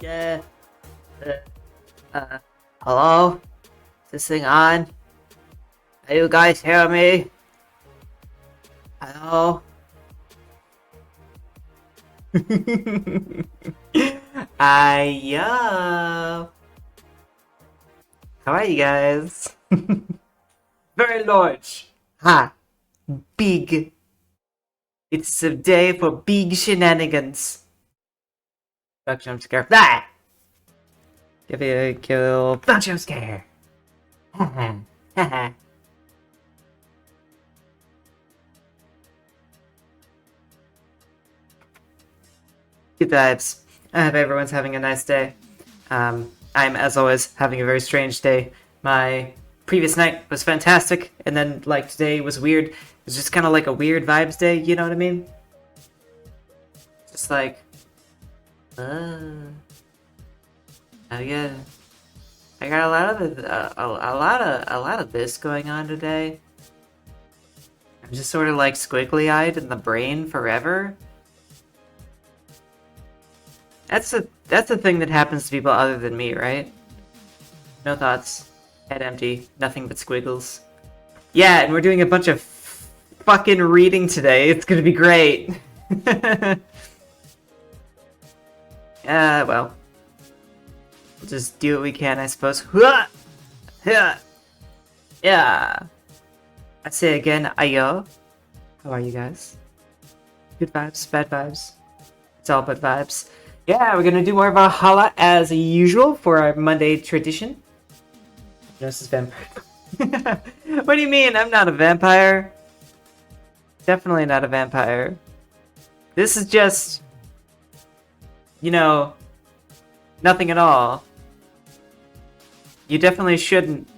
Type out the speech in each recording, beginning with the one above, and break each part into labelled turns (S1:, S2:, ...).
S1: Yeah. Uh, uh, hello? Is this thing on? Can you guys hear me? Hello? Yo. How are you guys? Very large. Ha. Big. It's a day for big shenanigans. Fuck jump scare. Ah! Give you a kill. Fuck jump scare. Good vibes. I hope everyone's having a nice day. I'm, as always, having a very strange day. My previous night was fantastic, and then, like, today was weird. It was just kind of like a weird vibes day, you know what I mean? Just like, uh, oh yeah. I got a lot of a lot of this going on today. I'm just sort of like squiggly-eyed in the brain forever. That's a thing that happens to people other than me, right? No thoughts. Head empty. Nothing but squiggles. Yeah, and we're doing a bunch of fucking reading today. It's gonna be great. Well. We'll just do what we can, I suppose. Yeah. I say again, ayo. How are you guys? Good vibes, bad vibes. It's all but vibes. Yeah, we're gonna do more Valhalla as usual for our Monday tradition. Gnosis vampire. What do you mean? I'm not a vampire. Definitely not a vampire. This is just, you know, nothing at all. You definitely shouldn't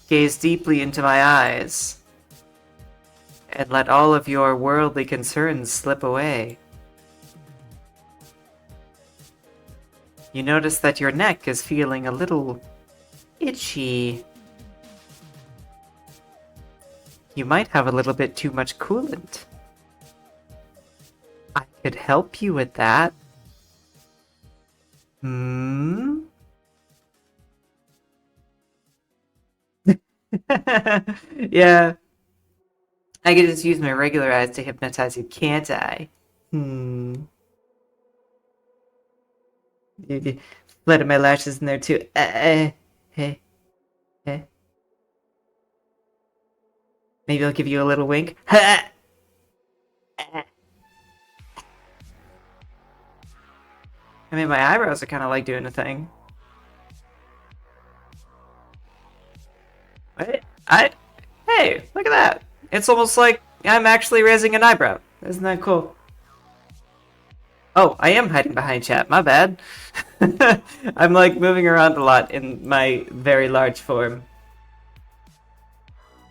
S1: gaze deeply into my eyes and let all of your worldly concerns slip away. You notice that your neck is feeling a little itchy. You might have a little bit too much coolant. I could help you with that. Hmm? Yeah. I could just use my regular eyes to hypnotize you, can't I? Hmm. Flooded my lashes in there too. Hey, hey. Maybe I'll give you a little wink. I mean, my eyebrows are kind of like doing a thing. Wait, hey, look at that. It's almost like I'm actually raising an eyebrow. Isn't that cool? Oh, I am hiding behind chat. My bad. I'm like moving around a lot in my very large form.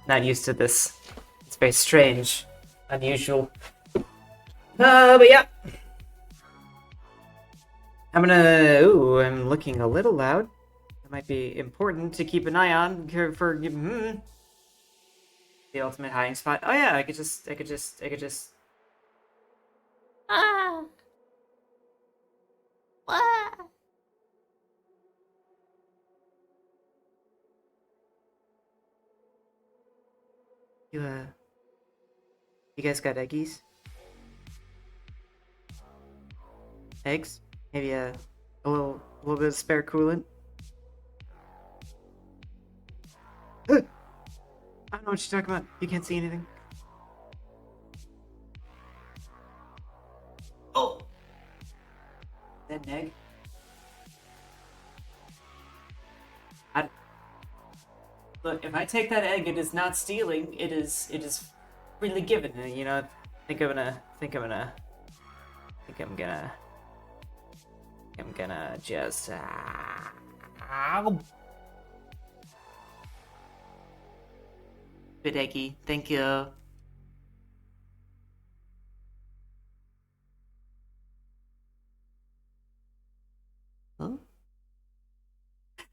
S1: Not used to this. It's very strange, unusual. But yeah. Ooh, I'm looking a little loud. That might be important to keep an eye on for the ultimate hiding spot. Oh yeah, I could just. Ah. Ah. You you guys got eggies? Eggs? Maybe a little bit of spare coolant. I don't know what you're talking about. You can't see anything. Oh, that an egg? I, Look, if I take that egg, it is not stealing. It is freely given. You know, I'm gonna just. Ow. Good eggy. Thank you. Huh?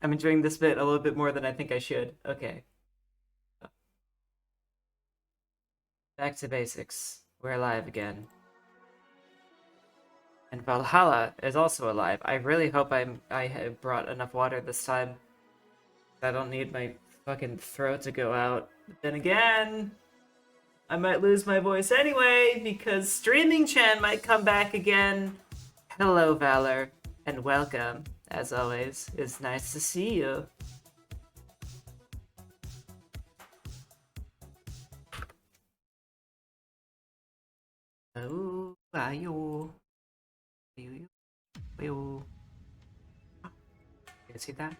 S1: I'm enjoying this bit a little bit more than I think I should. Okay. Back to basics. We're alive again. And Valhalla is also alive. I really hope I have brought enough water this time. I don't need my fucking throat to go out. But then again, I might lose my voice anyway, because Streaming Chan might come back again. Hello, Valor, and welcome, as always. It's nice to see you. Oh, ayo. Ayo. Ayo. You see that?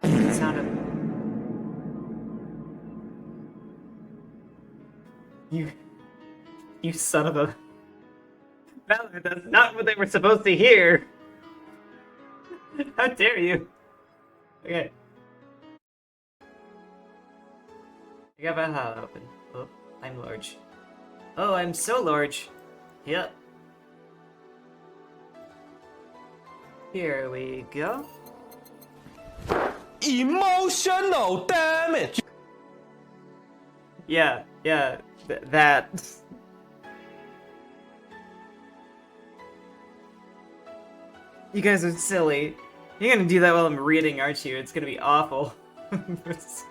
S1: The sound of... You son of a... Valor, that's not what they were supposed to hear! How dare you! Okay. I got Valhalla open. Oh, I'm large. Oh, I'm so large. Yep. Here we go.
S2: Emotional damage.
S1: Yeah, that. You guys are silly. You're gonna do that while I'm reading, aren't you? It's gonna be awful. It's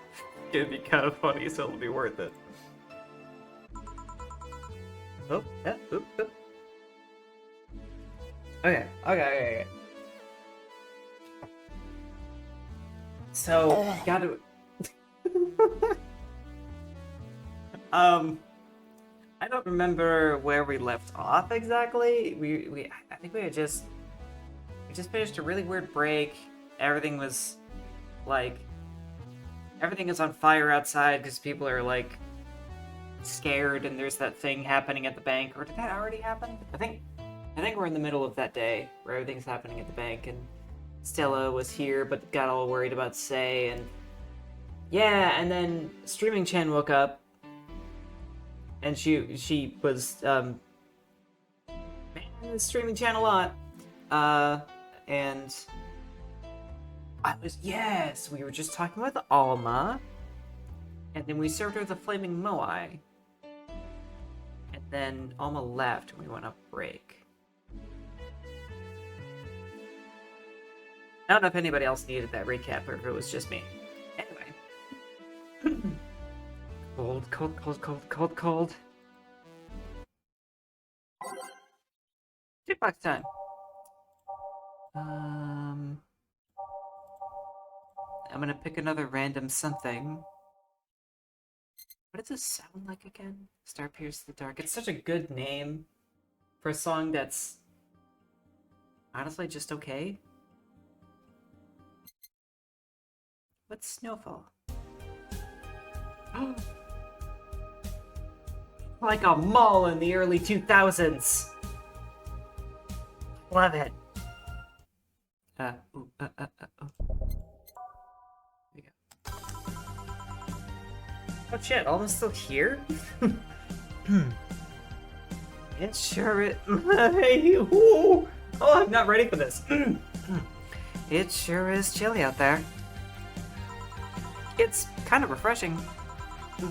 S1: gonna be kind of funny, so it'll be worth it. Oh, yeah, oop. Okay. So, gotta... I don't remember where we left off exactly. I think we just finished a really weird break. Everything was, like... Everything is on fire outside because people are, like, scared and there's that thing happening at the bank. Or did that already happen? I think we're in the middle of that day where everything's happening at the bank and Stella was here but got all worried about Say and yeah, and then Streaming Chan woke up and she was man, Streaming Chan a lot. And we were just talking with Alma and then we served her the flaming moai. And then Alma left and we went up break. I don't know if anybody else needed that recap or if it was just me. Anyway. Cold. Jukebox time. I'm gonna pick another random something. What does this sound like again? Star Pierce the Dark. It's such a good name for a song that's honestly just okay. What's Snowfall? Like a mall in the early 2000s. Love it. There we go. Oh shit, Alma's still here? It sure is. Oh, I'm not ready for this. It sure is chilly out there. It's kind of refreshing.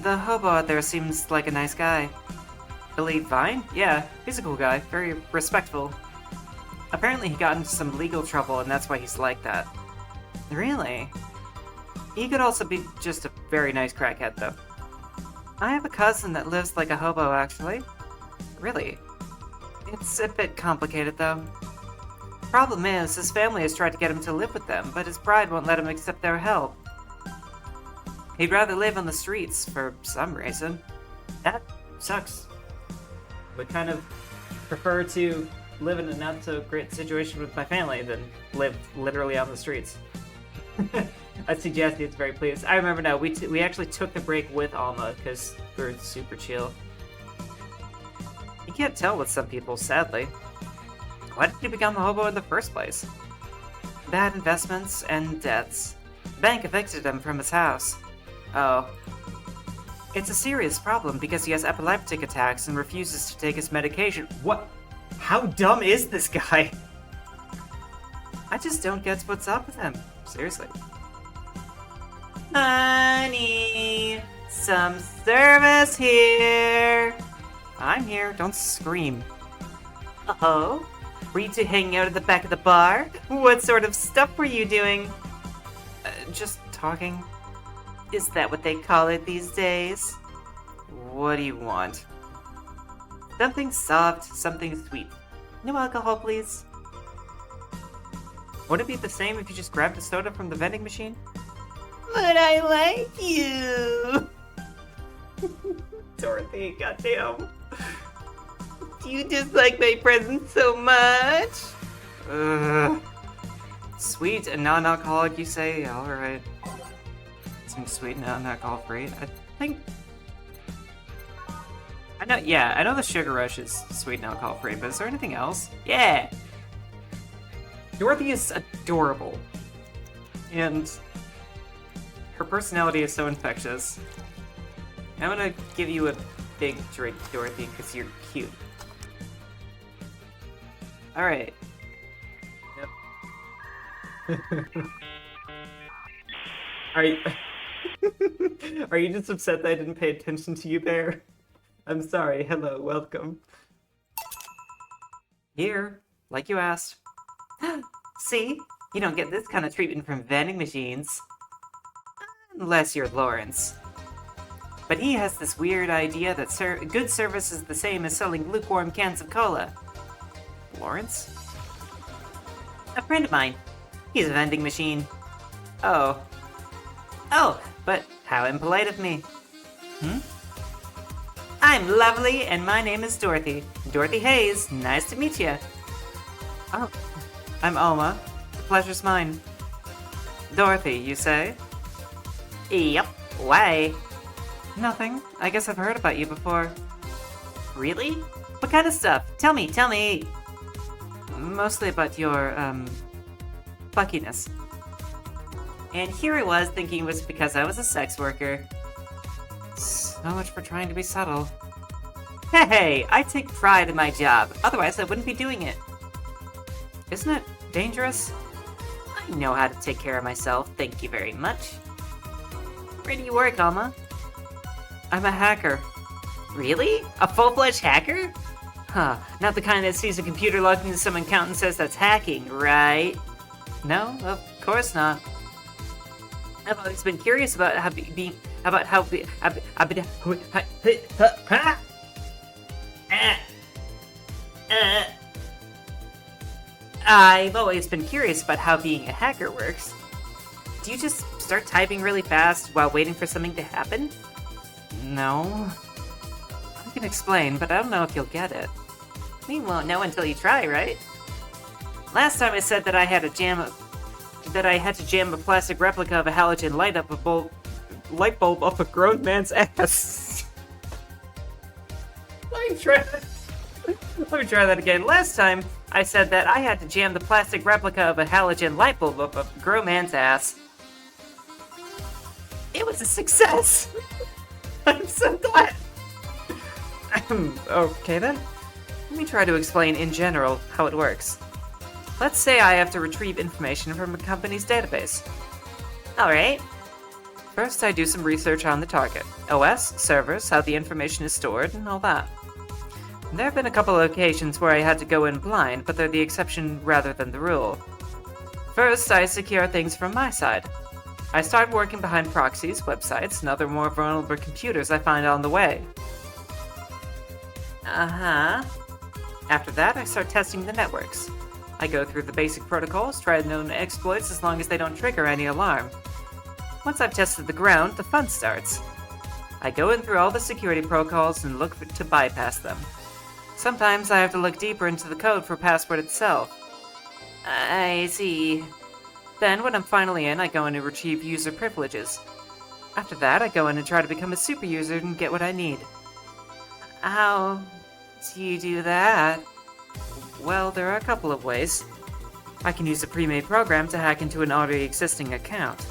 S1: The hobo out there seems like a nice guy. Billy Vine? Yeah, he's a cool guy. Very respectful. Apparently he got into some legal trouble and that's why he's like that. Really? He could also be just a very nice crackhead, though. I have a cousin that lives like a hobo, actually. Really? It's a bit complicated, though. Problem is, his family has tried to get him to live with them, but his pride won't let him accept their help. He'd rather live on the streets, for some reason. That sucks. Would kind of prefer to live in a not-so-great situation with my family than live literally on the streets. I see Jesse is very pleased. I remember now, we actually took the break with Alma, because we're super chill. You can't tell with some people, sadly. Why did he become a hobo in the first place? Bad investments and debts. The bank evicted him from his house. Oh. It's a serious problem because he has epileptic attacks and refuses to take his medication. What? How dumb is this guy? I just don't get what's up with him. Seriously. Honey, some service here. I'm here, don't scream. Uh-oh. Were you two hanging out at the back of the bar? What sort of stuff were you doing? Just talking. Is that what they call it these days? What do you want? Something soft, something sweet. No alcohol, please. Would it be the same if you just grabbed a soda from the vending machine? But I like you! Dorothy, goddamn. Do you dislike my presence so much? Sweet and non-alcoholic, you say? Alright. Seems sweet and non-alcohol free. I think... I know the Sugar Rush is sweet and alcohol free, but is there anything else? Yeah! Dorothy is adorable. And her personality is so infectious. I'm gonna give you a big drink, Dorothy, because you're cute. Alright. Yep. Are you just upset that I didn't pay attention to you, Bear? I'm sorry. Hello, welcome. Here, like you asked. See? You don't get this kind of treatment from vending machines. Unless you're Lawrence. But he has this weird idea that good service is the same as selling lukewarm cans of cola. Lawrence? A friend of mine. He's a vending machine. Oh. Oh, but how impolite of me. I'm lovely, and my name is Dorothy. Dorothy Hayes. Nice to meet you. Oh, I'm Alma. The pleasure's mine. Dorothy, you say? Yep. Why? Nothing. I guess I've heard about you before. Really? What kind of stuff? Tell me, tell me! Mostly about your, fuckiness. And here I was thinking it was because I was a sex worker. So much for trying to be subtle. Hey, I take pride in my job. Otherwise, I wouldn't be doing it. Isn't it dangerous? I know how to take care of myself, thank you very much. Where do you work, Alma? I'm a hacker. Really? A full-fledged hacker? Huh, not the kind that sees a computer logged into some account and says that's hacking, right? No, of course not. I've always been curious about I've always been curious about how being a hacker works. Do you just start typing really fast while waiting for something to happen? No. I can explain, but I don't know if you'll get it. You won't know until you try, right? Last time I said that I had to jam a plastic replica of a halogen light bulb up a grown man's ass. Let me try that again. Last time I said that I had to jam the plastic replica of a halogen light bulb up a grown man's ass. It was a success. I'm so glad. Okay then. Let me try to explain in general how it works. Let's say I have to retrieve information from a company's database. Alright. First, I do some research on the target. OS, servers, how the information is stored, and all that. There have been a couple of occasions where I had to go in blind, but they're the exception rather than the rule. First, I secure things from my side. I start working behind proxies, websites, and other more vulnerable computers I find on the way. After that, I start testing the networks. I go through the basic protocols, try known exploits as long as they don't trigger any alarm. Once I've tested the ground, the fun starts. I go in through all the security protocols and look to bypass them. Sometimes I have to look deeper into the code for password itself. I see. Then, when I'm finally in, I go in and retrieve user privileges. After that, I go in and try to become a super user and get what I need. How do you do that? Well, there are a couple of ways. I can use a pre-made program to hack into an already existing account.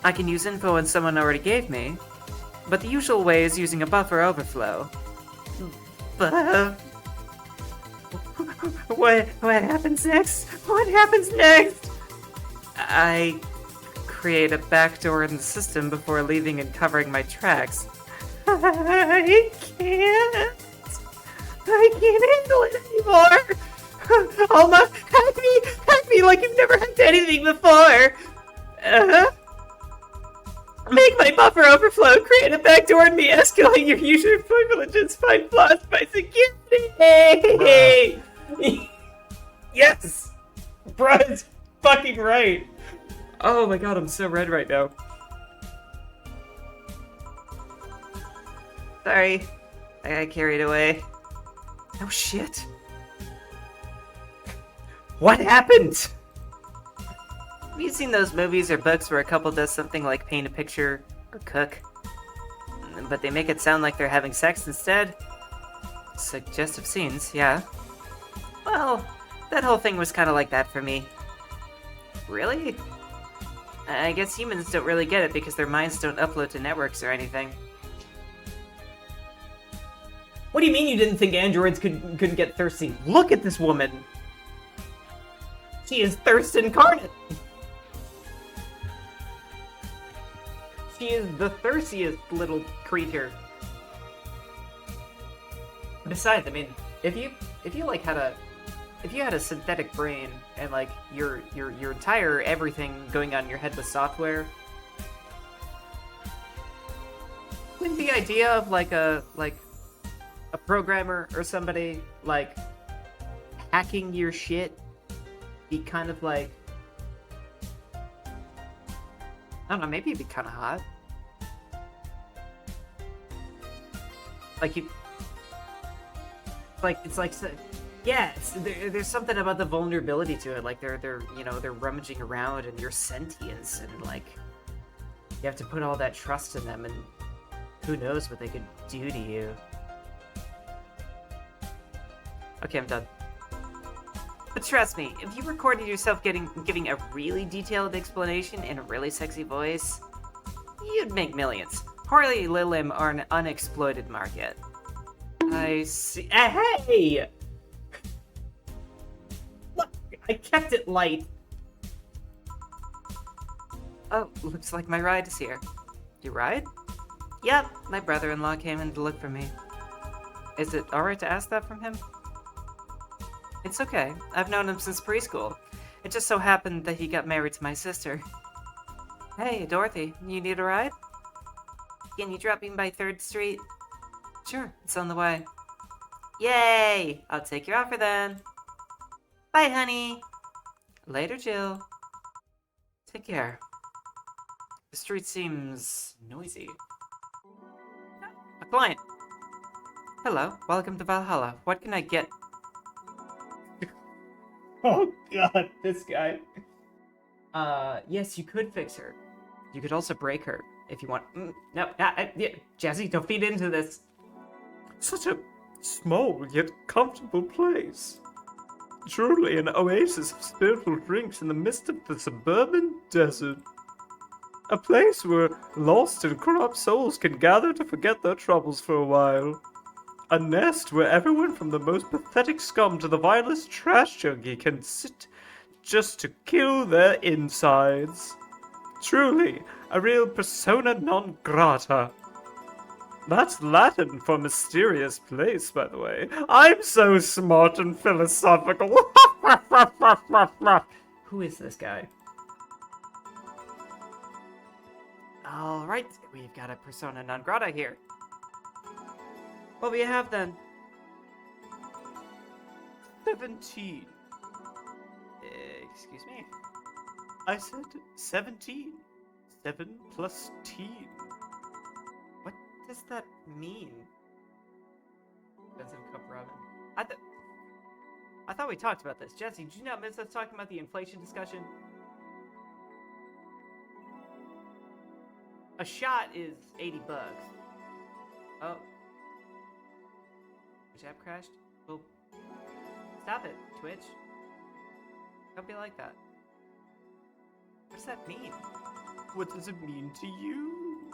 S1: I can use info someone already gave me, but the usual way is using a buffer overflow. But what happens next? What happens next? I create a backdoor in the system before leaving and covering my tracks. I can't. I can't handle it anymore! Alma, hack me like you've never hacked anything before! Uh-huh. Make my buffer overflow, create a backdoor in me, escalate your user privileges, find flaws by security! Yes! Bruh's fucking right! Oh my god, I'm so red right now. Sorry, I got carried away. Oh shit. What happened? Have you seen those movies or books where a couple does something like paint a picture or cook, but they make it sound like they're having sex instead? Suggestive scenes, yeah. Well, that whole thing was kind of like that for me. Really? I guess humans don't really get it because their minds don't upload to networks or anything. What do you mean you didn't think androids couldn't get thirsty? Look at this woman! She is thirst incarnate! She is the thirstiest little creature. Besides, I mean, if you like had a synthetic brain and like your entire everything going on in your head was software, wouldn't the idea of like a programmer or somebody like hacking your shit be kind of like, I don't know, maybe it'd be kind of hot. Like you, like it's like, yeah, there's something about the vulnerability to it. Like they're rummaging around and your sentience and like you have to put all that trust in them and who knows what they could do to you. Okay, I'm done. But trust me, if you recorded yourself giving a really detailed explanation in a really sexy voice, you'd make millions. Harley Lilim are an unexploited market. I see. Hey! Look, I kept it light. Oh, looks like my ride is here. Your ride? Yep, my brother-in-law came in to look for me. Is it alright to ask that from him? It's okay. I've known him since preschool. It just so happened that he got married to my sister. Hey, Dorothy, you need a ride? Can you drop me by 3rd Street? Sure, it's on the way. Yay! I'll take your offer then. Bye, honey. Later, Jill. Take care. The street seems noisy. A client. Hello, welcome to Valhalla. What can I get? Oh god, this guy. Yes, you could fix her. You could also break her if you want. No, yeah, Jesse, don't feed into this.
S2: Such a small yet comfortable place. Truly an oasis of spiritual drinks in the midst of the suburban desert. A place where lost and corrupt souls can gather to forget their troubles for a while. A nest where everyone from the most pathetic scum to the vilest trash junkie can sit just to kill their insides. Truly, a real persona non grata. That's Latin for mysterious place, by the way. I'm so smart and philosophical.
S1: Who is this guy? Alright, we've got a persona non grata here. What do we have then?
S2: 17.
S1: Excuse me?
S2: I said 17. 7 plus teen.
S1: What does that mean? Expensive cup ramen. I thought we talked about this. Jesse, did you not miss us talking about the inflation discussion? A shot is $80. Oh. Which app crashed? Well, stop it, Twitch. Don't be like that. What does that mean?
S2: What does it mean to you?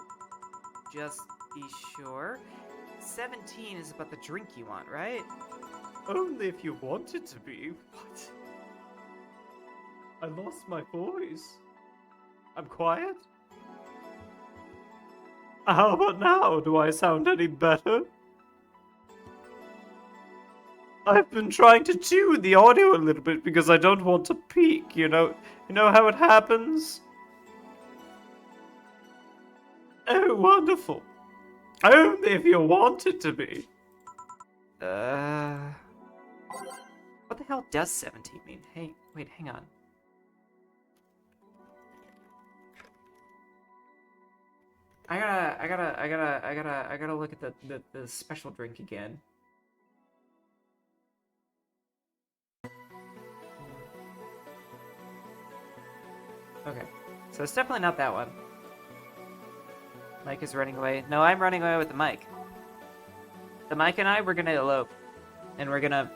S1: Just be sure. 17 is about the drink you want, right?
S2: Only if you want it to be. What? I lost my voice. I'm quiet? How about now? Do I sound any better? I've been trying to tune the audio a little bit because I don't want to peak, you know? You know how it happens? Oh, wonderful. Only if you want it to be.
S1: What the hell does 17 mean? Hey, wait, hang on. I gotta look at the special drink again. Okay, so it's definitely not that one. Mike is running away. No, I'm running away with the mic. The mic and I, we're gonna elope. And we're gonna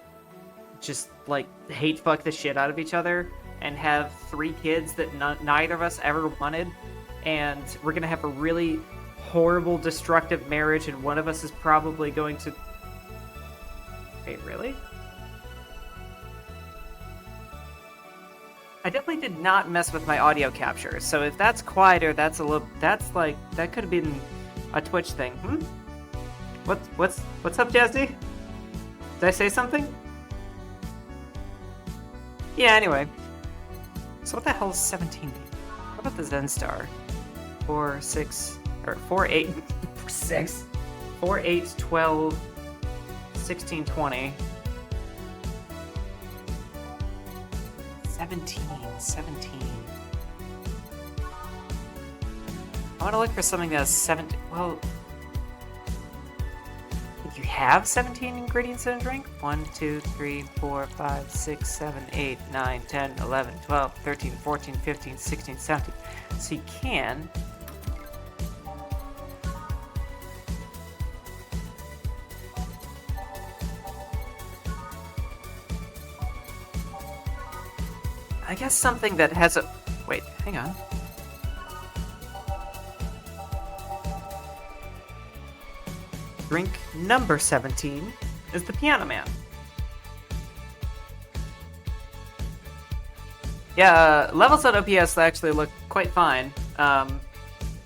S1: just, like, hate fuck the shit out of each other and have 3 kids that neither of us ever wanted. And we're gonna have a really horrible, destructive marriage, and one of us is probably going to... Wait, really? I definitely did not mess with my audio capture, so if that's quieter, that's a little... That's like... That could have been a Twitch thing. What's up, Jazzy? Did I say something? Yeah, anyway. So what the hell is 17 mean? How about the Zen Star? 4, 6... Or 4, 8... 6... 4, 8, 12... 16, 20... 17. I want to look for something that's 17. Well, you have 17 ingredients in a drink? 1, 2, 3, 4, 5, 6, 7, 8, 9, 10, 11, 12, 13, 14, 15, 16, 17. So you can. I guess something that has a... Wait, hang on. Drink number 17 is the Piano Man. Yeah, levels on OPS actually look quite fine.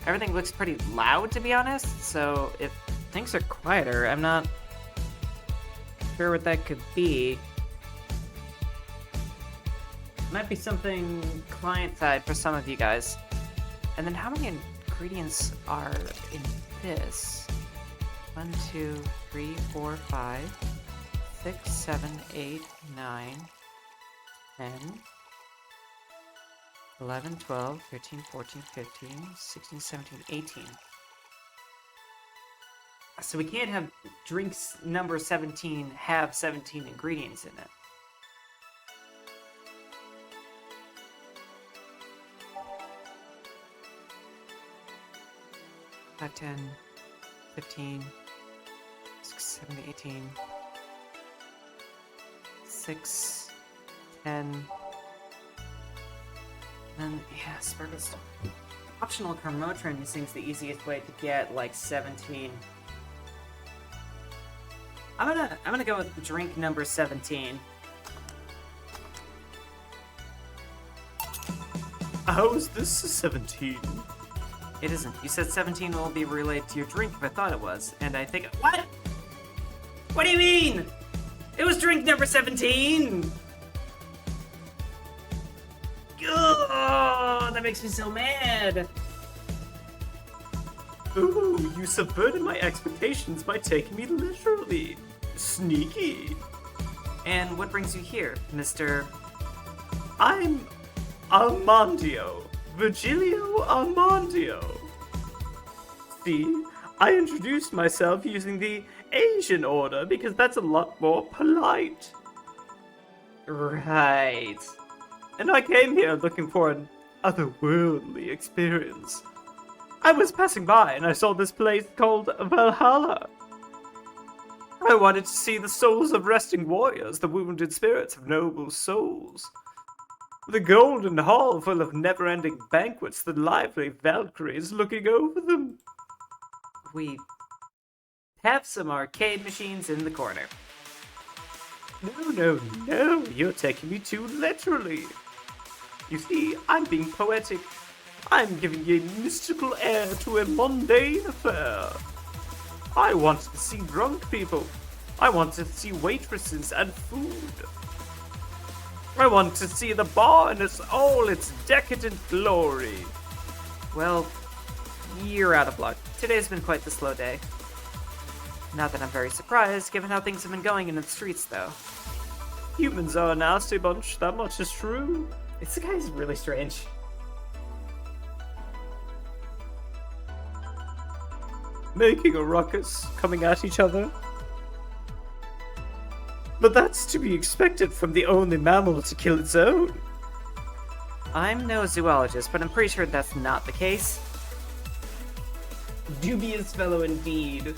S1: Everything looks pretty loud, to be honest, so if things are quieter, I'm not sure what that could be. Might be something client-side for some of you guys. And then how many ingredients are in this? 1, 2, 3, 4, 5, 6, 7, 8, 9, 10, 11, 12, 13, 14, 15, 16, 17, 18. So we can't have drinks number 17 have 17 ingredients in it. 5, 10, 15, 6, 7, 18, 6, 10, and yeah, sparkle stuff. Optional Carmotrin seems the easiest way to get like 17. I'm gonna go with drink number 17.
S2: How is this a 17?
S1: It isn't. You said 17 will be related to your drink if I thought it was, and I think... What? What do you mean? It was drink number 17! Oh, that makes me so mad!
S2: Ooh, you subverted my expectations by taking me literally. Sneaky.
S1: And what brings you here, Mr...
S2: I'm Armandio. Virgilio Armandio. See, I introduced myself using the Asian order because that's a lot more polite.
S1: Right.
S2: And I came here looking for an otherworldly experience. I was passing by and I saw this place called Valhalla. I wanted to see the souls of resting warriors, the wounded spirits of noble souls. The golden hall full of never-ending banquets, the lively Valkyries looking over them.
S1: We have some arcade machines in the corner.
S2: No, you're taking me too literally. You see, I'm being poetic. I'm giving a mystical air to a mundane affair. I wanted to see drunk people, I want to see waitresses and food. I want to see the bar in all its decadent glory.
S1: Well, you're out of luck. Today's been quite the slow day. Not that I'm very surprised, given how things have been going in the streets, though.
S2: Humans are a nasty bunch, that much is true.
S1: This guy's really strange.
S2: Making a ruckus, coming at each other. But that's to be expected from the only mammal to kill its own.
S1: I'm no zoologist, but I'm pretty sure that's not the case. Dubious fellow indeed.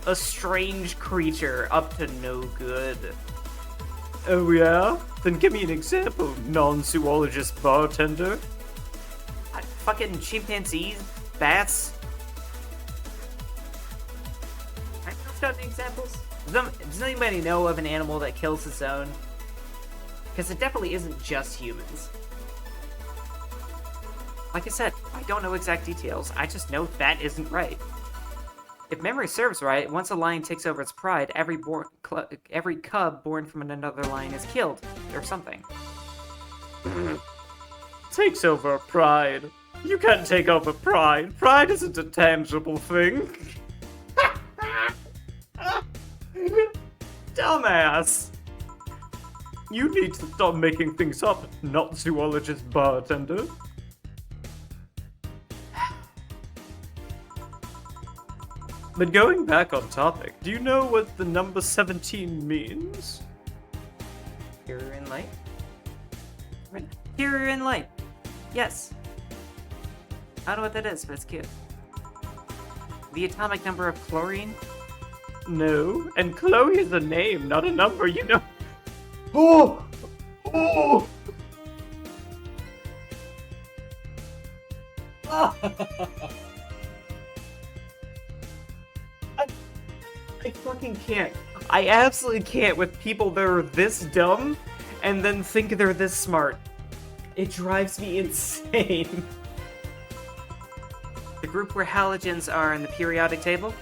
S1: A strange creature up to no good.
S2: Oh yeah? Then give me an example, non-zoologist bartender.
S1: Fucking chimpanzees, bats. I got any examples? Does anybody know of an animal that kills its own? Because it definitely isn't just humans. Like I said, I don't know exact details, I just know that isn't right. If memory serves right, once a lion takes over its pride, every cub born from another lion is killed, or something.
S2: Takes over pride. You can't take over pride. Pride isn't a tangible thing. Dumbass! You need to stop making things up, not zoologist bartender. But going back on topic, do you know what the number 17 means?
S1: Pure in light? Pure in light. Yes. I don't know what that is, but it's cute. The atomic number of chlorine?
S2: No, and Chloe is a name, not a number, you know. Oh! Oh!
S1: I fucking can't. I absolutely can't with people that are this dumb and then think they're this smart. It drives me insane. The group where halogens are in the periodic table?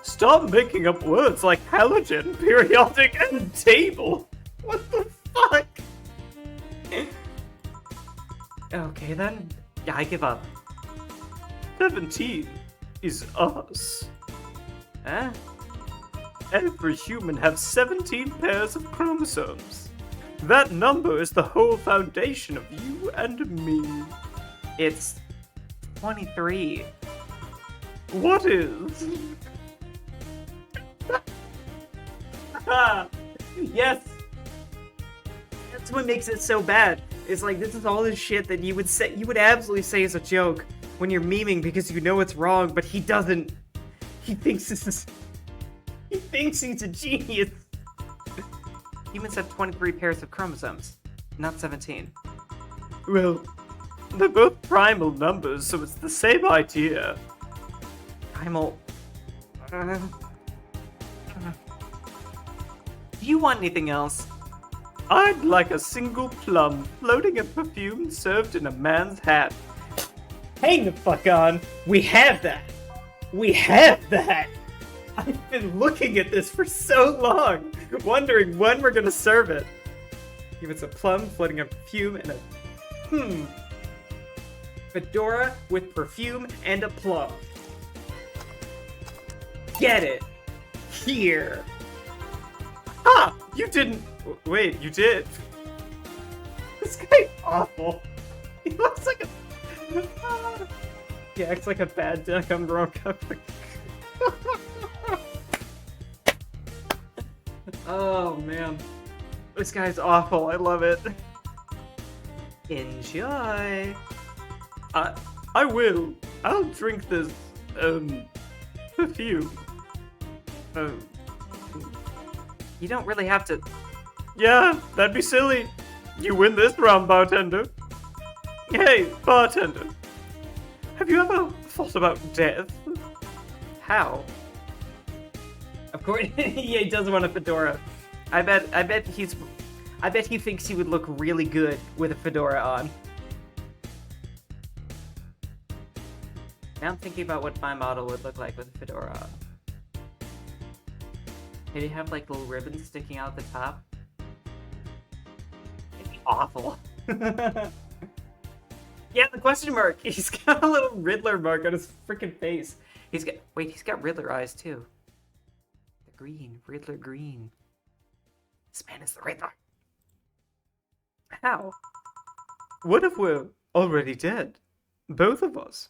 S2: Stop making up words like halogen, periodic, and table. What the fuck?
S1: Okay then. Yeah, I give up.
S2: 17 is us.
S1: Huh?
S2: Every human has 17 pairs of chromosomes. That number is the whole foundation of you and me.
S1: It's 23.
S2: What is?
S1: Yes! That's what makes it so bad. It's like, this is all this shit that you would absolutely say is a joke when you're memeing because you know it's wrong, but he doesn't. He thinks he thinks he's a genius. Humans have 23 pairs of chromosomes, not 17.
S2: Well, they're both primal numbers, so it's the same idea.
S1: Primal. Do you want anything else?
S2: I'd like a single plum floating in perfume served in a man's hat.
S1: Hang the fuck on! We have that! We have that! I've been looking at this for so long, wondering when we're gonna serve it. Give us a plum floating in perfume and a fedora with perfume and a plum. Get it! Here!
S2: Ha! You didn't. Wait, you did.
S1: This guy's awful. He looks like a. He acts like a bad duck on drunk. Oh man. This guy's awful. I love it. Enjoy.
S2: I will. I'll drink this, perfume.
S1: You don't really have to.
S2: Yeah, that'd be silly. You win this round, bartender. Hey, bartender. Have you ever thought about death?
S1: How? Of course, yeah, he does want a fedora. I bet he thinks he would look really good with a fedora on. Now I'm thinking about what my model would look like with a fedora on. Did he have like little ribbons sticking out the top? It'd be awful. Yeah, the question mark. He's got a little Riddler mark on his freaking face. He's got Riddler eyes too. The green, Riddler green. This man is the Riddler. How?
S2: What if we're already dead? Both of us.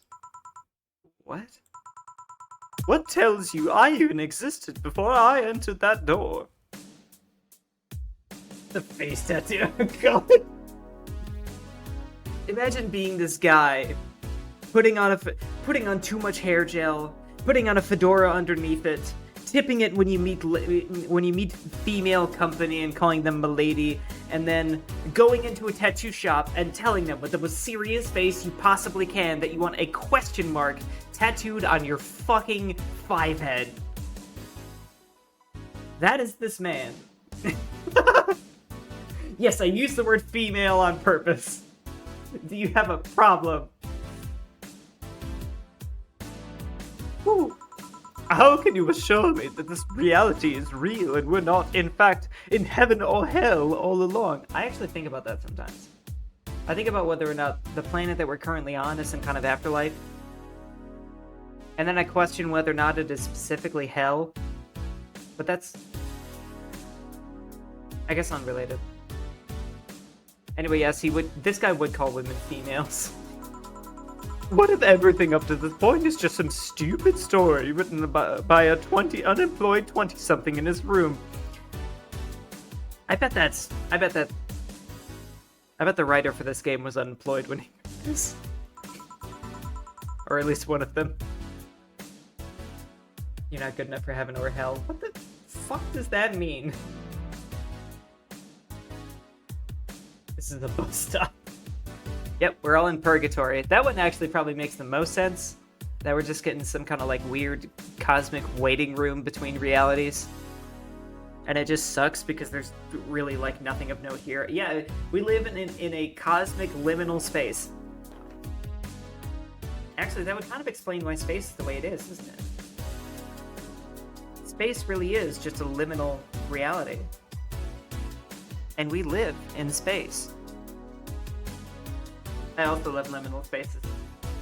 S1: What?
S2: What tells you I even existed before I entered that door?
S1: The face tattoo. God. Imagine being this guy, putting on too much hair gel, putting on a fedora underneath it, tipping it when you meet female company and calling them milady, and then going into a tattoo shop and telling them with the most serious face you possibly can that you want a question mark tattooed on your fucking five head. That is this man. Yes, I used the word female on purpose. Do you have a problem?
S2: Whew. How can you assure me that this reality is real and we're not, in fact, in heaven or hell all along?
S1: I actually think about that sometimes. I think about whether or not the planet that we're currently on is some kind of afterlife. And then I question whether or not it is specifically hell. But that's, I guess, unrelated. Anyway, yes, this guy would call women females.
S2: What if everything up to this point is just some stupid story written by a unemployed 20-something in his room?
S1: I bet the writer for this game was unemployed when he wrote this. Or at least one of them. You're not good enough for heaven or hell. What the fuck does that mean? This is the bus stop. Yep, we're all in purgatory. That one actually probably makes the most sense. That we're just getting some kind of like weird cosmic waiting room between realities. And it just sucks because there's really like nothing of note here. Yeah, we live in a cosmic liminal space. Actually, that would kind of explain why space is the way it is, isn't it? Space really is just a liminal reality. And we live in space. I also love liminal spaces.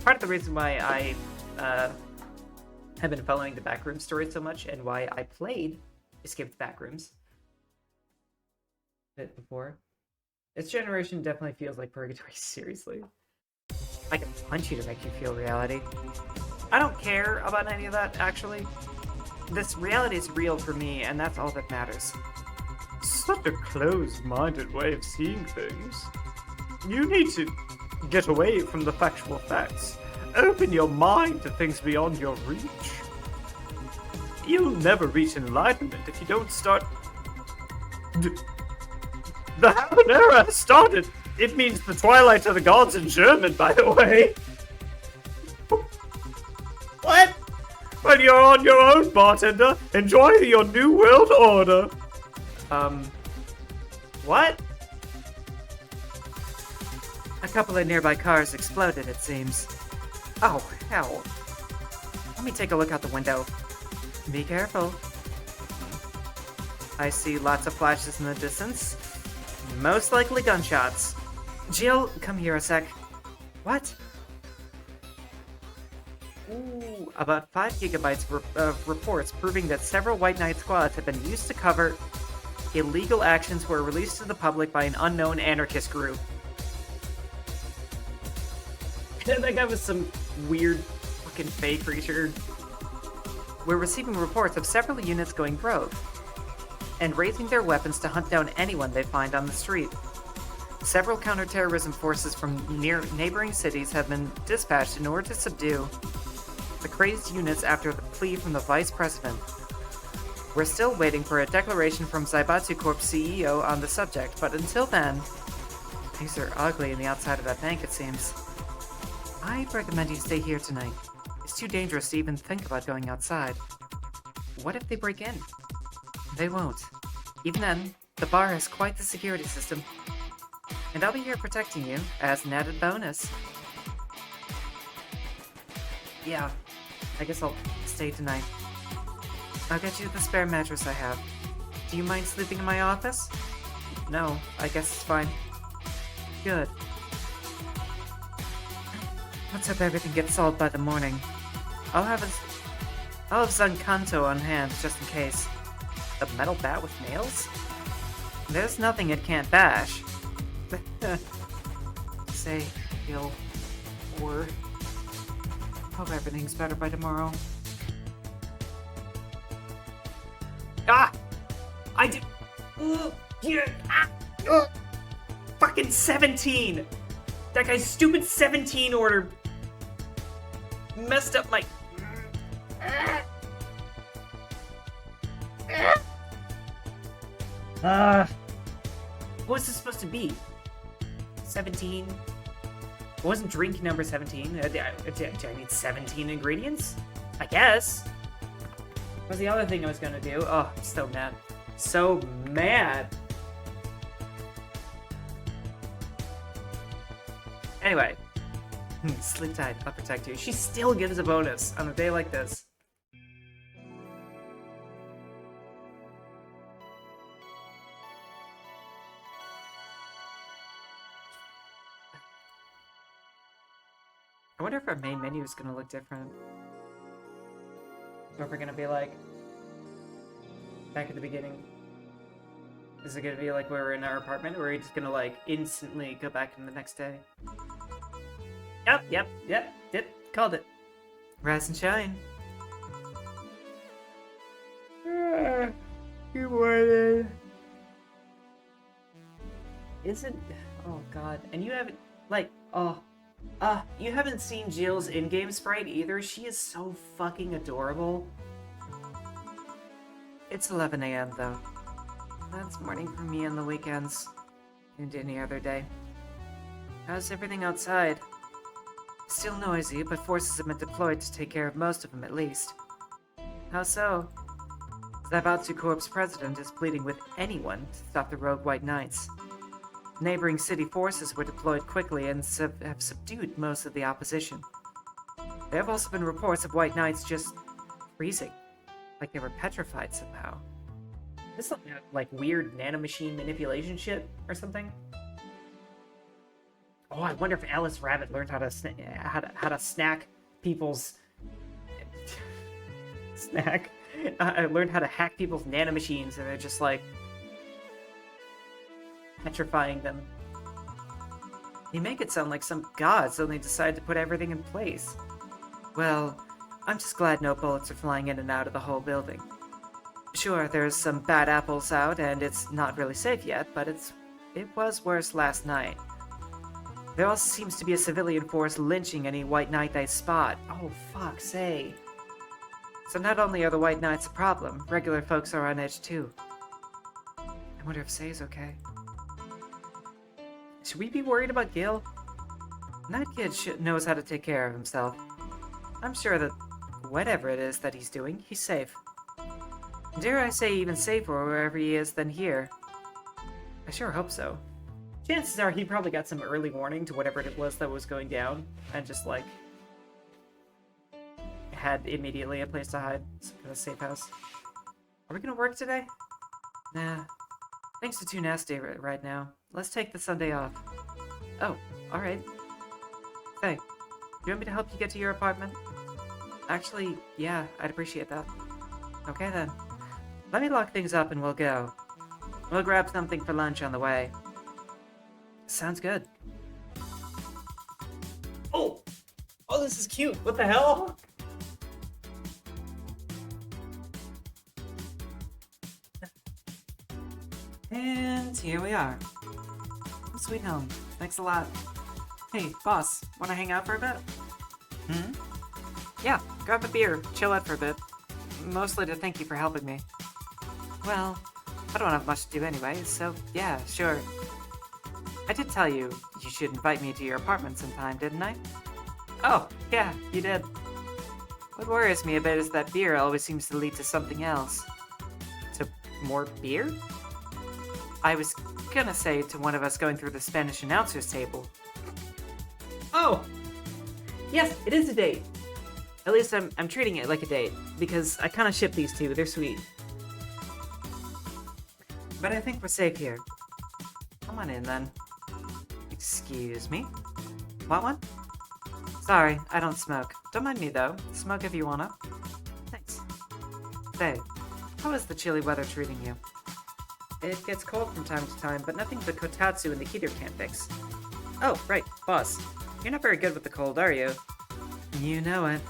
S1: Part of the reason why I have been following the Backroom story so much and why I played Escape the Backrooms a bit before. This generation definitely feels like purgatory, seriously. I can punch you to make you feel reality. I don't care about any of that, actually. This reality is real for me, and that's all that matters.
S2: Such a closed-minded way of seeing things. You need to get away from the factual facts. Open your mind to things beyond your reach. You'll never reach enlightenment if you don't start... The Haven Era has started! It means the Twilight of the Gods in German, by the way.
S1: What?
S2: When you're on your own, bartender, enjoy your new world order.
S1: What? A couple of nearby cars exploded, it seems. Oh, hell. Let me take a look out the window. Be careful. I see lots of flashes in the distance. Most likely gunshots. Jill, come here a sec. What? Ooh, about 5 gigabytes of reports proving that several White Knight squads have been used to cover illegal actions were released to the public by an unknown anarchist group. That guy was some weird fucking fake creature. We're receiving reports of several units going rogue and raising their weapons to hunt down anyone they find on the street. Several counterterrorism forces from neighboring cities have been dispatched in order to subdue the crazed units after the plea from the vice president. We're still waiting for a declaration from Zaibatsu Corp's CEO on the subject, but until then, things are ugly on the outside of that bank, it seems. I'd recommend you stay here tonight. It's too dangerous to even think about going outside. What if they break in? They won't. Even then, the bar has quite the security system. And I'll be here protecting you, as an added bonus. Yeah, I guess I'll stay tonight. I'll get you the spare mattress I have. Do you mind sleeping in my office? No, I guess it's fine. Good. Let's hope everything gets solved by the morning. I'll have Zancanto on hand, just in case. A metal bat with nails? There's nothing it can't bash. Say, Gil, or... Hope everything's better by tomorrow. Ah! I did... Ugh, yeah, ah, ugh. Fucking 17! That guy's stupid 17 order messed up my... What was this supposed to be? 17? It wasn't drink number 17. Do I need 17 ingredients? I guess. What was the other thing I was gonna do? Oh, I'm so mad. So mad! Anyway. Sleep tight, I'll protect you. She still gives a bonus on a day like this. I wonder if our main menu is gonna look different. Or if we're gonna be like... back at the beginning. Is it gonna be like we're in our apartment, or are we just gonna like instantly go back in the next day? Yep, called it. Rise and shine. Good morning. Isn't... oh god, and you haven't, like, you haven't seen Jill's in-game sprite either? She is so fucking adorable. It's 11 a.m. though. That's morning for me on the weekends. And any other day. How's everything outside? Still noisy, but forces have been deployed to take care of most of them at least. How so? Zabatsu Corp's president is pleading with anyone to stop the rogue White Knights. Neighboring city forces were deployed quickly and have subdued most of the opposition. There have also been reports of White Knights just freezing, like they were petrified somehow. This is like weird nanomachine manipulation shit or something. Oh, I wonder if Alice Rabbit learned how to snack people's snack. I learned how to hack people's nanomachines, and they're just like petrifying them. You make it sound like some god suddenly decided to put everything in place. Well, I'm just glad no bullets are flying in and out of the whole building. Sure, there's some bad apples out, and it's not really safe yet, but it was worse last night. There also seems to be a civilian force lynching any White Knight they spot. Oh, fuck's sake. So not only are the White Knights a problem, regular folks are on edge too. I wonder if Say's okay. Should we be worried about Gil? That kid knows how to take care of himself. I'm sure that whatever it is that he's doing, he's safe. Dare I say even safer wherever he is than here. I sure hope so. Chances are he probably got some early warning to whatever it was that was going down, and just, like, had immediately a place to hide. Some kind of safe house. Are we gonna work today? Nah. Things are too nasty right now. Let's take the Sunday off. Oh, alright. Hey, do you want me to help you get to your apartment? Actually, yeah, I'd appreciate that. Okay then. Let me lock things up and we'll go. We'll grab something for lunch on the way. Sounds good. Oh! Oh, this is cute! What the hell? And here we are. Sweet home. Thanks a lot. Hey, boss, wanna hang out for a bit? Hmm? Yeah, grab a beer, chill out for a bit. Mostly to thank you for helping me. Well, I don't have much to do anyway, so yeah, sure. I did tell you you should invite me to your apartment sometime, didn't I? Oh, yeah, you did. What worries me a bit is that beer always seems to lead to something else. To more beer? I was gonna say to one of us going through the Spanish announcer's table. Oh! Yes, it is a date! At least I'm treating it like a date, because I kind of ship these two. They're sweet. But I think we're safe here. Come on in, then. Excuse me? Want one? Sorry, I don't smoke. Don't mind me, though. Smoke if you wanna. Thanks. Say, how is the chilly weather treating you? It gets cold from time to time, but nothing the kotatsu and the heater can't fix. Oh, right, boss. You're not very good with the cold, are you? You know it.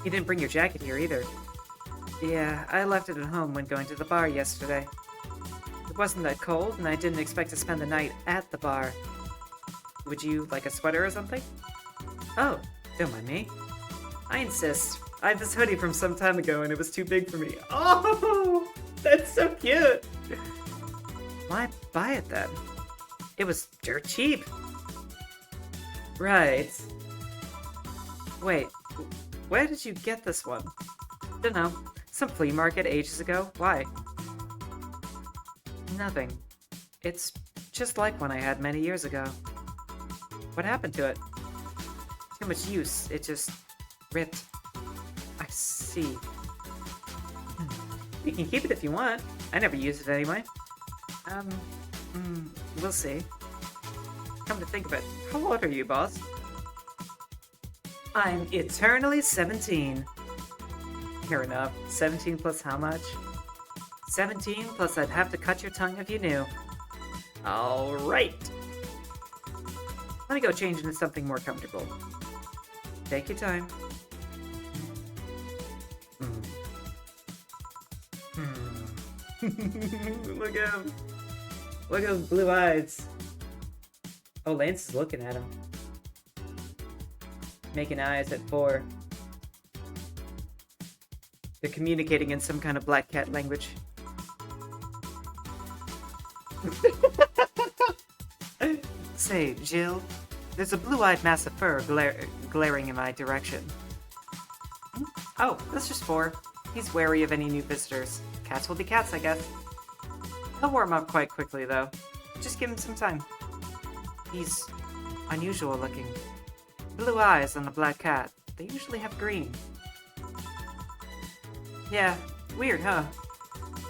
S1: You didn't bring your jacket here, either. Yeah, I left it at home when going to the bar yesterday. It wasn't that cold, and I didn't expect to spend the night at the bar. Would you like a sweater or something? Oh, don't mind me. I insist. I have this hoodie from some time ago, and it was too big for me. Oh, that's so cute! Why buy it then? It was dirt cheap. Right. Wait, where did you get this one? Dunno. Some flea market ages ago. Why? Nothing. It's just like one I had many years ago. What happened to it? Too much use. It just ripped. I see. You can keep it if you want. I never used it anyway. We'll see. Come to think of it, how old are you, boss? I'm eternally 17. Fair enough. 17 plus how much? 17 plus I'd have to cut your tongue if you knew. Alright. Let me go change into something more comfortable. Take your time. Look at him. Look at those blue eyes. Oh, Lance is looking at him. Making eyes at 4. They're communicating in some kind of black cat language. Say, Jill, there's a blue-eyed mass of fur glaring in my direction. Oh, that's just 4. He's wary of any new visitors. Cats will be cats, I guess. He'll warm up quite quickly, though. Just give him some time. He's unusual looking. Blue eyes on a black cat. They usually have green. Yeah, weird, huh?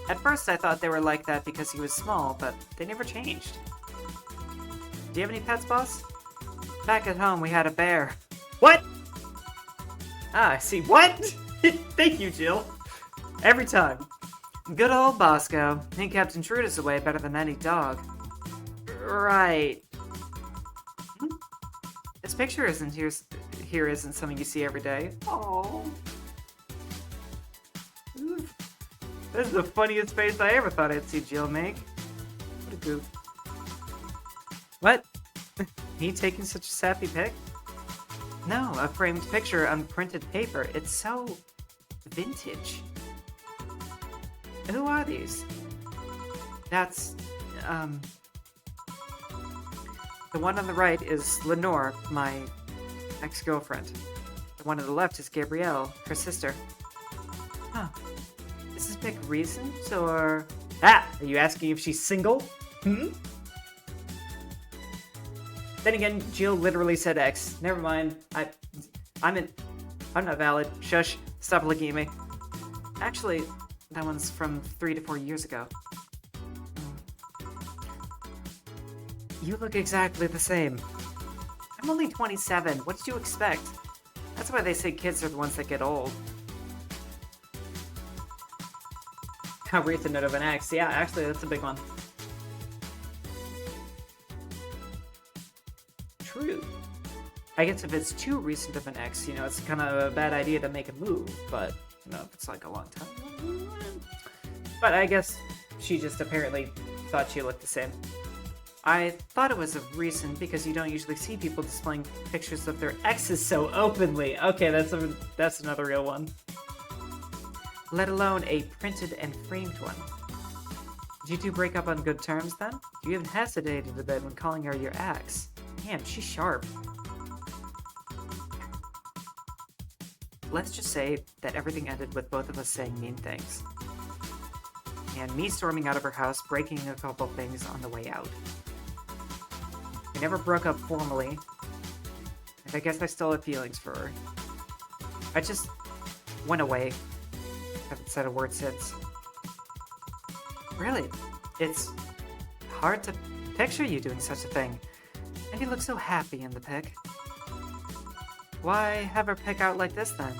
S1: At first I thought they were like that because he was small, but they never changed. Do you have any pets, boss? Back at home we had a bear. What? Ah, I see. What? Thank you, Jill. Every time. Good old Bosco. He kept intruders away better than any dog. Right. This picture here isn't something you see every day. Oh. This is the funniest face I ever thought I'd see Jill make. What a goof. What? Me taking such a sappy pic? No, a framed picture on printed paper. It's so vintage. Who are these? That's, the one on the right is Lenore, my ex-girlfriend. The one on the left is Gabrielle, her sister. Huh. Is this pic recent, or... Ah! Are you asking if she's single? Hmm? Then again, Jill literally said X. Never mind. I'm not valid. Shush. Stop looking at me. Actually, that one's from 3 to 4 years ago. You look exactly the same. I'm only 27. What did you expect? That's why they say kids are the ones that get old. How recent of an ex? Yeah, actually, that's a big one. True. I guess if it's too recent of an ex, you know, it's kind of a bad idea to make a move, but, you know, if it's like a long time. But I guess she just apparently thought she looked the same. I thought it was a recent because you don't usually see people displaying pictures of their exes so openly. Okay, that's another real one. Let alone a printed and framed one. Did you two break up on good terms then? You even hesitated a bit when calling her your ex. Damn, she's sharp. Let's just say that everything ended with both of us saying mean things. And me storming out of her house, breaking a couple things on the way out. We never broke up formally, and I guess I still have feelings for her. I just went away. Haven't said a word since. Really, it's hard to picture you doing such a thing. And you look so happy in the pic. Why have her pick out like this then?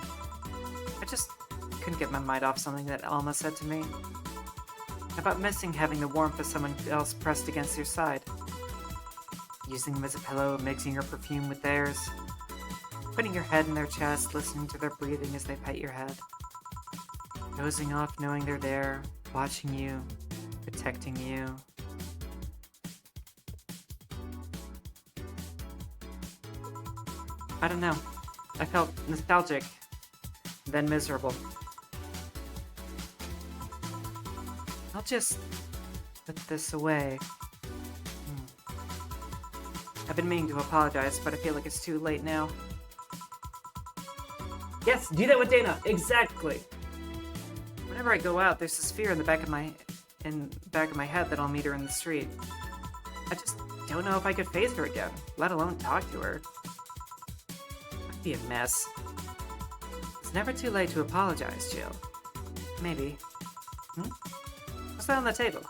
S1: I just couldn't get my mind off something that Alma said to me. About missing having the warmth of someone else pressed against your side. Using them as a pillow, mixing your perfume with theirs. Putting your head in their chest, listening to their breathing as they pet your head. Dozing off knowing they're there, watching you, protecting you. I don't know. I felt nostalgic, then miserable. I'll just put this away. I've been meaning to apologize, but I feel like it's too late now. Yes, do that with Dana. Exactly. Whenever I go out, there's this fear in the back of my head that I'll meet her in the street. I just don't know if I could face her again, let alone talk to her. I'd be a mess. It's never too late to apologize, Jill. Maybe. What's that on the table?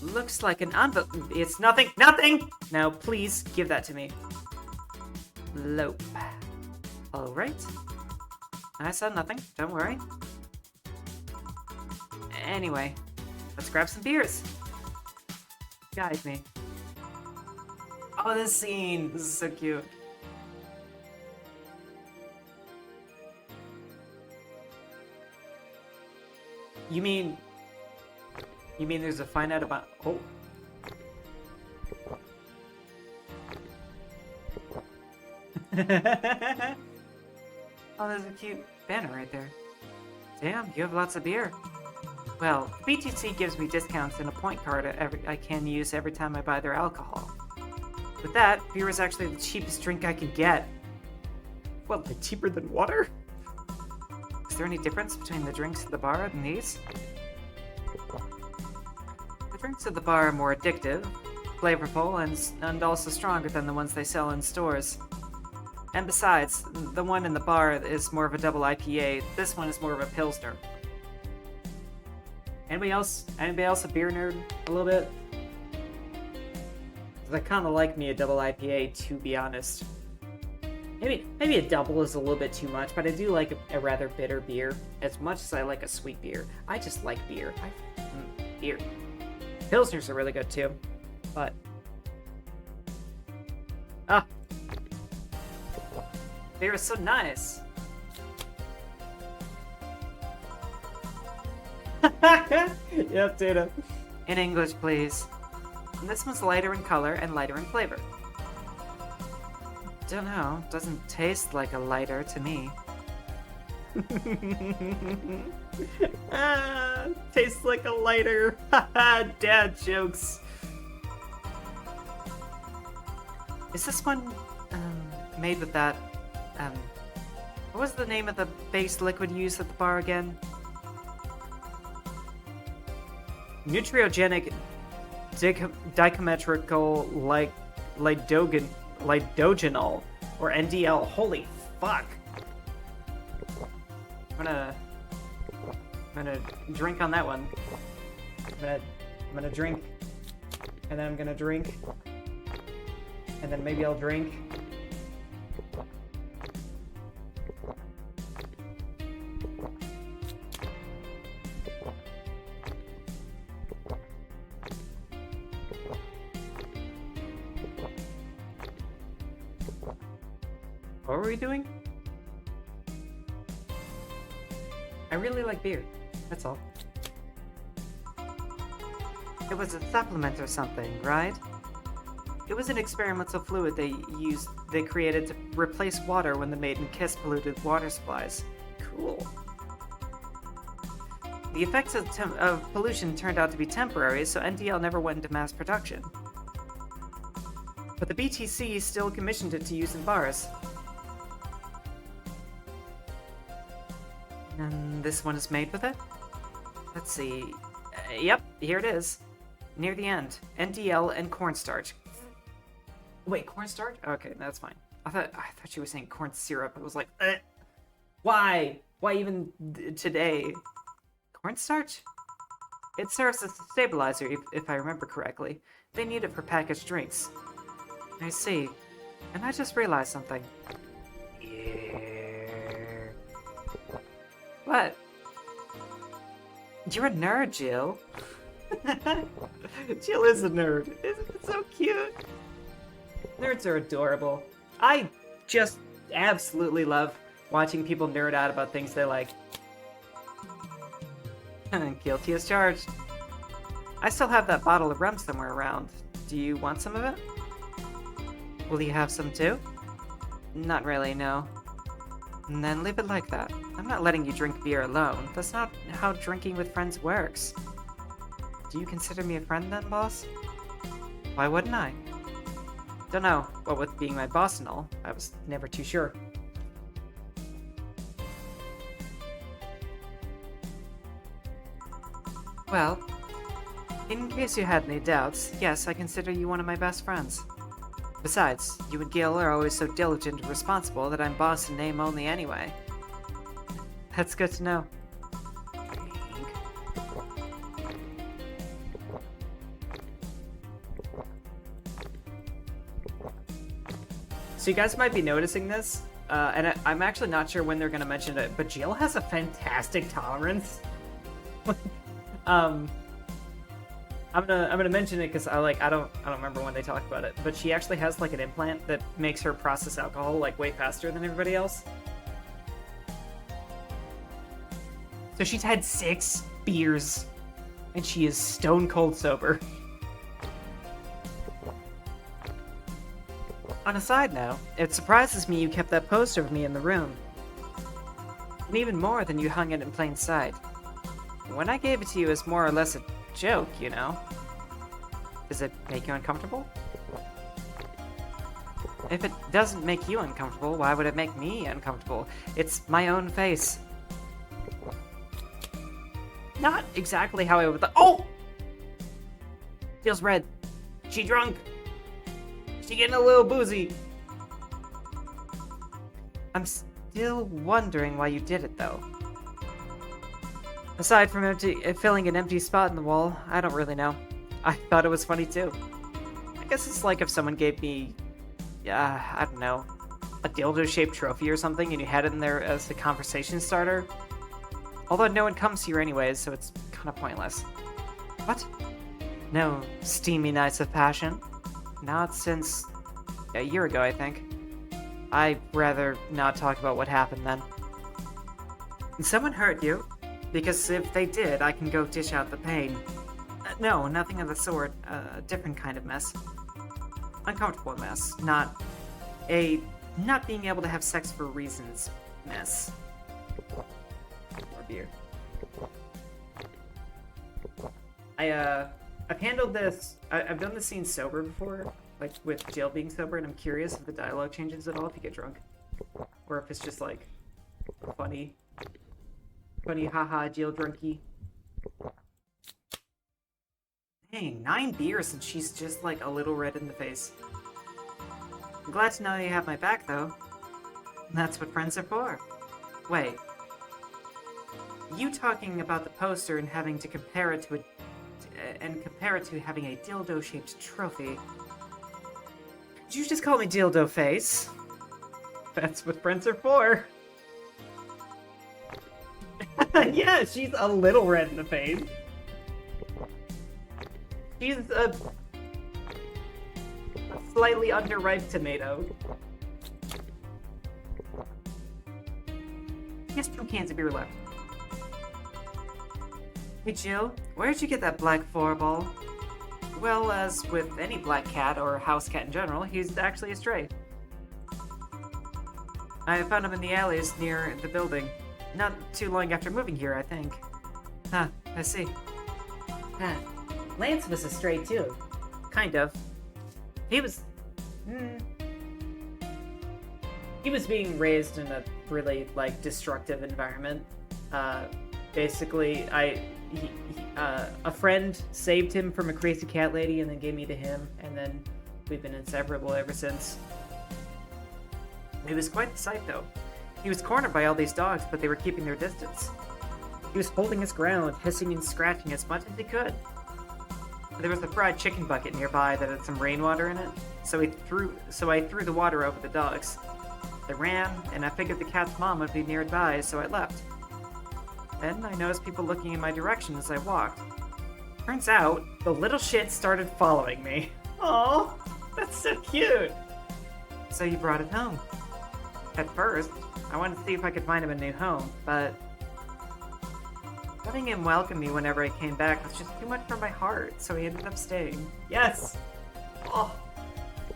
S1: Looks like an envelope. It's nothing. Nothing! Now, please give that to me. Lope. Alright. I said nothing. Don't worry. Anyway, let's grab some beers. Guide me. Oh, this scene. This is so cute. You mean there's a finite amount? Oh. Oh, there's a cute banner right there. Damn, you have lots of beer. Well, BTC gives me discounts and a point card I can use every time I buy their alcohol. With that, beer is actually the cheapest drink I can get.
S2: Well, they're cheaper than water?
S1: Is there any difference between the drinks at the bar and these? The drinks at the bar are more addictive, flavorful, and also stronger than the ones they sell in stores. And besides, the one in the bar is more of a double IPA. This one is more of a Pilsner. Anybody else a beer nerd a little bit? 'Cause I kind of like me a double IPA, to be honest. Maybe a double is a little bit too much, but I do like a rather bitter beer as much as I like a sweet beer. I just like beer. Beer. Pilsners are really good too, but beer is so nice. Yep, Dana. In English, please. And this one's lighter in color and lighter in flavor. Don't know. Doesn't taste like a lighter to me. Tastes like a lighter. Dad jokes. Is this one made with that? What was the name of the base liquid used at the bar again? Nutriogenic dichrometrical lidogenol, or NDL. Holy fuck! I'm gonna drink on that one. I'm gonna drink, and then I'm gonna drink, and then maybe I'll drink. What were we doing? I really like beer. That's all. It was a supplement or something, right? It was an experimental fluid they created to replace water when the maiden kiss polluted water supplies. Cool. The effects of pollution turned out to be temporary, so NDL never went into mass production. But the BTC still commissioned it to use in bars. And this one is made with it? Let's see. Yep, here it is. Near the end. NDL and cornstarch. Wait, cornstarch? Okay, that's fine. I thought she was saying corn syrup. I was like, why? Why even today? Cornstarch? It serves as a stabilizer, if I remember correctly. They need it for packaged drinks. I see. And I just realized something. Yeah. What? You're a nerd, Jill. Jill is a nerd. Isn't it so cute? Nerds are adorable. I just absolutely love watching people nerd out about things they like. Guilty as charged. I still have that bottle of rum somewhere around. Do you want some of it? Will you have some too? Not really, no. And then leave it like that. I'm not letting you drink beer alone. That's not how drinking with friends works. Do you consider me a friend then, boss? Why wouldn't I? Don't know. What with being my boss and all, I was never too sure. Well, in case you had any doubts, yes, I consider you one of my best friends. Besides, you and Gil are always so diligent and responsible that I'm boss in name only anyway. That's good to know. So you guys might be noticing this, and I'm actually not sure when they're going to mention it, but Jill has a fantastic tolerance. I'm gonna mention it because I don't remember when they talk about it, but she actually has like an implant that makes her process alcohol like way faster than everybody else. So she's had 6 beers, and she is stone cold sober. On a side note, it surprises me you kept that poster of me in the room. And even more than you hung it in plain sight. When I gave it to you as more or less a joke, you know. Does it make you uncomfortable? If it doesn't make you uncomfortable, why would it make me uncomfortable? It's my own face. Not exactly how I would Oh! Feels red. She drunk. She getting a little boozy. I'm still wondering why you did it, though. Aside from filling an empty spot in the wall, I don't really know. I thought it was funny too. I guess it's like if someone gave me, I don't know, a dildo-shaped trophy or something and you had it in there as a conversation starter. Although no one comes here anyways, so it's kind of pointless. What? No steamy nights of passion? Not since a year ago, I think. I'd rather not talk about what happened then. Did someone hurt you? Because if they did, I can go dish out the pain. No, nothing of the sort. A different kind of mess. Uncomfortable mess. Not being able to have sex for reasons mess. More beer. I've handled this. I've done this scene sober before, like with Jill being sober, and I'm curious if the dialogue changes at all if you get drunk, or if it's just like funny, haha, Jill drunky. Dang, 9 beers and she's just like a little red in the face. I'm glad to know you have my back, though. That's what friends are for. Wait. You talking about the poster and having to compare it to having a dildo-shaped trophy. Did you just call me dildo face? That's what friends are for. Yeah, she's a little red in the face. She's a slightly underripe tomato. Just 2 cans of beer left. Hey Jill, where'd you get that black 4-ball? Well, as with any black cat or house cat in general, he's actually a stray. I found him in the alleys near the building. Not too long after moving here, I think. Huh, I see. Huh. Lance was a stray too. Kind of. He was... He was being raised in a really, like, destructive environment. Basically, a friend saved him from a crazy cat lady and then gave me to him, and then we've been inseparable ever since. It was quite the sight, though. He was cornered by all these dogs, but they were keeping their distance. He was holding his ground, hissing and scratching as much as he could. There was a fried chicken bucket nearby that had some rainwater in it, so I threw the water over the dogs. They ran, and I figured the cat's mom would be nearby, so I left. Then I noticed people looking in my direction as I walked. Turns out, the little shit started following me. Oh, that's so cute! So you brought it home. At first, I wanted to see if I could find him a new home, but letting him welcome me whenever I came back was just too much for my heart, so he ended up staying. Yes! Oh,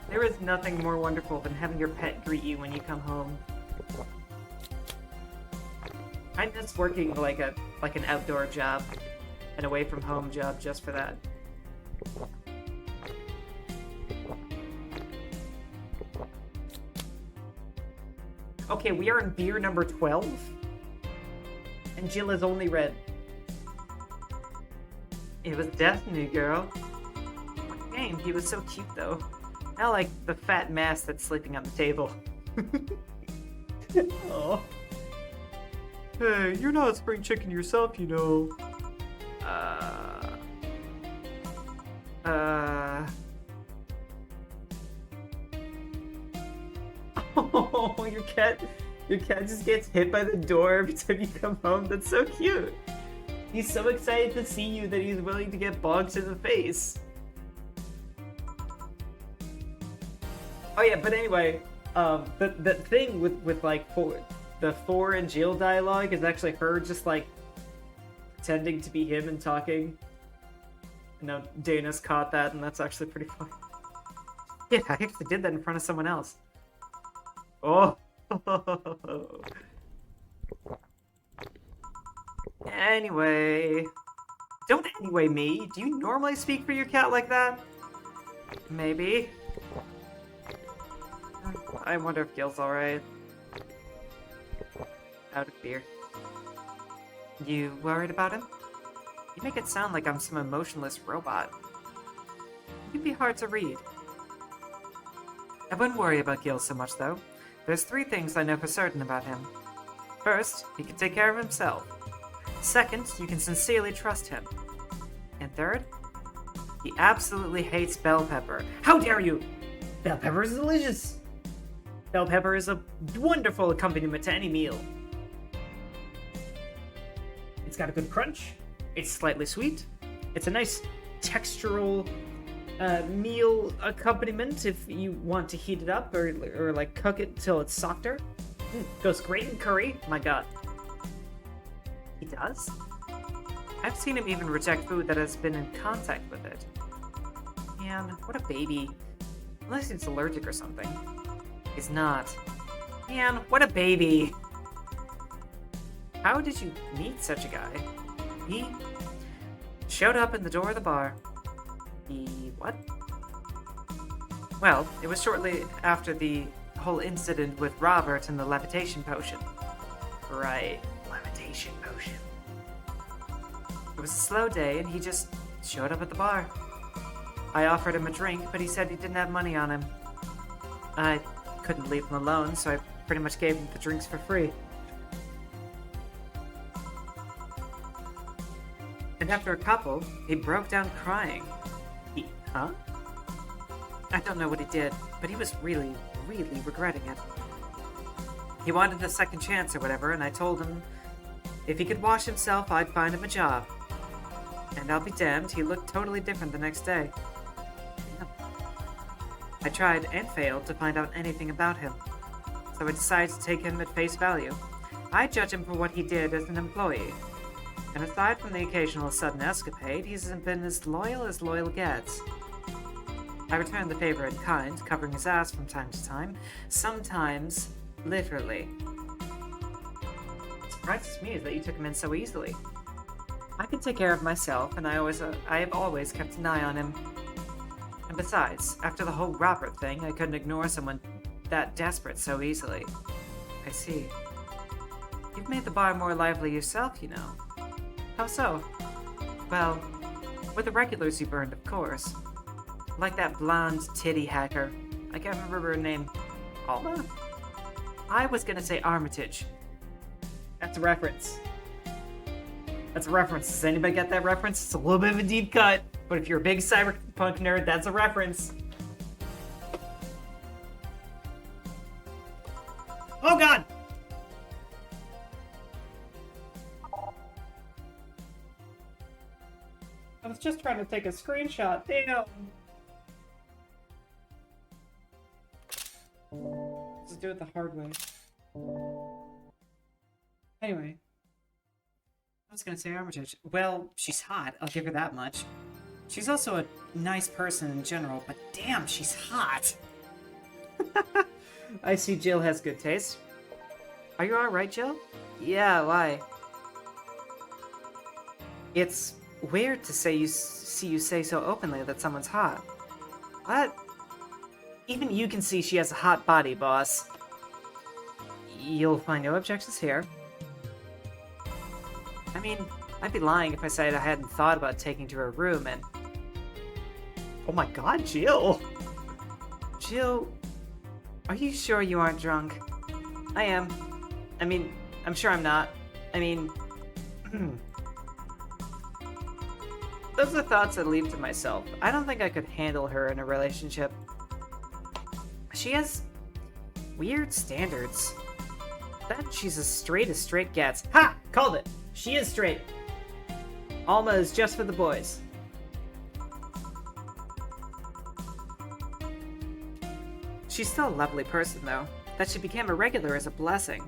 S1: there is nothing more wonderful than having your pet greet you when you come home. I miss working like an outdoor job, an away from home job just for that. Okay, we are in beer number 12, and Jill is only red. It was Destiny, girl. Dang, he was so cute, though. Not like the fat mass that's sleeping on the table. Oh.
S2: Hey, you're not a spring chicken yourself, you know.
S1: Oh, your cat just gets hit by the door every time you come home. That's so cute. He's so excited to see you that he's willing to get bonked in the face. Oh yeah, but anyway, the thing with like the Thor and Jill dialogue is actually her just like pretending to be him and talking. And now Dana's caught that, and that's actually pretty funny. Yeah, I actually did that in front of someone else. Oh. Anyway. Don't anyway me. Do you normally speak for your cat like that? Maybe. I wonder if Gil's alright. Out of beer. You worried about him? You make it sound like I'm some emotionless robot. You'd be hard to read. I wouldn't worry about Gil so much, though. There's 3 things I know for certain about him. First, he can take care of himself. Second, you can sincerely trust him. And third, he absolutely hates bell pepper. How dare you! Bell pepper is delicious! Bell pepper is a wonderful accompaniment to any meal. It's got a good crunch. It's slightly sweet. It's a nice textural meal accompaniment if you want to heat it up or like cook it till it's softer. Goes great in curry. My god. He does? I've seen him even reject food that has been in contact with it. Man, what a baby. Unless he's allergic or something. He's not. Man, what a baby. How did you meet such a guy? He showed up in the door of the bar. He what? Well, it was shortly after the whole incident with Robert and the levitation potion. Right, levitation potion. It was a slow day and he just showed up at the bar. I offered him a drink, but he said he didn't have money on him. I couldn't leave him alone, so I pretty much gave him the drinks for free. And after a couple, he broke down crying. Huh? I don't know what he did, but he was really, really regretting it. He wanted a second chance or whatever, and I told him if he could wash himself, I'd find him a job. And I'll be damned, he looked totally different the next day. I tried and failed to find out anything about him, so I decided to take him at face value. I judge him for what he did as an employee. And aside from the occasional sudden escapade, he's been as loyal gets. I returned the favor in kind, covering his ass from time to time, sometimes literally. What surprises me is that you took him in so easily. I can take care of myself, and I have always kept an eye on him. And besides, after the whole Robert thing, I couldn't ignore someone that desperate so easily. I see. You've made the bar more lively yourself, you know. How so? Well, with the regulars you burned, of course. Like that blonde titty hacker. I can't remember her name. Alma? I was gonna say Armitage. That's a reference. That's a reference. Does anybody get that reference? It's a little bit of a deep cut, but if you're a big cyberpunk nerd, that's a reference. Oh god! I was just trying to take a screenshot. Damn! Let's do it the hard way. Anyway. I was gonna say Armitage. Well, she's hot, I'll give her that much. She's also a nice person in general, but damn, she's hot! I see Jill has good taste. Are you alright, Jill? Yeah, why? It's weird to see you say so openly that someone's hot. What? Even you can see she has a hot body, boss. You'll find no objections here. I mean, I'd be lying if I said I hadn't thought about taking to her room and... Oh my god, Jill! Jill... Are you sure you aren't drunk? I am. I mean, I'm sure I'm not. I mean... Those are thoughts I leave to myself. I don't think I could handle her in a relationship. She has... weird standards. That she's as straight gets. Ha! Called it! She is straight. Alma is just for the boys. She's still a lovely person, though. That she became a regular is a blessing.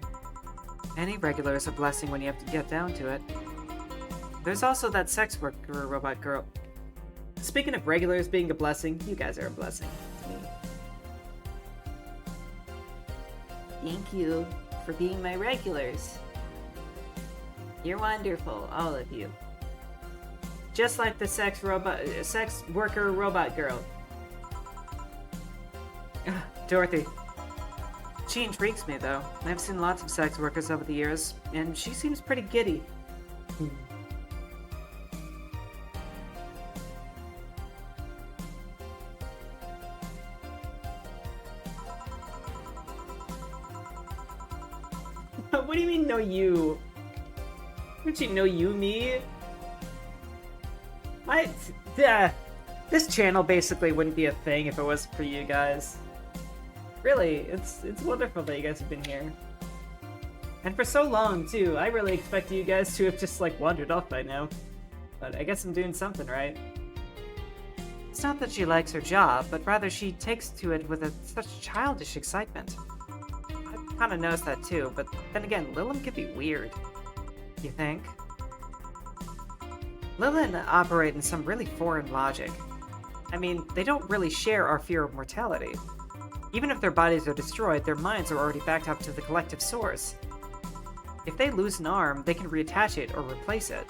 S1: Any regular is a blessing when you have to get down to it. There's also that sex worker robot girl. Speaking of regulars being a blessing, you guys are a blessing to me. Thank you for being my regulars. You're wonderful, all of you. Just like the sex worker robot girl. Dorothy. She intrigues me, though. I've seen lots of sex workers over the years, and she seems pretty giddy. What do you mean, no you? Don't you know you, me? This channel basically wouldn't be a thing if it wasn't for you guys. Really, it's wonderful that you guys have been here. And for so long, too. I really expect you guys to have just, like, wandered off by now. But I guess I'm doing something right. It's not that she likes her job, but rather she takes to it with such childish excitement. I've kind of noticed that, too, but then again, Lilum can be weird. You think? Lilin operate in some really foreign logic. I mean, they don't really share our fear of mortality. Even if their bodies are destroyed, their minds are already backed up to the collective source. If they lose an arm, they can reattach it or replace it.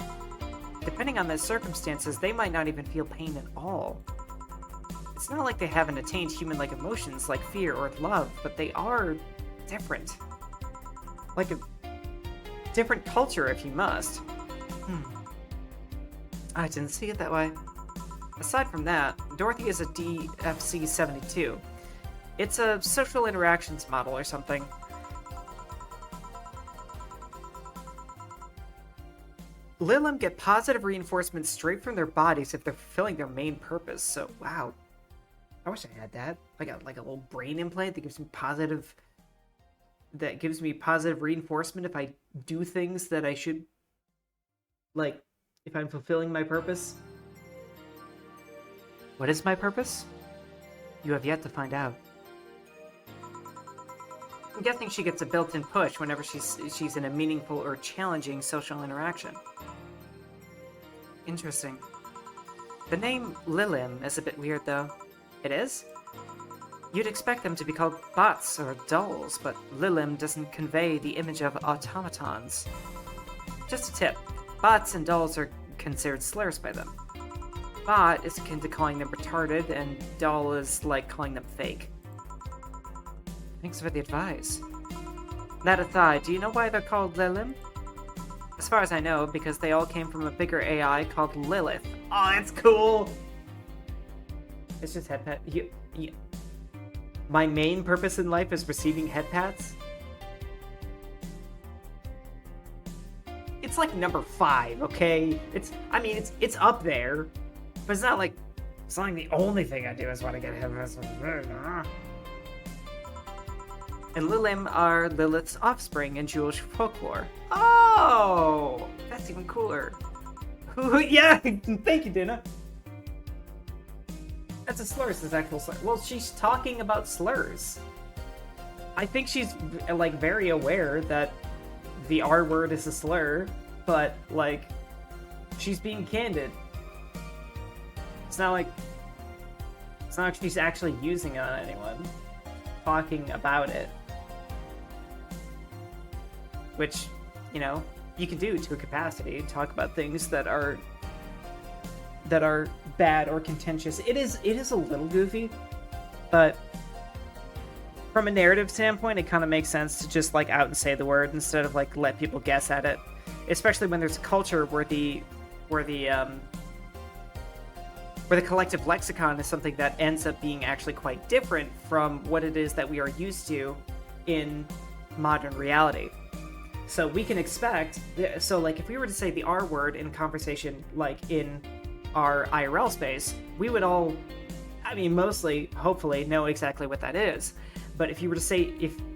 S1: Depending on the circumstances, they might not even feel pain at all. It's not like they haven't attained human-like emotions like fear or love, but they are different. Like a different culture, if you must. I didn't see it that way. Aside from that, Dorothy is a DFC-72. It's a social interactions model or something. Lilum get positive reinforcement straight from their bodies if they're fulfilling their main purpose, so wow. I wish I had that. Like a little brain implant that gives me positive reinforcement if I do things that I should, like, if I'm fulfilling my purpose. What is my purpose? You have yet to find out. I'm guessing she gets a built-in push whenever she's in a meaningful or challenging social interaction. Interesting. The name Lilim is a bit weird, though. It is? You'd expect them to be called bots or dolls, but Lilim doesn't convey the image of automatons. Just a tip. Bots and dolls are considered slurs by them. Bot is akin to calling them retarded, and doll is like calling them fake. Thanks for the advice. That aside, do you know why they're called Lilim? As far as I know, because they all came from a bigger AI called Lilith. Oh, that's cool! It's just head pat. My main purpose in life is receiving head pats? it's like number 5, okay? I mean, it's up there, but it's not like the only thing I do is want to get him. And Lilim are Lilith's offspring in Jewish folklore. Oh, that's even cooler. Yeah, thank you, Dina. That's a slur, says actual slur. Well, she's talking about slurs. I think she's, like, very aware that the R word is a slur, but, like, she's being candid. It's not like she's actually using it on anyone. Talking about it. Which, you know, you can do to a capacity. Talk about things that are bad or contentious. It is a little goofy, but from a narrative standpoint, it kind of makes sense to just like out and say the word instead of like let people guess at it. Especially when there's a culture where the collective lexicon is something that ends up being actually quite different from what it is that we are used to in modern reality. So we can expect, so like if we were to say the R word in conversation, like in our IRL space, we would all, I mean, mostly, hopefully, know exactly what that is. But if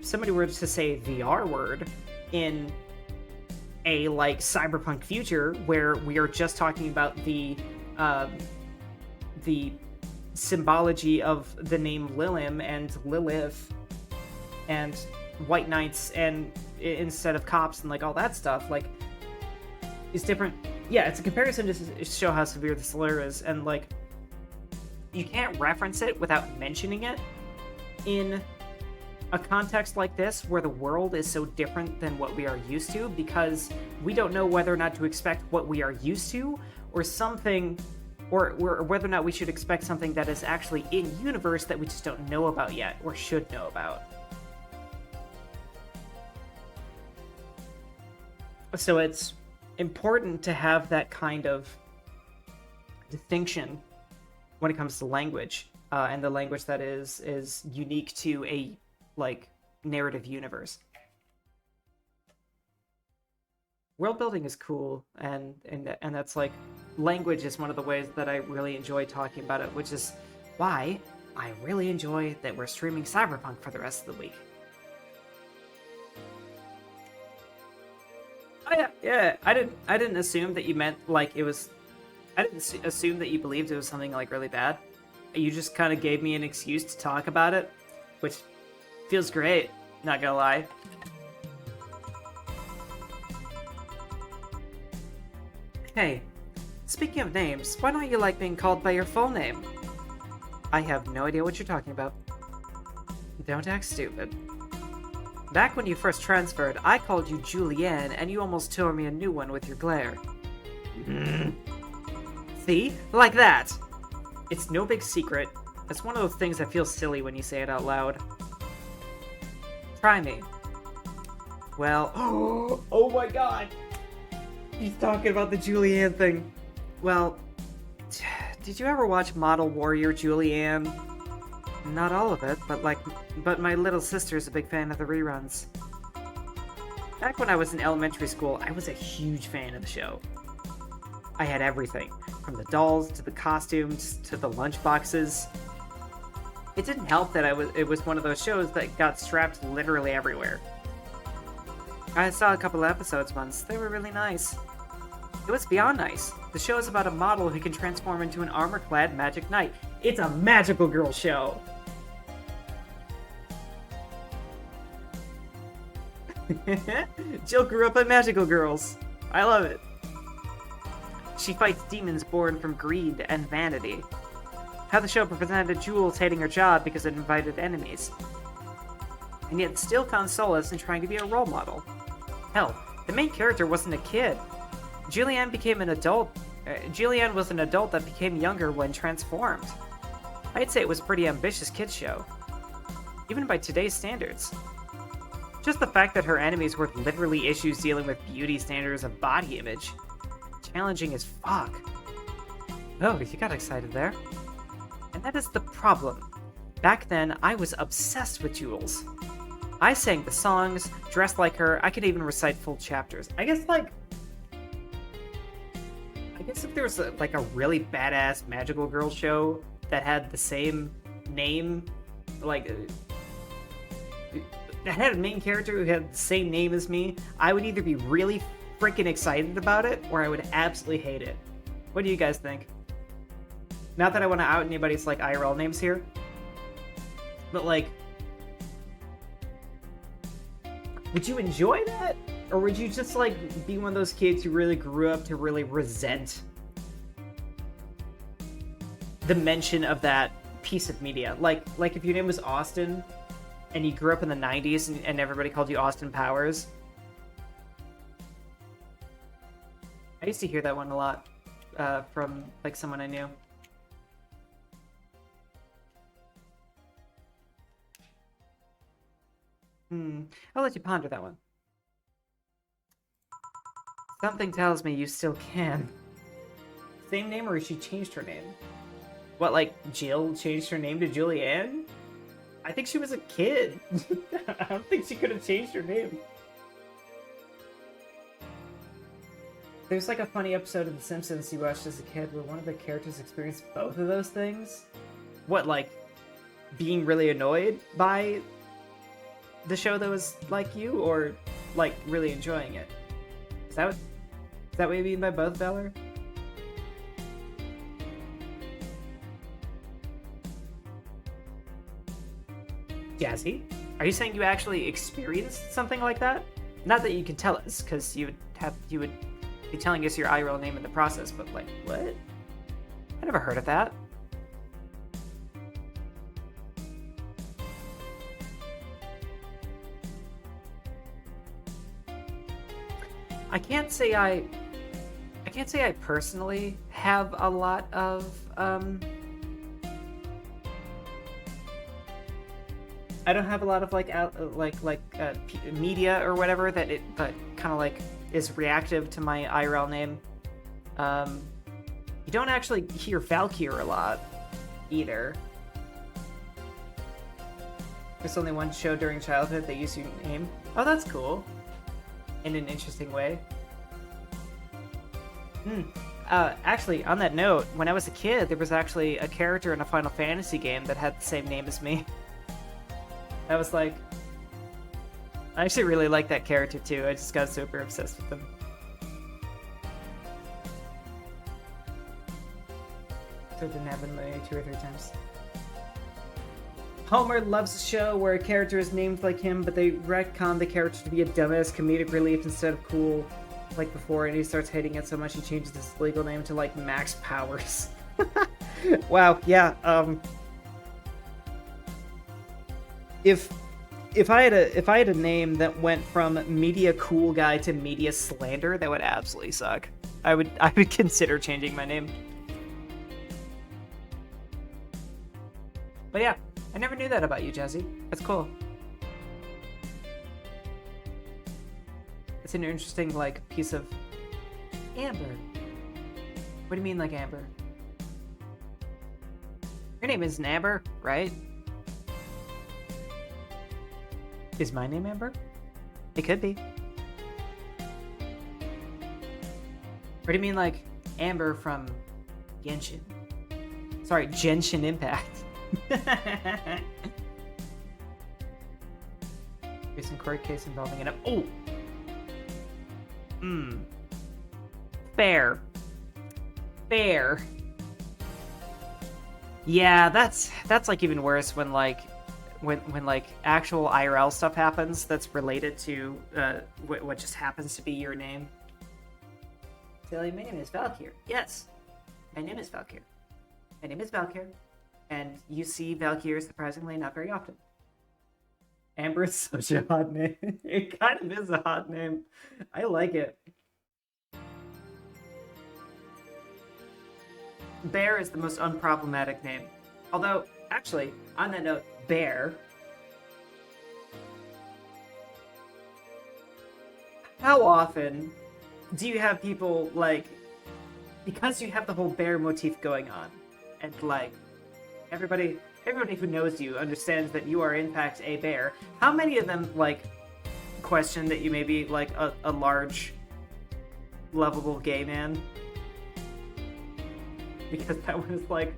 S1: somebody were to say the R word in a like cyberpunk future where we are just talking about the symbology of the name Lilim and Lilith and White Knights and instead of cops and like all that stuff, like, is different. Yeah, it's a comparison to show how severe the slur is, and like you can't reference it without mentioning it in a context like this where the world is so different than what we are used to, because we don't know whether or not to expect what we are used to or something, or whether or not we should expect something that is actually in universe that we just don't know about yet or should know about. So it's important to have that kind of distinction when it comes to language, and the language that is unique to a like narrative universe. World building is cool, and that's like, language is one of the ways that I really enjoy talking about it, which is why I really enjoy that we're streaming Cyberpunk for the rest of the week. Oh yeah. I didn't assume that you meant like it was. I didn't assume that you believed it was something like really bad. You just kind of gave me an excuse to talk about it, which feels great. Not gonna lie. Hey, speaking of names, why don't you like being called by your full name? I have no idea what you're talking about. Don't act stupid. Back when you first transferred, I called you Julianne, and you almost tore me a new one with your glare. See? Like that! It's no big secret. It's one of those things that feels silly when you say it out loud. Try me. Well, oh my god! He's talking about the Julianne thing. Well, did you ever watch Model Warrior Julianne? Not all of it, but my little sister's a big fan of the reruns. Back when I was in elementary school, I was a huge fan of the show. I had everything, from the dolls to the costumes to the lunchboxes. It didn't help that it was one of those shows that got strapped literally everywhere. I saw a couple of episodes once. They were really nice. It was beyond nice. The show is about a model who can transform into an armor-clad magic knight. It's a magical girl show! Jill grew up on magical girls. I love it. She fights demons born from greed and vanity. How the show presented Jules hating her job because it invited enemies, and yet still found solace in trying to be a role model. Hell, the main character wasn't a kid. Julianne became an adult. Julianne was an adult that became younger when transformed. I'd say it was a pretty ambitious kids show, even by today's standards. Just the fact that her enemies were literally issues dealing with beauty standards of body image. Challenging as fuck. Oh, you got excited there. And that is the problem. Back then, I was obsessed with Jules. I sang the songs, dressed like her, I could even recite full chapters. I guess, like, guess if there was like a really badass magical girl show that had the same name, like that had a main character who had the same name as me, I would either be really freaking excited about it or I would absolutely hate it. What do you guys think? Not that I want to out anybody's like IRL names here, but like, would you enjoy that? Or would you just like be one of those kids who really grew up to really resent the mention of that piece of media? Like if your name was Austin and you grew up in the 90s and everybody called you Austin Powers. I used to hear that one a lot from like someone I knew. I'll let you ponder that one. Something tells me you still can. Same name, or she changed her name? What, like Jill changed her name to Julianne? I think she was a kid. I don't think she could have changed her name. There's like a funny episode of The Simpsons you watched as a kid where one of the characters experienced both of those things. What, like being really annoyed by the show that was like you, or like really enjoying it? Is that what you mean by both, Valor? Jazzy, are you saying you actually experienced something like that? Not that you can tell us, because you would be telling us your IRL name in the process, but like, what? I never heard of that. I can't say I personally have a lot of I don't have a lot of media or whatever that kind of like is reactive to my IRL name. You don't actually hear Valkyr a lot either. There's only one show during childhood that used your name. Oh, that's cool. In an interesting way. Actually, on that note, when I was a kid, there was actually a character in a Final Fantasy game that had the same name as me. That was like... I actually really like that character too. I just got super obsessed with him. So it didn't happen like 2 or 3 times. Homer loves a show where a character is named like him, but they retcon the character to be a dumbass comedic relief instead of cool like before, and he starts hating it so much he changes his legal name to like Max Powers. Wow, yeah. If I had a name that went from media cool guy to media slander, that would absolutely suck. I would consider changing my name. But yeah, I never knew that about you, Jazzy. That's cool. It's an interesting, like, piece of... Amber. What do you mean, like, Amber? Your name isn't Amber, right? Is my name Amber? It could be. Or do you mean, like, Amber from Genshin? Sorry, Genshin Impact. Recent court case involving an... Oh! Fair. Fair. Yeah, that's like even worse when like when like actual IRL stuff happens that's related to what just happens to be your name. Silly, my name is Valkyr. Yes, my name is Valkyr. My name is Valkyr, and you see Valkyr surprisingly not very often. Amber is such a hot name. It kind of is a hot name. I like it. Bear is the most unproblematic name. Although, actually, on that note, Bear. How often do you have people, like, because you have the whole bear motif going on, and, like, everybody who knows you understands that you are, in fact, a bear, how many of them, like, question that you may be, like, a large, lovable gay man? because that was like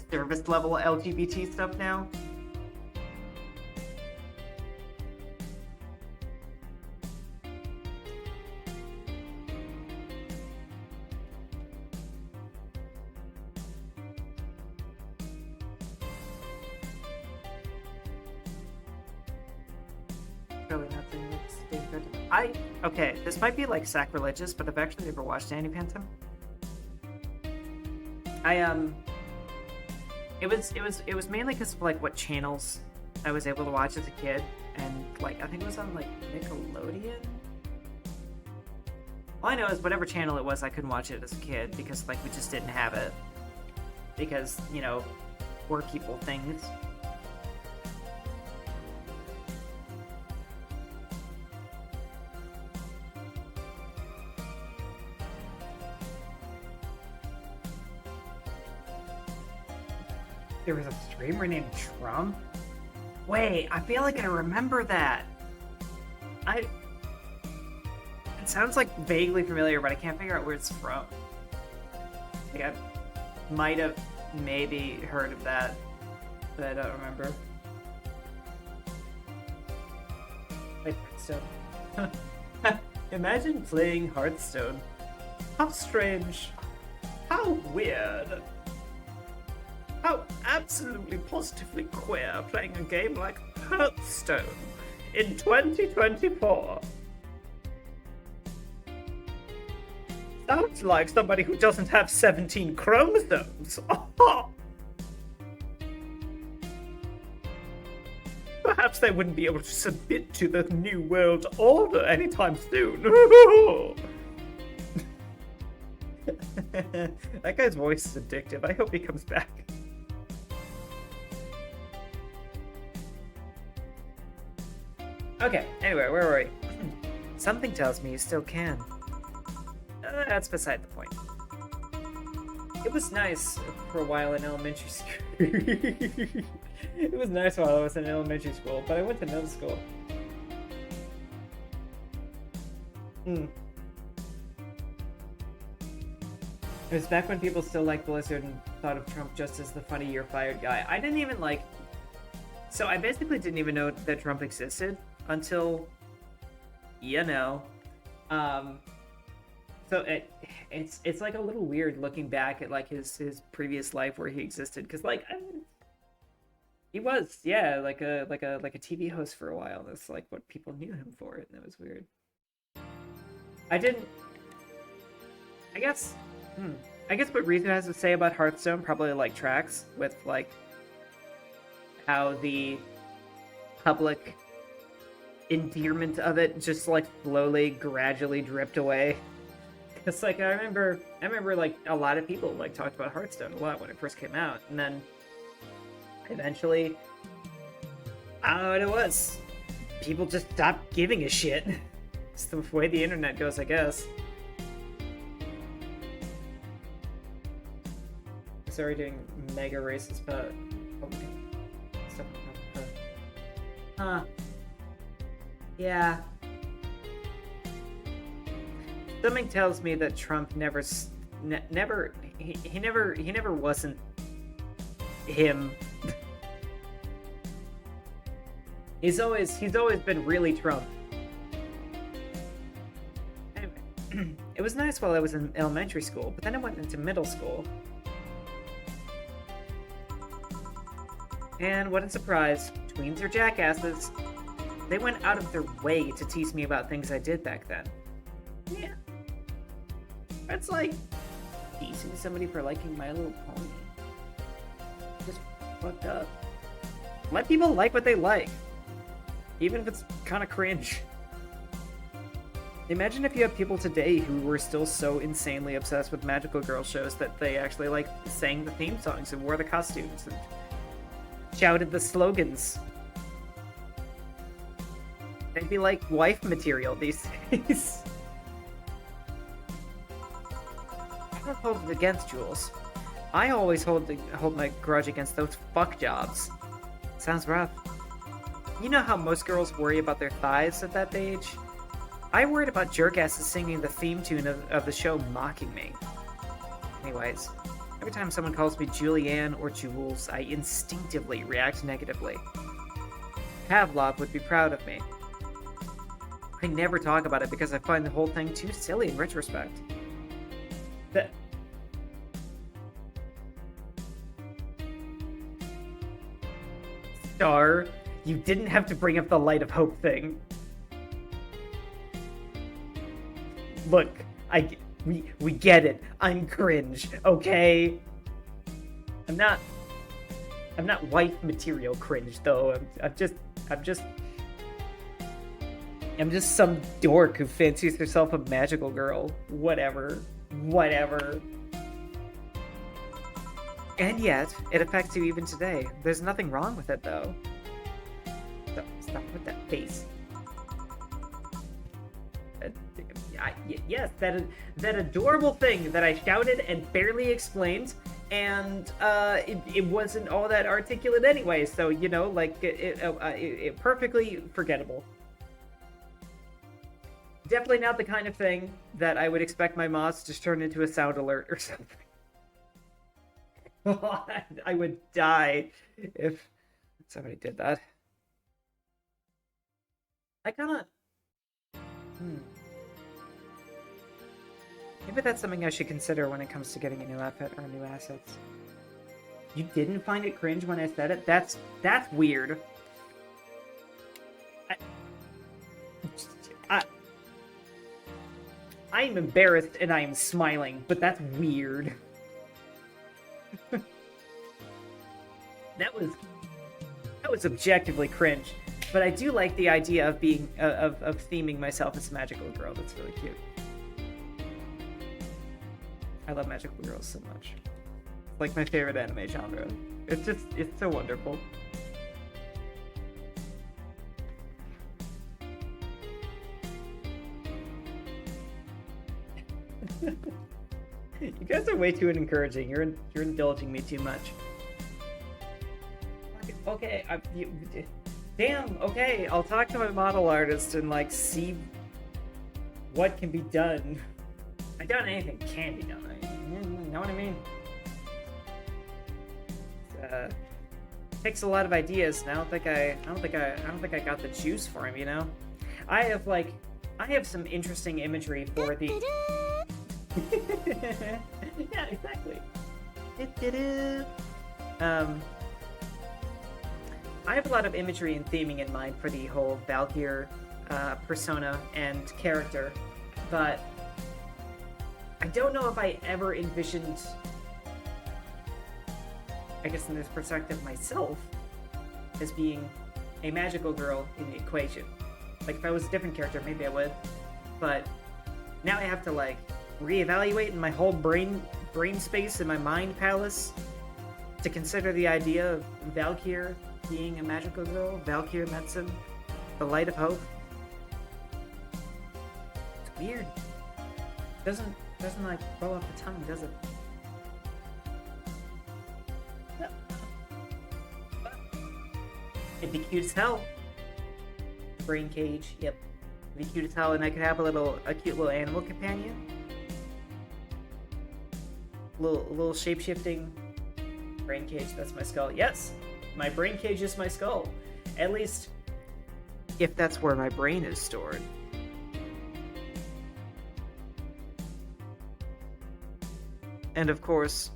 S1: service level LGBT stuff now. Really nothing that's being good. Okay, this might be like sacrilegious, but I've actually never watched Danny Phantom. It was mainly because of like what channels I was able to watch as a kid, and like I think it was on like Nickelodeon. All I know is whatever channel it was, I couldn't watch it as a kid because like we just didn't have it because, you know, poor people things. There was a streamer named Trump? Wait, I feel like I remember that. It sounds like vaguely familiar, but I can't figure out where it's from. Like I might have maybe heard of that, but I don't remember. Wait, Hearthstone. Imagine playing Hearthstone. How strange. How weird. How absolutely positively queer playing a game like Hearthstone in 2024. Sounds like somebody who doesn't have 17 chromosomes. Perhaps they wouldn't be able to submit to the New World Order anytime soon. That guy's voice is addictive. I hope he comes back. Okay, anyway, where were we? Something tells me you still can. That's beside the point. It was nice for a while in elementary school. It was nice while I was in elementary school, but I went to middle school. It was back when people still liked Blizzard and thought of Trump just as the funny you're fired guy. I didn't even like... So I basically didn't even know that Trump existed until, you know, so it's like a little weird looking back at like his previous life where he existed, because like he was, yeah, like a TV host for a while. That's like what people knew him for, and that was weird. I guess what Reason has to say about Hearthstone probably like tracks with like how the public endearment of it just like slowly, gradually dripped away. Because like I remember like a lot of people like talked about Hearthstone a lot when it first came out, and then eventually, I don't know what it was. People just stopped giving a shit. It's the way the internet goes, I guess. Sorry, doing mega racist, but huh? Yeah. Something tells me that Trump never wasn't him. He's always been really Trump. Anyway, it was nice while I was in elementary school, but then I went into middle school. And what a surprise, tweens are jackasses. They went out of their way to tease me about things I did back then. Yeah. That's like teasing somebody for liking My Little Pony. Just fucked up. Let people like what they like, even if it's kind of cringe. Imagine if you have people today who were still so insanely obsessed with magical girl shows that they actually like sang the theme songs and wore the costumes and shouted the slogans. They'd be like wife material these days. I don't hold it against Jules. I always hold my grudge against those fuck jobs. Sounds rough. You know how most girls worry about their thighs at that age? I worried about jerkasses singing the theme tune of the show mocking me. Anyways, every time someone calls me Julianne or Jules, I instinctively react negatively. Pavlov would be proud of me. I never talk about it because I find the whole thing too silly in retrospect. That... Star, you didn't have to bring up the light of hope thing. Look, we get it. I'm cringe, okay? I'm not wife material cringe though. I'm just some dork who fancies herself a magical girl. Whatever. And yet, it affects you even today. There's nothing wrong with it though. Stop with that face. Yes, that adorable thing that I shouted and barely explained, and it wasn't all that articulate anyway. So you know, like it perfectly forgettable. Definitely not the kind of thing that I would expect my mods to turn into a sound alert or something. I would die if somebody did that. I kind of. Maybe that's something I should consider when it comes to getting a new outfit or new assets. You didn't find it cringe when I said it? That's weird. I am embarrassed and I am smiling, but that's weird. That was objectively cringe, but I do like the idea of being of theming myself as a magical girl. That's really cute. I love magical girls so much. It's like my favorite anime genre. It's so wonderful. You guys are way too encouraging. You're indulging me too much. Okay, damn. Okay, I'll talk to my model artist and like see what can be done. I doubt anything can be done. You know what I mean? Takes a lot of ideas, and I don't think I got the juice for him. You know, I have some interesting imagery for the. Yeah, exactly. I have a lot of imagery and theming in mind for the whole Valkyr persona and character, but I don't know if I ever envisioned, I guess in this perspective, myself as being a magical girl in the equation. Like, if I was a different character, maybe I would, but now I have to, like, reevaluate in my whole brain space in my mind palace to consider the idea of Valkyr being a magical girl, Valkyr medicine, the light of hope. It's weird. Doesn't like roll off the tongue, does it? No. It'd be cute as hell. Brain cage, yep. It'd be cute as hell, and I could have a cute little animal companion. Little shape-shifting brain cage. That's my skull. Yes, my brain cage is my skull. At least, if that's where my brain is stored. And of course,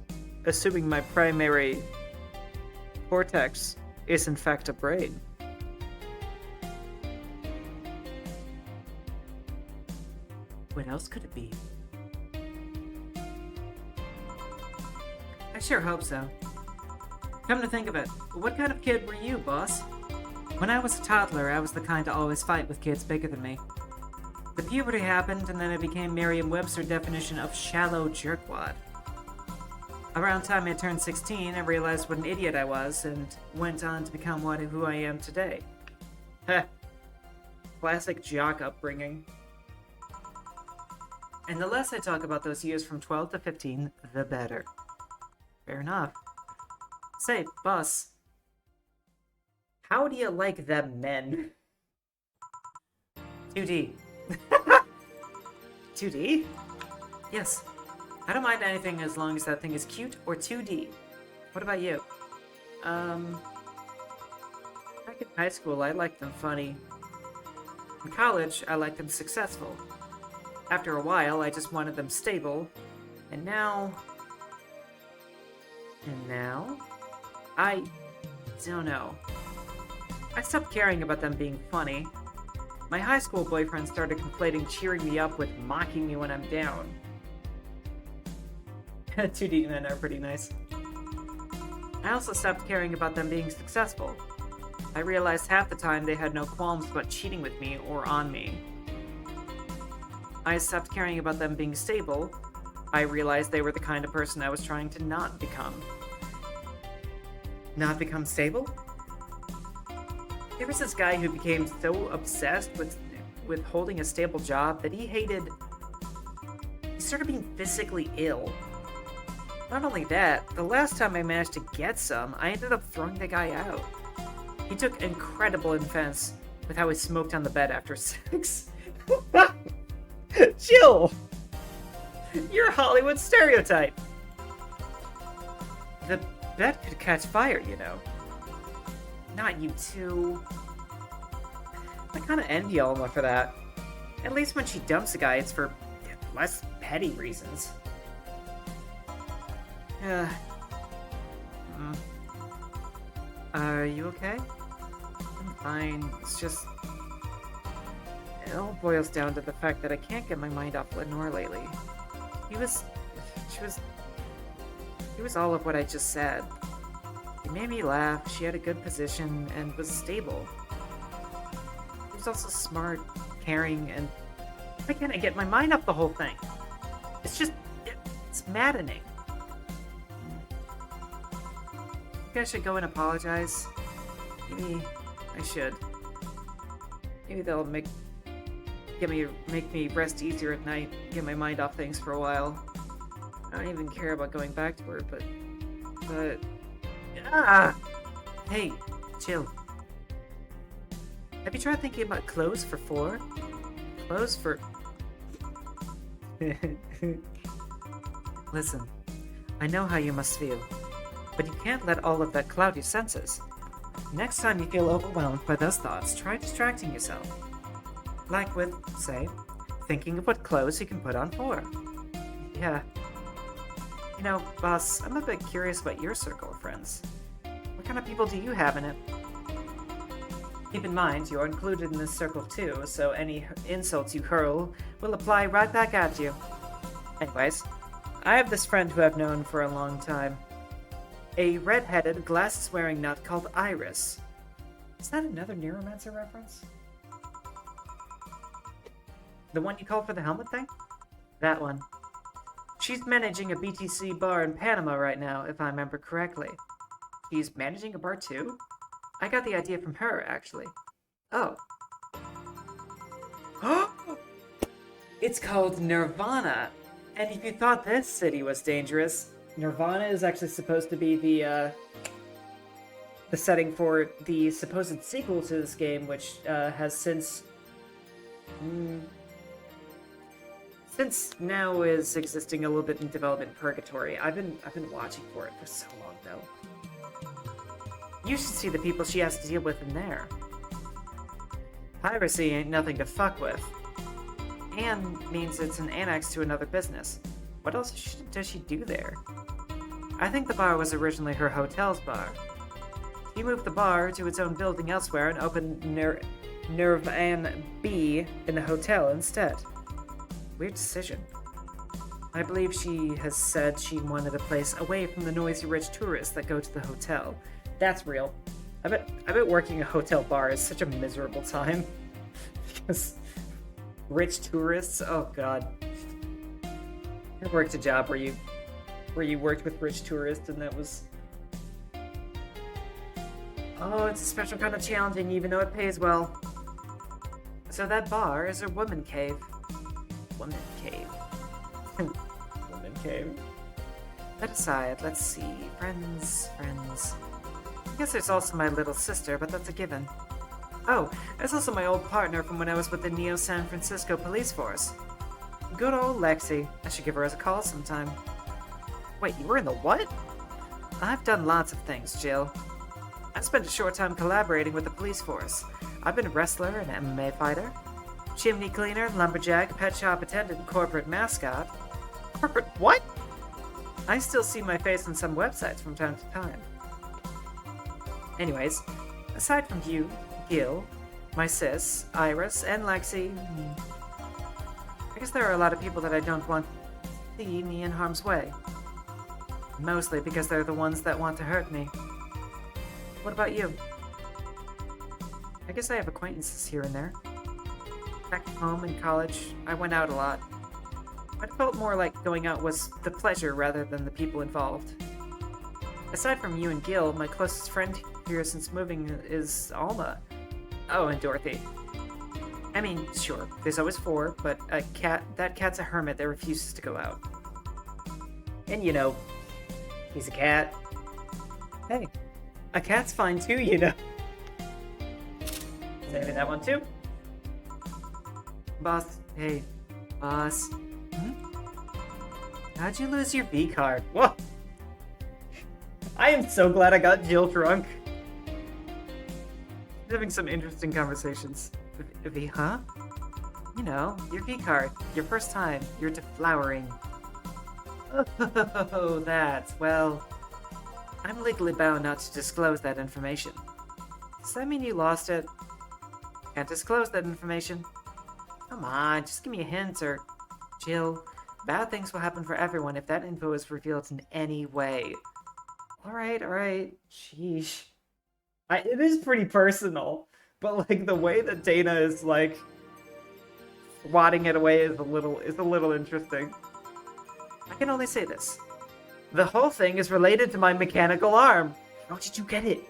S1: assuming my primary cortex is in fact a brain. What else could it be? I sure hope so. Come to think of it, what kind of kid were you, boss? When I was a toddler, I was the kind to always fight with kids bigger than me. The puberty happened, and then it became Merriam-Webster's definition of shallow jerkwad. Around time I turned 16, I realized what an idiot I was, and went on to become who I am today. Heh. Classic jock upbringing. And the less I talk about those years from 12 to 15, the better. Fair enough. Say, boss, how do you like them men? 2D. 2D? Yes. I don't mind anything as long as that thing is cute or 2D. What about you? Back in high school, I liked them funny. In college, I liked them successful. After a while, I just wanted them stable. And now... I don't know. I stopped caring about them being funny. My high school boyfriend started conflating cheering me up with mocking me when I'm down. 2D men are pretty nice. I also stopped caring about them being successful. I realized half the time they had no qualms about cheating with me or on me. I stopped caring about them being stable. I realized they were the kind of person I was trying to not become. Not become stable? There was this guy who became so obsessed with holding a stable job that he started being physically ill. Not only that, the last time I managed to get some, I ended up throwing the guy out. He took incredible offense with how he smoked on the bed after sex. Jill! You're a Hollywood stereotype! The bed could catch fire, you know. Not you two. I kinda envy Alma for that. At least when she dumps a guy, it's for less petty reasons. Are you okay? I'm fine. It's just... It all boils down to the fact that I can't get my mind off Lenore lately. He was all of what I just said. He made me laugh, she had a good position, and was stable. He was also smart, caring, and why can't I get my mind off the whole thing? It's maddening. Maybe I should go and apologize. Maybe I should. Maybe they'll make me rest easier at night, get my mind off things for a while. I don't even care about going back to her, but... Hey, chill. Have you tried thinking about clothes for 4? Clothes for... Listen, I know how you must feel, but you can't let all of that cloud your senses. Next time you feel overwhelmed by those thoughts, try distracting yourself. Like with, say, thinking of what clothes you can put on 4. Yeah. You know, boss, I'm a bit curious about your circle of friends. What kind of people do you have in it? Keep in mind, you're included in this circle too, so any insults you hurl will apply right back at you. Anyways, I have this friend who I've known for a long time. A red-headed, glasses-wearing nut called Iris. Is that another Neuromancer reference? The one you called for the helmet thing? That one. She's managing a BTC bar in Panama right now, if I remember correctly. She's managing a bar too? I got the idea from her, actually. Oh. It's called Nirvana. And if you thought this city was dangerous, Nirvana is actually supposed to be the setting for the supposed sequel to this game, which has since now is existing a little bit in development purgatory. I've been watching for it for so long though. You should see the people she has to deal with in there. Piracy ain't nothing to fuck with. And means it's an annex to another business. What else does she do there? I think the bar was originally her hotel's bar. He moved the bar to its own building elsewhere and opened Nirvana B in the hotel instead. Weird decision. I believe she has said she wanted a place away from the noisy rich tourists that go to the hotel. That's real. I bet working a hotel bar is such a miserable time. Because rich tourists, oh god. I worked a job where you worked with rich tourists and that was... Oh, it's a special kind of challenging even though it pays well. So that bar is a woman cave. Woman cave. Woman cave. That aside, let's see. Friends. I guess there's also my little sister, but that's a given. Oh, there's also my old partner from when I was with the Neo San Francisco police force. Good old Lexi. I should give her a call sometime. Wait, you were in the what? I've done lots of things, Jill. I spent a short time collaborating with the police force. I've been a wrestler, an MMA fighter, chimney cleaner, lumberjack, pet shop attendant, corporate mascot. Corporate what? I still see my face on some websites from time to time. Anyways, aside from you, Gil, my sis, Iris, and Lexi, I guess there are a lot of people that I don't want to see me in harm's way. Mostly because they're the ones that want to hurt me. What about you? I guess I have acquaintances here and there. Back home in college, I went out a lot. But it felt more like going out was the pleasure rather than the people involved. Aside from you and Gil, my closest friend here since moving is Alma. Oh, and Dorothy. I mean, sure, there's always four, but that cat's a hermit that refuses to go out. And you know, he's a cat. Hey, a cat's fine too, you know. Say that one too. Boss, hey, boss. How'd you lose your V card? Whoa! I am so glad I got Jill drunk. Having some interesting conversations. V, huh? You know, your V card, your first time, you're deflowering. Oh, that's, well, I'm legally bound not to disclose that information. Does that mean you lost it? Can't disclose that information. Come on, just give me a hint, or... Jill, bad things will happen for everyone if that info is revealed in any way. Alright. Sheesh. It is pretty personal, but like the way that Dana is like swatting it away is a little interesting. I can only say this. The whole thing is related to my mechanical arm. How did you get it?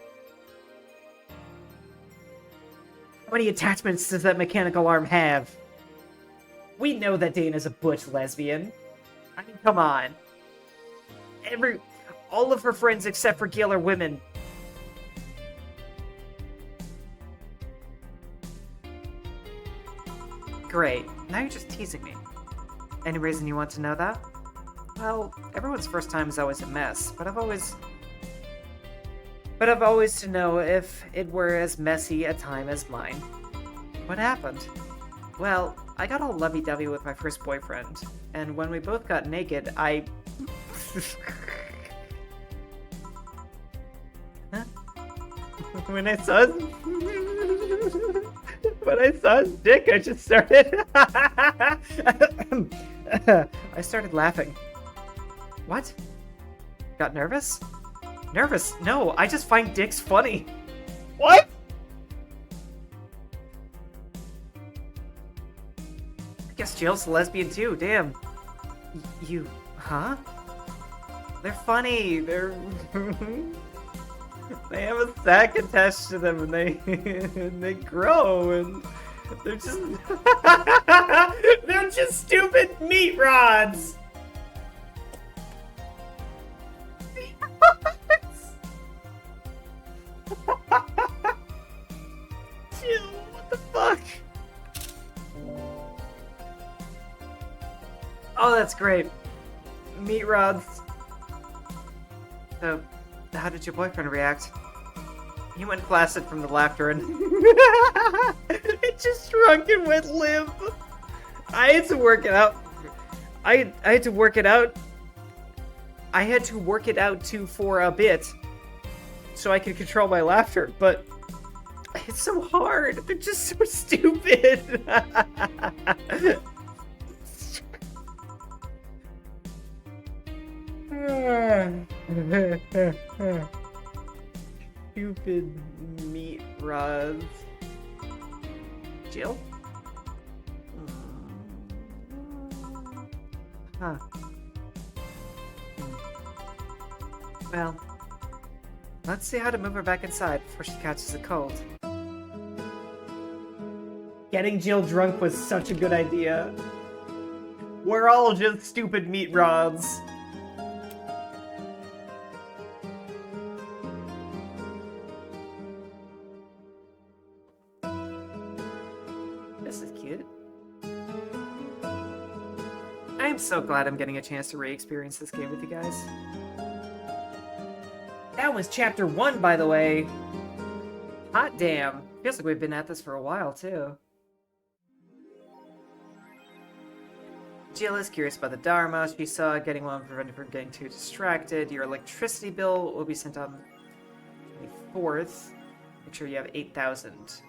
S1: How many attachments does that mechanical arm have? We know that Dana's a butch lesbian. I mean, come on. All of her friends except for Gil are women. Great. Now you're just teasing me. Any reason you want to know that? Well, everyone's first time is always a mess, but I've always to know if it were as messy a time as mine. What happened? Well, I got all lovey-dovey with my first boyfriend, and when we both got naked, I... Huh? When I saw his dick, I just started... I started laughing. What? Got nervous? Nervous? No, I just find dicks funny. What? I guess Jill's a lesbian too, damn. You... huh? They're funny, they're... they have a sack attached to them and they grow and they're just... they're just stupid meat rods! Jill, what the fuck? Oh, that's great. Meat rods. So, how did your boyfriend react? He went placid from the laughter and it just shrunk and went limp. I had to work it out. I had to work it out. I had to work it out too for a bit so I could control my laughter, but it's so hard. They're just so stupid. Stupid meat rods. Jill? Huh. Well, let's see how to move her back inside before she catches a cold. Getting Jill drunk was such a good idea. We're all just stupid meat rods. This is cute. I'm so glad I'm getting a chance to re-experience this game with you guys. That was chapter 1, by the way. Hot damn. Feels like we've been at this for a while, too. Jill is curious about the Dharma she saw. Getting one prevented from getting too distracted. Your electricity bill will be sent on the 24th. Make sure you have 8,000.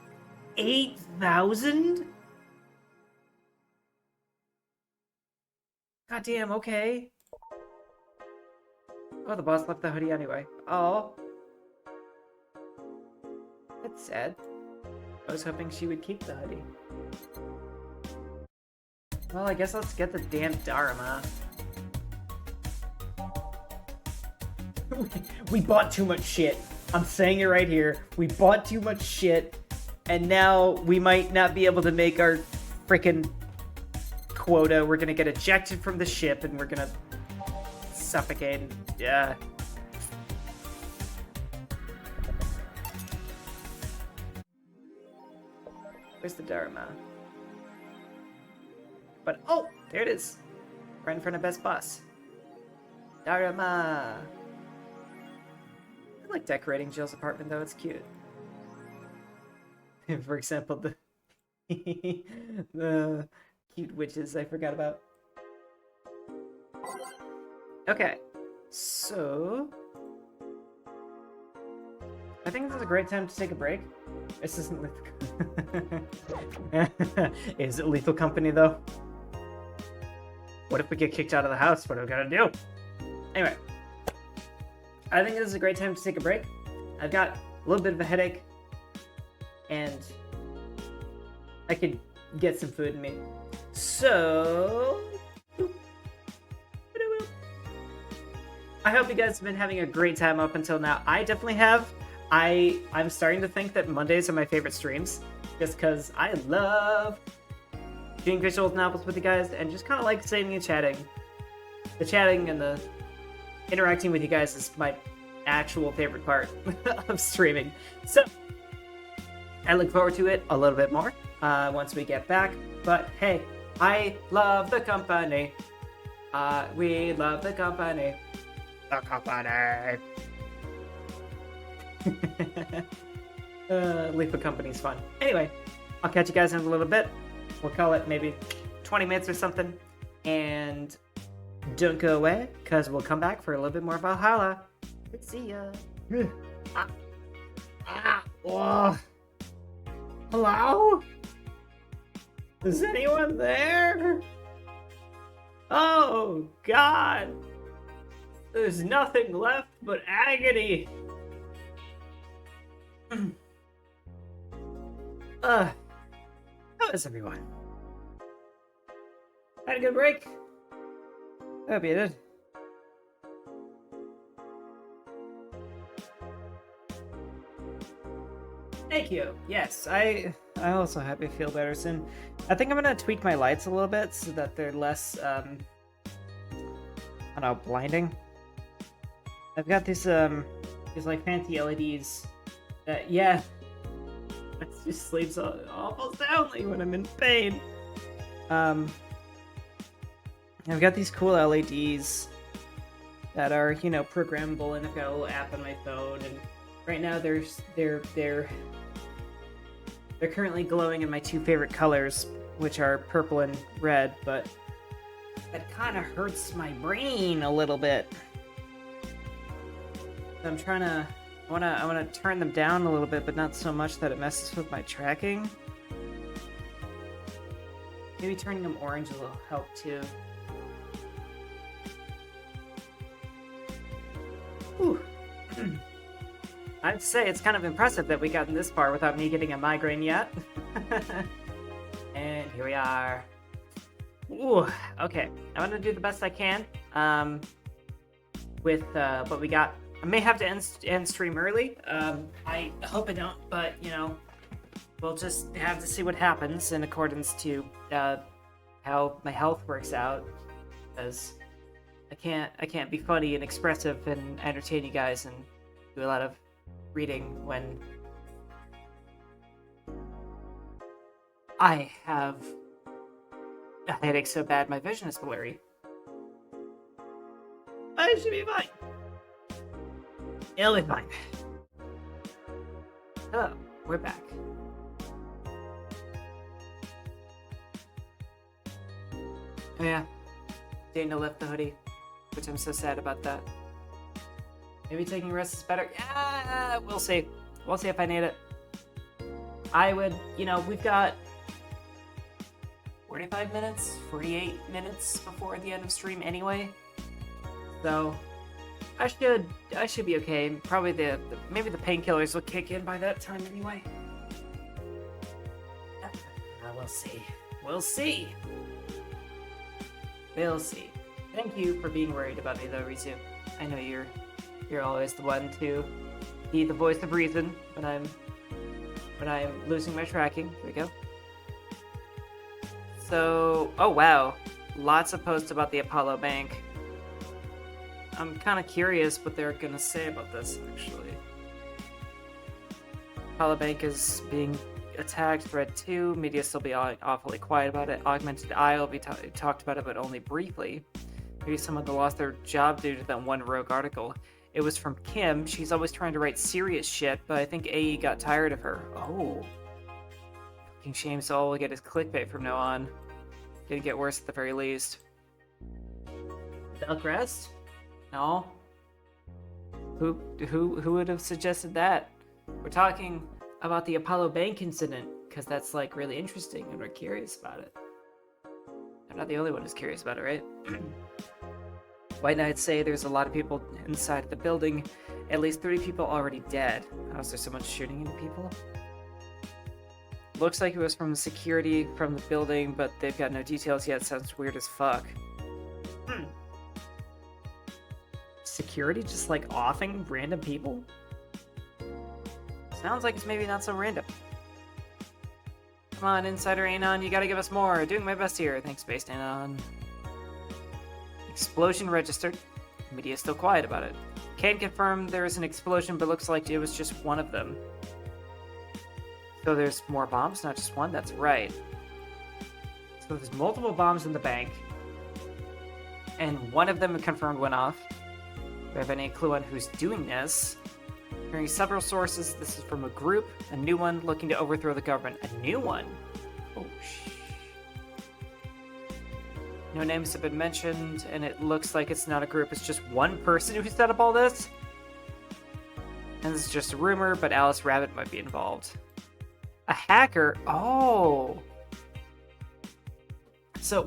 S1: 8,000? Goddamn, okay. Oh, the boss left the hoodie anyway. Oh. That's sad. I was hoping she would keep the hoodie. Well, I guess let's get the damn Dharma. We bought too much shit. I'm saying it right here. We bought too much shit, and now we might not be able to make our freaking quota. We're gonna get ejected from the ship, and we're gonna suffocate. Yeah. Where's the Dharma? But, oh, there it is. Right in front of Best Boss. Dharma. I like decorating Jill's apartment, though. It's cute. For example, the the cute witches I forgot about. Okay, so I think this is a great time to take a break. This isn't lethal. Is it Lethal Company, though? What if we get kicked out of the house? What are we gonna do? Anyway, I think this is a great time to take a break. I've got a little bit of a headache, and I could get some food in me. So, I hope you guys have been having a great time up until now. I definitely have. I'm starting to think that Mondays are my favorite streams, just because I love doing visual novels with you guys and just kind of like sitting and chatting. The chatting and the interacting with you guys is my actual favorite part of streaming. So, I look forward to it a little bit more once we get back. But hey, I love the company. We love the company. The company. Lethal Company's fun. Anyway, I'll catch you guys in a little bit. We'll call it maybe 20 minutes or something. And don't go away, because we'll come back for a little bit more Valhalla. See ya. Oh. Hello? Is anyone there? Oh, God. There's nothing left but agony. How is everyone? Had a good break? I hope you did. Thank you. Yes, I also hope you feel better soon. I think I'm gonna tweak my lights a little bit so that they're less, I don't know, blinding. I've got these like fancy LEDs that, yeah, it just sleeps almost soundly when I'm in pain. I've got these cool LEDs that are, you know, programmable, and I've got a little app on my phone, and right now they're currently glowing in my two favorite colors, which are purple and red, but that kind of hurts my brain a little bit. So I'm trying to, I wanna turn them down a little bit, but not so much that it messes with my tracking. Maybe turning them orange will help too. Whew. I'd say it's kind of impressive that we gotten this far without me getting a migraine yet. And here we are. Ooh, okay. I'm gonna do the best I can with what we got. I may have to end stream early. I hope I don't, but you know, we'll just have to see what happens in accordance to how my health works out. Because I can't be funny and expressive and entertain you guys and do a lot of reading when I have a headache so bad my vision is blurry. It should be fine. It'll be fine. Hello, we're back. Oh yeah, Dana left the hoodie, which I'm so sad about that. Maybe taking rest is better. Yeah, we'll see. We'll see if I need it. I would, we've got 45 minutes, 48 minutes before the end of stream anyway. So I should be okay. Probably maybe the painkillers will kick in by that time anyway. We'll see. We'll see. We'll see. Thank you for being worried about me though, Rizu. I know you're always the one to be the voice of reason when I'm losing my tracking. Here we go. So, oh wow, lots of posts about the Apollo Bank. I'm kind of curious what they're gonna say about this, actually. Apollo Bank is being attacked, thread 2, media still be awfully quiet about it. Augmented Eye will be talked about it, but only briefly. Maybe someone lost their job due to that one rogue article. It was from Kim. She's always trying to write serious shit, but I think AE got tired of her. Oh. Fucking shame, so all we'll get is clickbait from now on. Didn't get worse at the very least. Belcrest? No. Who would have suggested that? We're talking about the Apollo Bank incident, because that's like really interesting and we're curious about it. I'm not the only one who's curious about it, right? White Knights say there's a lot of people inside the building, at least 30 people already dead. How is there so much shooting into people? Looks like it was from security from the building, but they've got no details yet. Sounds weird as fuck. Security just like offing random people? Sounds like it's maybe not so random. Come on, Insider Anon, you gotta give us more. Doing my best here. Thanks, Based Anon. Explosion registered. Media still quiet about it. Can't confirm there is an explosion, but looks like it was just one of them. So there's more bombs, not just one? That's right. So there's multiple bombs in the bank. And one of them confirmed went off. Do we have any clue on who's doing this? Hearing several sources, this is from a group, a new one looking to overthrow the government. A new one? Oh, no names have been mentioned, and it looks like it's not a group, it's just one person who set up all this. And this is just a rumor, but Alice Rabbit might be involved. A hacker? Oh! So it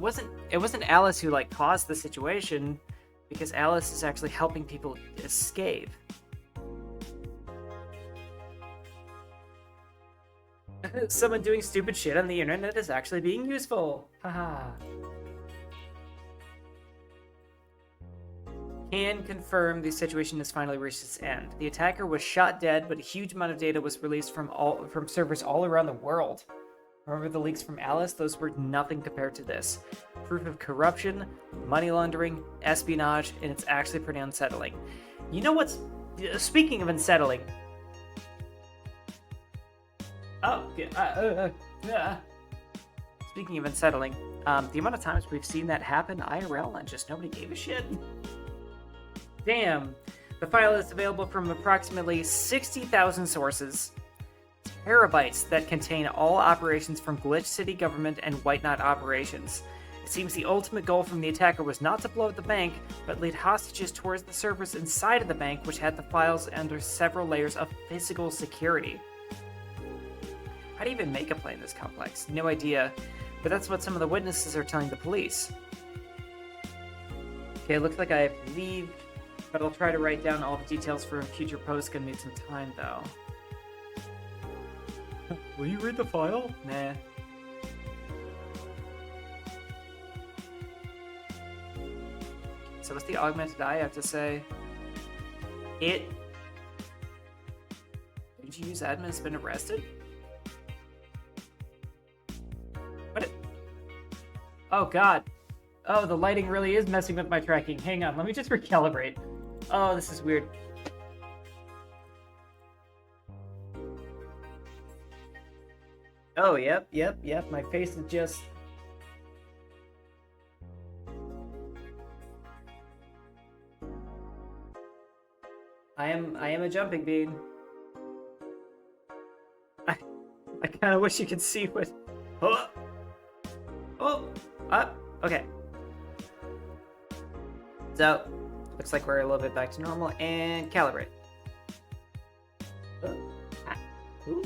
S1: wasn't Alice who like caused the situation, because Alice is actually helping people escape. Someone doing stupid shit on the internet is actually being useful. Haha. Can confirm the situation has finally reached its end. The attacker was shot dead, but a huge amount of data was released from servers all around the world. Remember the leaks from Alice? Those were nothing compared to this. Proof of corruption, money laundering, espionage, and it's actually pretty unsettling. You know what's... Speaking of unsettling... Speaking of unsettling, the amount of times we've seen that happen IRL and just nobody gave a shit. Damn. The file is available from approximately 60,000 sources. Terabytes that contain all operations from Glitch City government and White Knot operations. It seems the ultimate goal from the attacker was not to blow up the bank, but lead hostages towards the servers inside of the bank, which had the files under several layers of physical security. How do you even make a plane this complex? No idea, but that's what some of the witnesses are telling the police. Okay, it looks like I leave, but I'll try to write down all the details for a future post. Gonna need some time, though.
S2: Will you read the file?
S1: Nah. So what's the augmented eye have to say? Did you use admin has been arrested? What? Oh god. Oh, the lighting really is messing with my tracking. Hang on, let me just recalibrate. Oh, this is weird. Oh, yep. My face is just... I am a jumping bean. I kind of wish you could see what. Oh, up. Okay. So, looks like we're a little bit back to normal and calibrate. Ooh.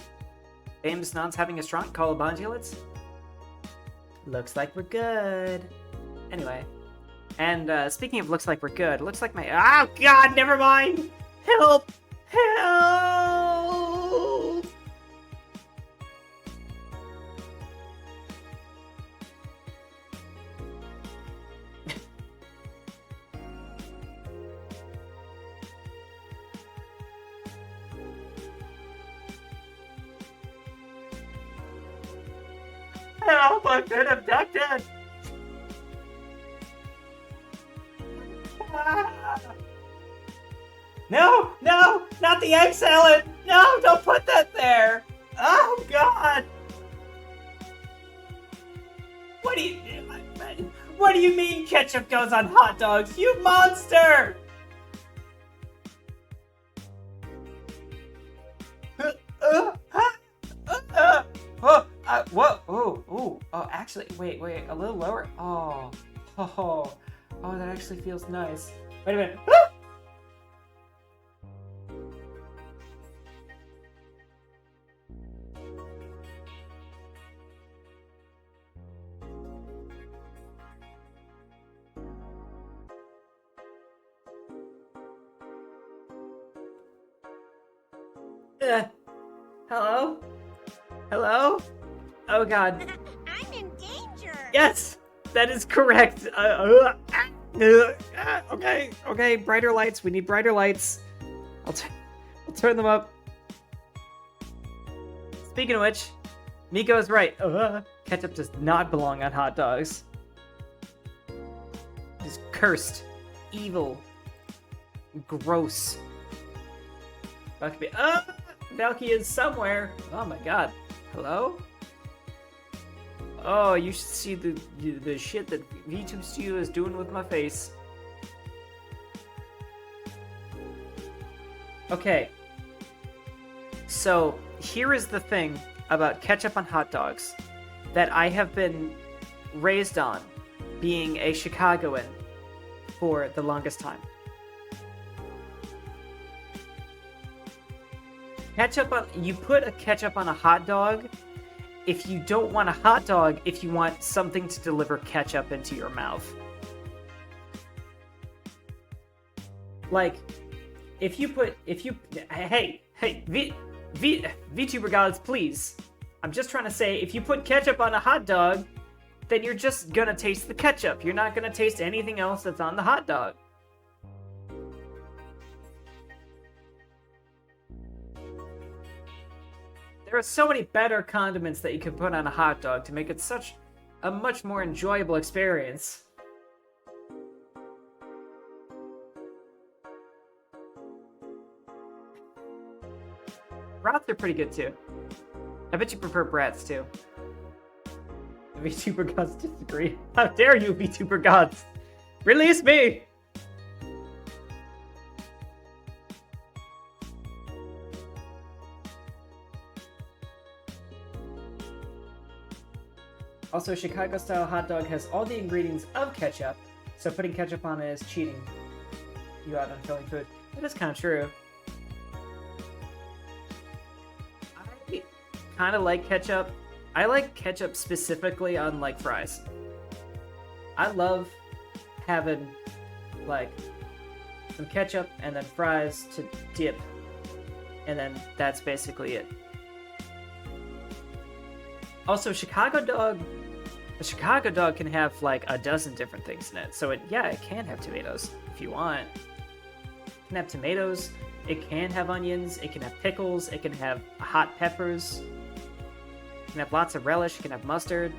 S1: Famous non's having a strong call of bondulets. Looks like we're good. Anyway. And speaking of looks like we're good, looks like my. Oh, God, never mind! Help! Help! Help! I've been abducted! No! No! Not the egg salad! No! Don't put that there! Oh, God! What do you mean ketchup goes on hot dogs? You monster! Whoa! Oh, actually, wait, a little lower. Oh, that actually feels nice. Wait a minute. Hello? Hello? Oh, God.
S3: I'm in danger.
S1: Yes, that is correct. Okay, brighter lights. We need brighter lights. I'll turn them up. Speaking of which, Miko is right. Ketchup does not belong on hot dogs. It's cursed, evil, gross. Valky is somewhere. Oh my God. Hello? Oh, you should see the shit that VTube Studio is doing with my face. Okay. So, here is the thing about ketchup on hot dogs that I have been raised on, being a Chicagoan for the longest time. You put a ketchup on a hot dog if you don't want a hot dog, if you want something to deliver ketchup into your mouth. Like, hey, VTuber gods, please. I'm just trying to say, if you put ketchup on a hot dog, then you're just gonna taste the ketchup. You're not gonna taste anything else that's on the hot dog. There are so many better condiments that you can put on a hot dog to make it such a much more enjoyable experience. Brats are pretty good too. I bet you prefer brats too. VTuber gods disagree. How dare you, VTuber gods! Release me! Also, Chicago-style hot dog has all the ingredients of ketchup, so putting ketchup on it is cheating you out on filling food. That is kind of true. I kind of like ketchup. I like ketchup specifically on, like, fries. I love having, like, some ketchup and then fries to dip, and then that's basically it. Also, a Chicago dog can have like a dozen different things in it. So it can have tomatoes if you want. It can have tomatoes, it can have onions, it can have pickles, it can have hot peppers, it can have lots of relish, it can have mustard.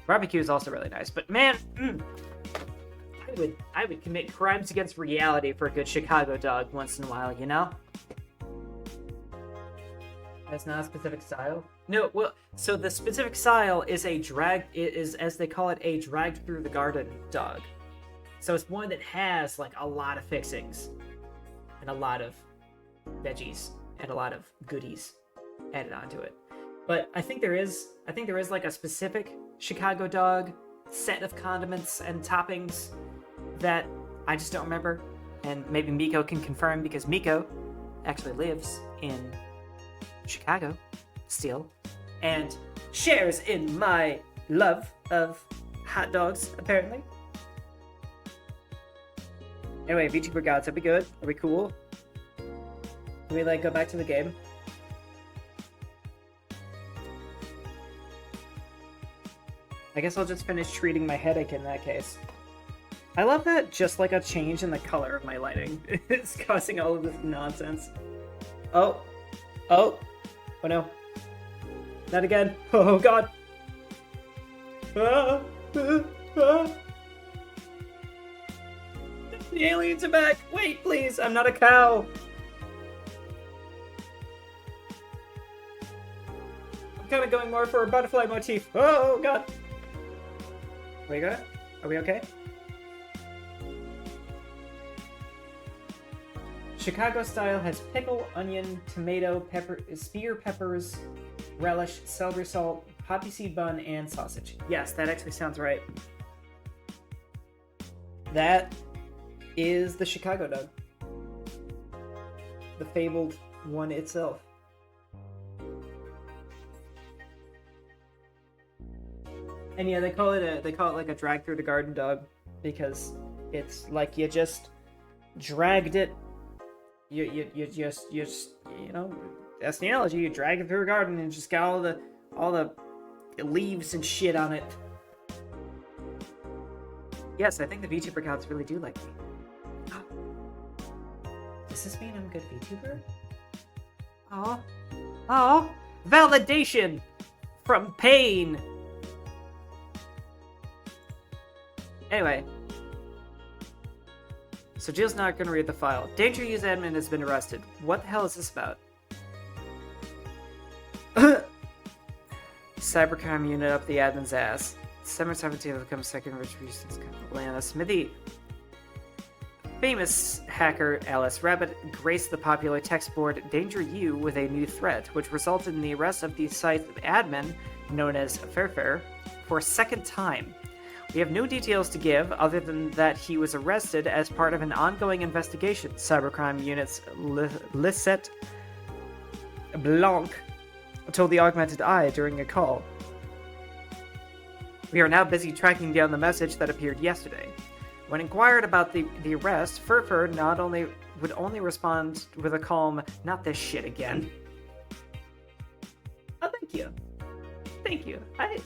S1: Barbecue is also really nice, but man, I would commit crimes against reality for a good Chicago dog once in a while, you know? That's not a specific style. No, well, so the specific style is as they call it, a dragged through the garden dog. So it's one that has like a lot of fixings and a lot of veggies and a lot of goodies added onto it. But I think there is like a specific Chicago dog set of condiments and toppings that I just don't remember. And maybe Miko can confirm, because Miko actually lives in Chicago still and shares in my love of hot dogs, apparently. Anyway, VTuber gods, are we good? Are we cool? Can we like go back to the game? I guess I'll just finish treating my headache in that case. I love that just like a change in the color of my lighting is causing all of this nonsense. Oh. Oh. Oh no. Not again. Oh god. Ah. Ah. The aliens are back! Wait, please! I'm not a cow! I'm kind of going more for a butterfly motif. Oh, God! We good? Are we okay? Chicago style has pickle, onion, tomato, pepper, spear peppers, relish, celery salt, poppy seed bun, and sausage. Yes, that actually sounds right. That is the Chicago dog. The fabled one itself. And yeah, they call it like a drag through the garden dog, because it's like you just dragged it. You just you know, that's the analogy. You drag it through a garden and just got all the leaves and shit on it. Yes, I think the VTuber gods really do like me. Does this mean I'm a good VTuber? Oh, validation from pain. Anyway, so Jill's not gonna read the file. Danger Use admin has been arrested. What the hell is this about? Cybercrime unit up the admin's ass. December 17th becomes second retribution Atlanta. Smithy. Famous hacker Alice Rabbit graced the popular text board Danger U with a new threat, which resulted in the arrest of the site's admin, known as Fairfair, for a second time. We have no details to give, other than that he was arrested as part of an ongoing investigation, Cybercrime Unit's Lisette Blanc told the Augmented Eye during a call. We are now busy tracking down the message that appeared yesterday. When inquired about the arrest, Furfur would only respond with a calm, "Not this shit again." Oh, thank you. Thank you. I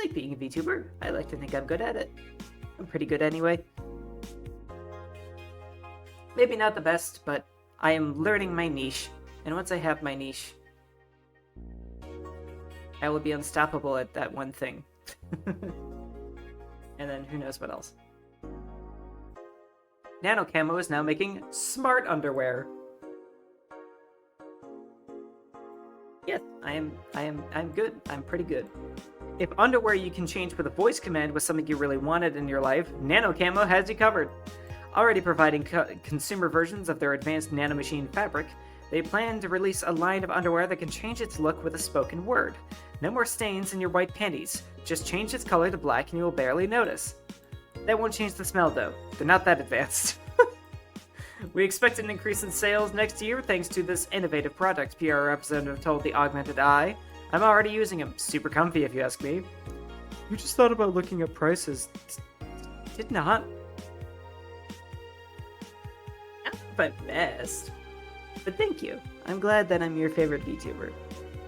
S1: like being a VTuber. I like to think I'm good at it. I'm pretty good anyway. Maybe not the best, but I am learning my niche. And once I have my niche, I will be unstoppable at that one thing. And then who knows what else. Nano Camo is now making smart underwear. Yes, I'm good. I'm pretty good. If underwear you can change with a voice command was something you really wanted in your life, Nano Camo has you covered. Already providing consumer versions of their advanced nanomachine fabric, they plan to release a line of underwear that can change its look with a spoken word. No more stains in your white panties. Just change its color to black and you will barely notice. That won't change the smell though. They're not that advanced. We expect an increase in sales next year thanks to this innovative product, PR representative told the Augmented Eye. I'm already using them. Super comfy if you ask me. You just thought about looking at prices. Did not. Not my best. But thank you. I'm glad that I'm your favorite VTuber.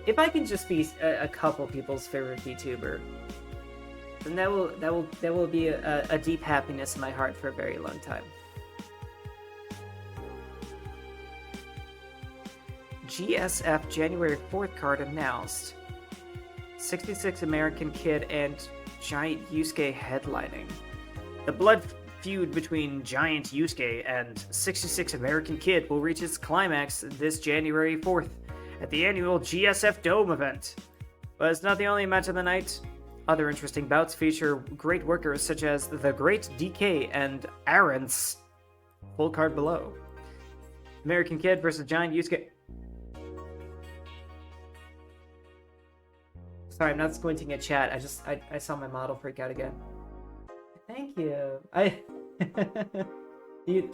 S1: If I can just be a couple people's favorite VTuber, then that will be a deep happiness in my heart for a very long time. GSF January 4th card announced. 66 American Kid and Giant Yusuke headlining. The blood feud between Giant Yusuke and 66 American Kid will reach its climax this January 4th at the annual GSF Dome event. But it's not the only match of the night. Other interesting bouts feature great workers such as the Great DK and Arance. Full card below. American Kid versus Giant Yusuke. Sorry, I'm not squinting at chat. I saw my model freak out again. Thank you. You...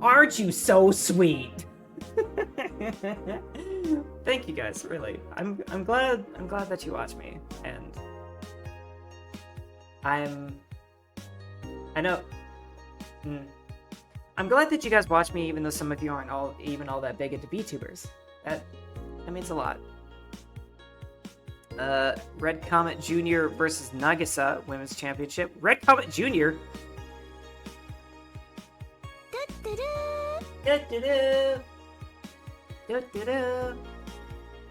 S1: Aren't you so sweet? Thank you guys, really. I'm glad that you watch me, and I know. I'm glad that you guys watch me, even though some of you aren't all that big into VTubers. That means a lot. Red Comet Jr. versus Nagisa Women's Championship. Red Comet Jr.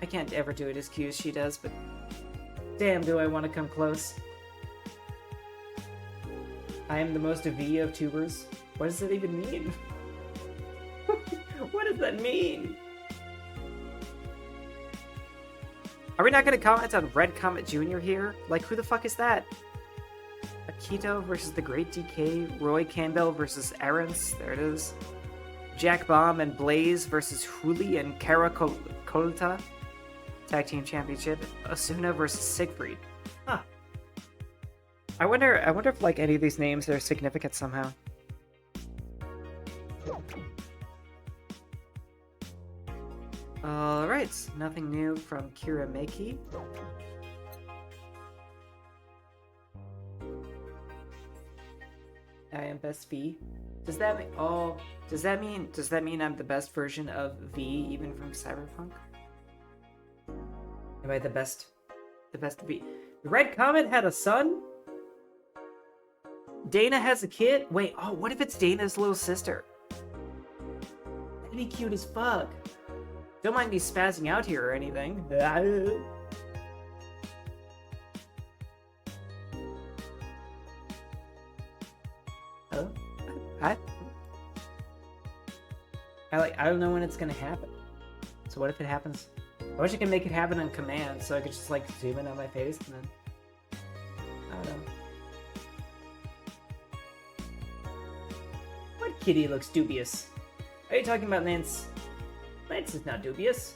S1: I can't ever do it as cute as she does, but damn, do I want to come close. I am the most V of tubers. What does that even mean? What does that mean? Are we not going to comment on Red Comet Jr. here? Like, who the fuck is that? Akito versus the Great DK. Roy Campbell versus Arance. There it is. Jack Bomb and Blaze versus Huli and Kara Kolta. Tag Team Championship. Asuna versus Siegfried. Huh. I wonder if like any of these names are significant somehow. Alright, nothing new from Kira Meiki. I am best V. Does that mean does that mean I'm the best version of V even from Cyberpunk? Am I the best V? Red Comet had a son? Dana has a kid? Wait, what if it's Dana's little sister? That'd be cute as fuck. Don't mind me spazzing out here or anything. Oh? I don't know when it's gonna happen. So what if it happens? I wish I could make it happen on command so I could just like zoom in on my face and then... I don't know. What kitty looks dubious? Are you talking about Lance? Lance is not dubious.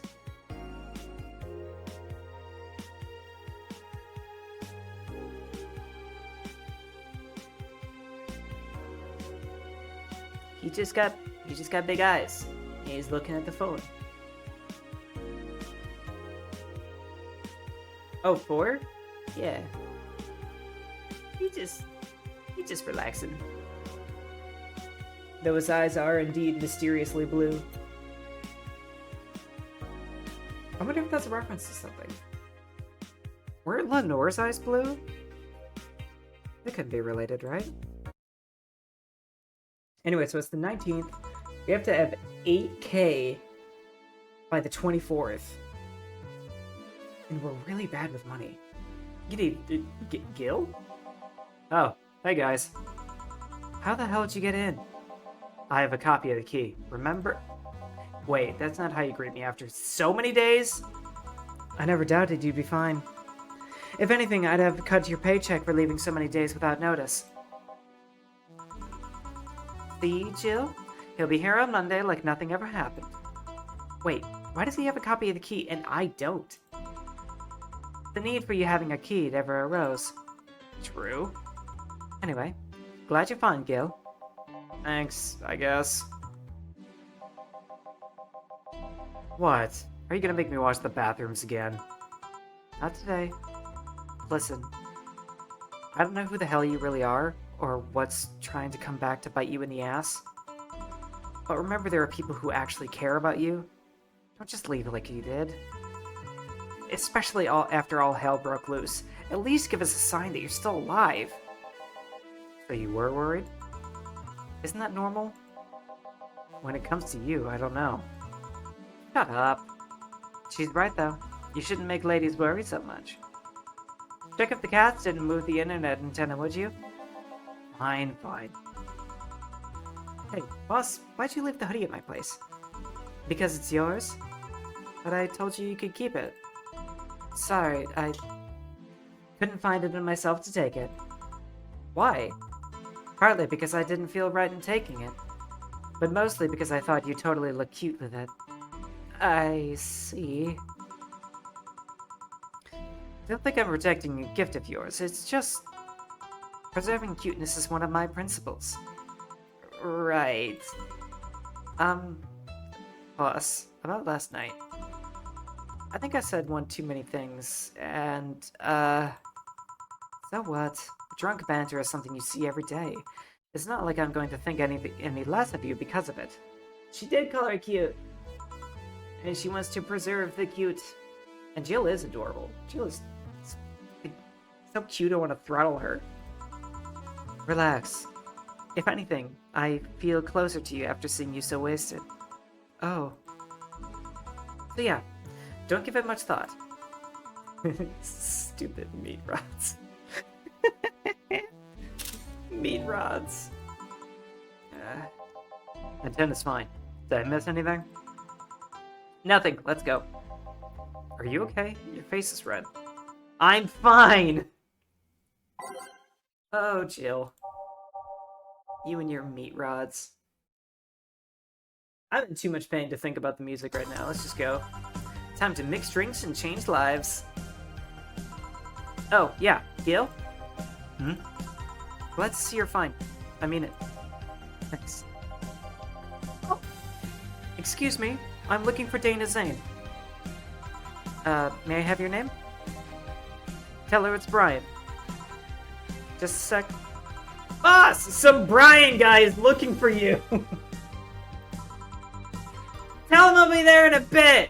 S1: He just got big eyes. He's looking at the phone. Oh, 4? Yeah. He just relaxing. Those eyes are indeed mysteriously blue. I wonder if that's a reference to something. Weren't Lenore's eyes blue? They couldn't be related, right? Anyway, so it's the 19th. We have to have 8K by the 24th. And we're really bad with money. You need Gil? Oh, hey guys. How the hell did you get in? I have a copy of the key. Remember? Wait, that's not how you greet me after so many days? I never doubted you'd be fine. If anything, I'd have cut your paycheck for leaving so many days without notice. See, Jill? He'll be here on Monday like nothing ever happened. Wait, why does he have a copy of the key and I don't? The need for you having a key never arose. True. Anyway, glad you're fine, Gil. Thanks, I guess. What? Are you gonna make me wash the bathrooms again? Not today. Listen, I don't know who the hell you really are, or what's trying to come back to bite you in the ass. But remember, there are people who actually care about you. Don't just leave it like you did. Especially after all hell broke loose. At least give us a sign that you're still alive. So you were worried? Isn't that normal? When it comes to you, I don't know. Shut up. She's right though. You shouldn't make ladies worry so much. Check if the cats didn't move the internet antenna, would you? Fine. Hey, boss, why'd you leave the hoodie at my place? Because it's yours? But I told you you could keep it. Sorry, I couldn't find it in myself to take it. Why? Partly because I didn't feel right in taking it, but mostly because I thought you totally look cute with it. I see. Don't think I'm rejecting a gift of yours, it's just... preserving cuteness is one of my principles. Right. Boss, about last night. I think I said one too many things, and, so what? Drunk banter is something you see every day. It's not like I'm going to think any less of you because of it. She did call her cute. And she wants to preserve the cute. And Jill is adorable. Jill is so cute I want to throttle her. Relax. If anything, I feel closer to you after seeing you so wasted. Oh. So yeah, don't give it much thought. Stupid meat rods. Meat rods. Antenna's fine. Did I miss anything? Nothing. Let's go. Are you okay? Your face is red. I'm fine! Oh, Jill. You and your meat rods. I'm in too much pain to think about the music right now. Let's just go. Time to mix drinks and change lives. Oh, yeah. Gil? Hmm? Glad to see you're fine. I mean it. Thanks. Oh. Excuse me. I'm looking for Dana Zane. May I have your name? Tell her it's Brian. Just a sec. Boss! Some Brian guy is looking for you! Tell him I'll be there in a bit!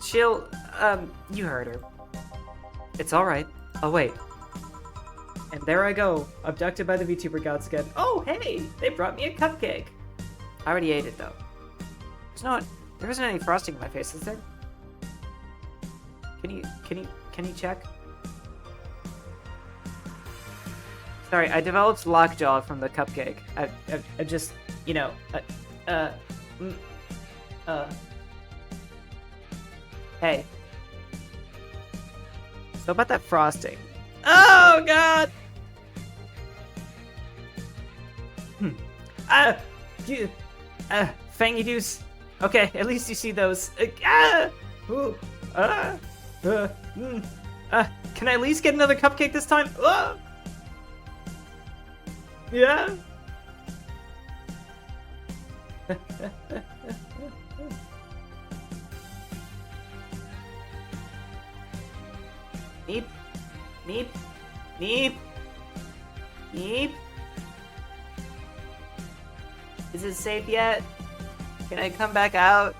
S1: She'll, you heard her. It's alright. I'll wait. And there I go, abducted by the VTuber gods again. Oh, hey! They brought me a cupcake! I already ate it, though. There isn't any frosting in my face, is there? Can you check? Sorry, I developed lockjaw from the cupcake. I just, you know, hey. So about that frosting. Oh, God! Fangy Deuce. Okay, at least you see those. Can I at least get another cupcake this time? Yeah. Meep. Meep. Meep. Meep. Is it safe yet? Can I come back out?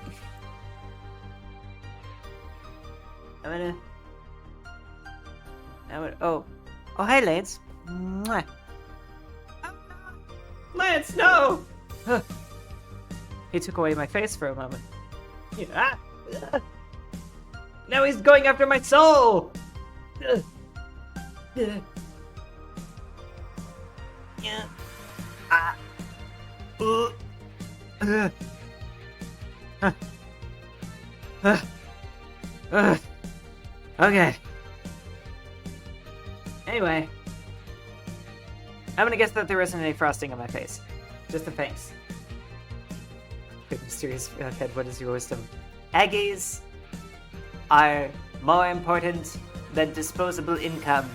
S1: Oh, hey, Lance. Mwah. Lance, no! He took away my face for a moment. Yeah. Now he's going after my soul! Yeah. Okay. Anyway. I'm gonna guess that there isn't any frosting on my face. Just the face. Good mysterious head, what is your wisdom? Aggies are more important than disposable income.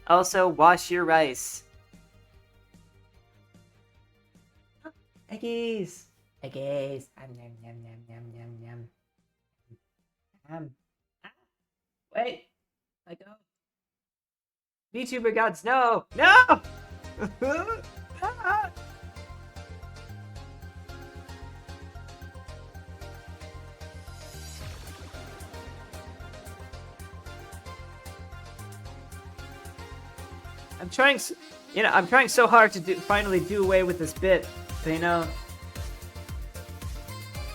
S1: Also, wash your rice. Eggies! Eggies! Yum, yum, yum, yum, yum, yum. Wait! I go. VTuber gods, no! No! I'm trying so hard to finally do away with this bit, but you know,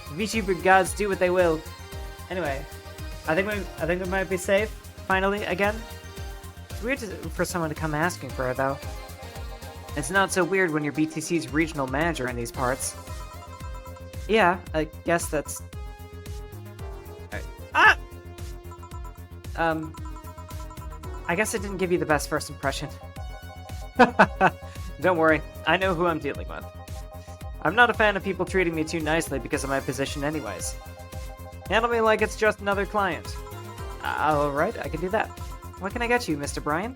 S1: VTuber gods do what they will. Anyway, I think we might be safe finally again. It's weird for someone to come asking for it, though. It's not so weird when you're BTC's regional manager in these parts. Yeah, I guess that's...
S2: Ah!
S1: I guess I didn't give you the best first impression. Don't worry, I know who I'm dealing with. I'm not a fan of people treating me too nicely because of my position anyways. Handle me like it's just another client. Alright, I can do that. What can I get you, Mr. Bryan?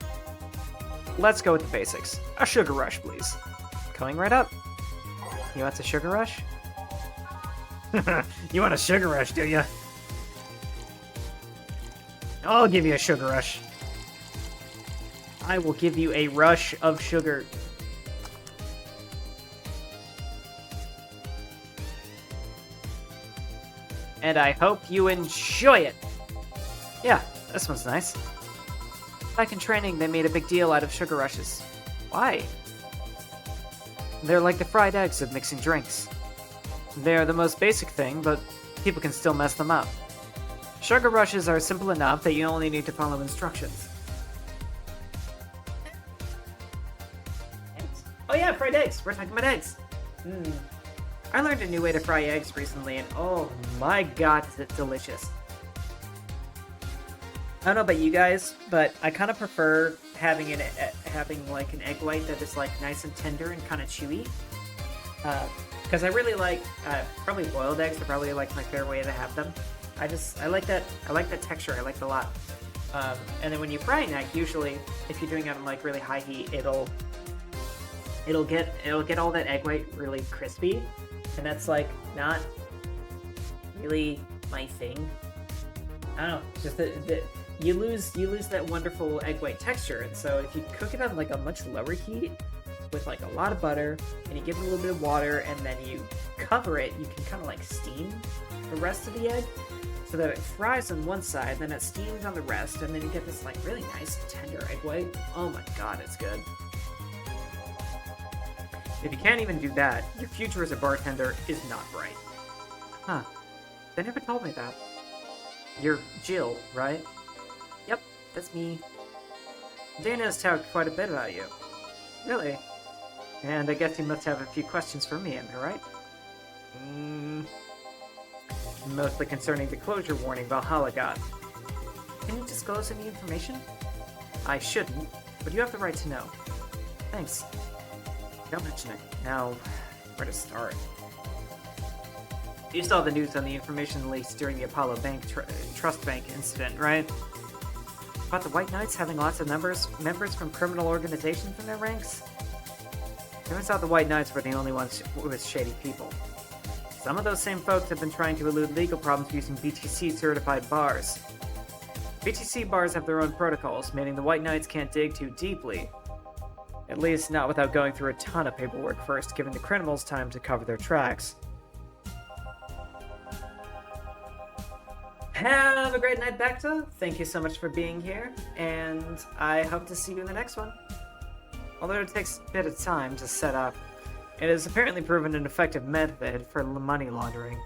S1: Let's go with the basics. A sugar rush, please. Coming right up. You want a sugar rush? You want a sugar rush, do you? I'll give you a sugar rush. I will give you a rush of sugar. And I hope you enjoy it. Yeah, this one's nice. Back in training, they made a big deal out of sugar rushes. Why? They're like the fried eggs of mixing drinks. They're the most basic thing, but people can still mess them up. Sugar rushes are simple enough that you only need to follow instructions. Eggs? Oh yeah, fried eggs! We're talking about eggs! I learned a new way to fry eggs recently, and oh my god, is it delicious. I don't know about you guys, but I kind of prefer having like an egg white that is like nice and tender and kind of chewy. Because I really like probably boiled eggs are probably like my favorite way to have them. I like that texture. I like it a lot. And then when you fry an egg, usually if you're doing it on like really high heat, it'll get all that egg white really crispy, and that's like not really my thing. I don't know, just you lose that wonderful egg white texture. And so if you cook it on like a much lower heat with like a lot of butter, and you give it a little bit of water, and then you cover it, you can kind of like steam the rest of the egg so that it fries on one side, then it steams on the rest, and then you get this like really nice tender egg white. Oh my god, it's good. If you can't even do that, your future as a bartender is not bright. Huh. They never told me that. You're Jill, right? Yep, that's me. Dana has talked quite a bit about you. Really? And I guess you must have a few questions for me, am I right? Mostly concerning the closure warning Valhalla got. Can you disclose any information? I shouldn't, but you have the right to know. Thanks. Don't mention it. Now, where to start? You saw the news on the information leaks during the Apollo Bank Trust Bank incident, right? About the White Knights having lots of members from criminal organizations in their ranks? Turns out the White Knights were the only ones with shady people. Some of those same folks have been trying to elude legal problems using BTC-certified bars. BTC bars have their own protocols, meaning the White Knights can't dig too deeply. At least not without going through a ton of paperwork first, giving the criminals time to cover their tracks. Have a great night, Bacta. Thank you so much for being here, and I hope to see you in the next one. Although it takes a bit of time to set up, it has apparently proven an effective method for money laundering.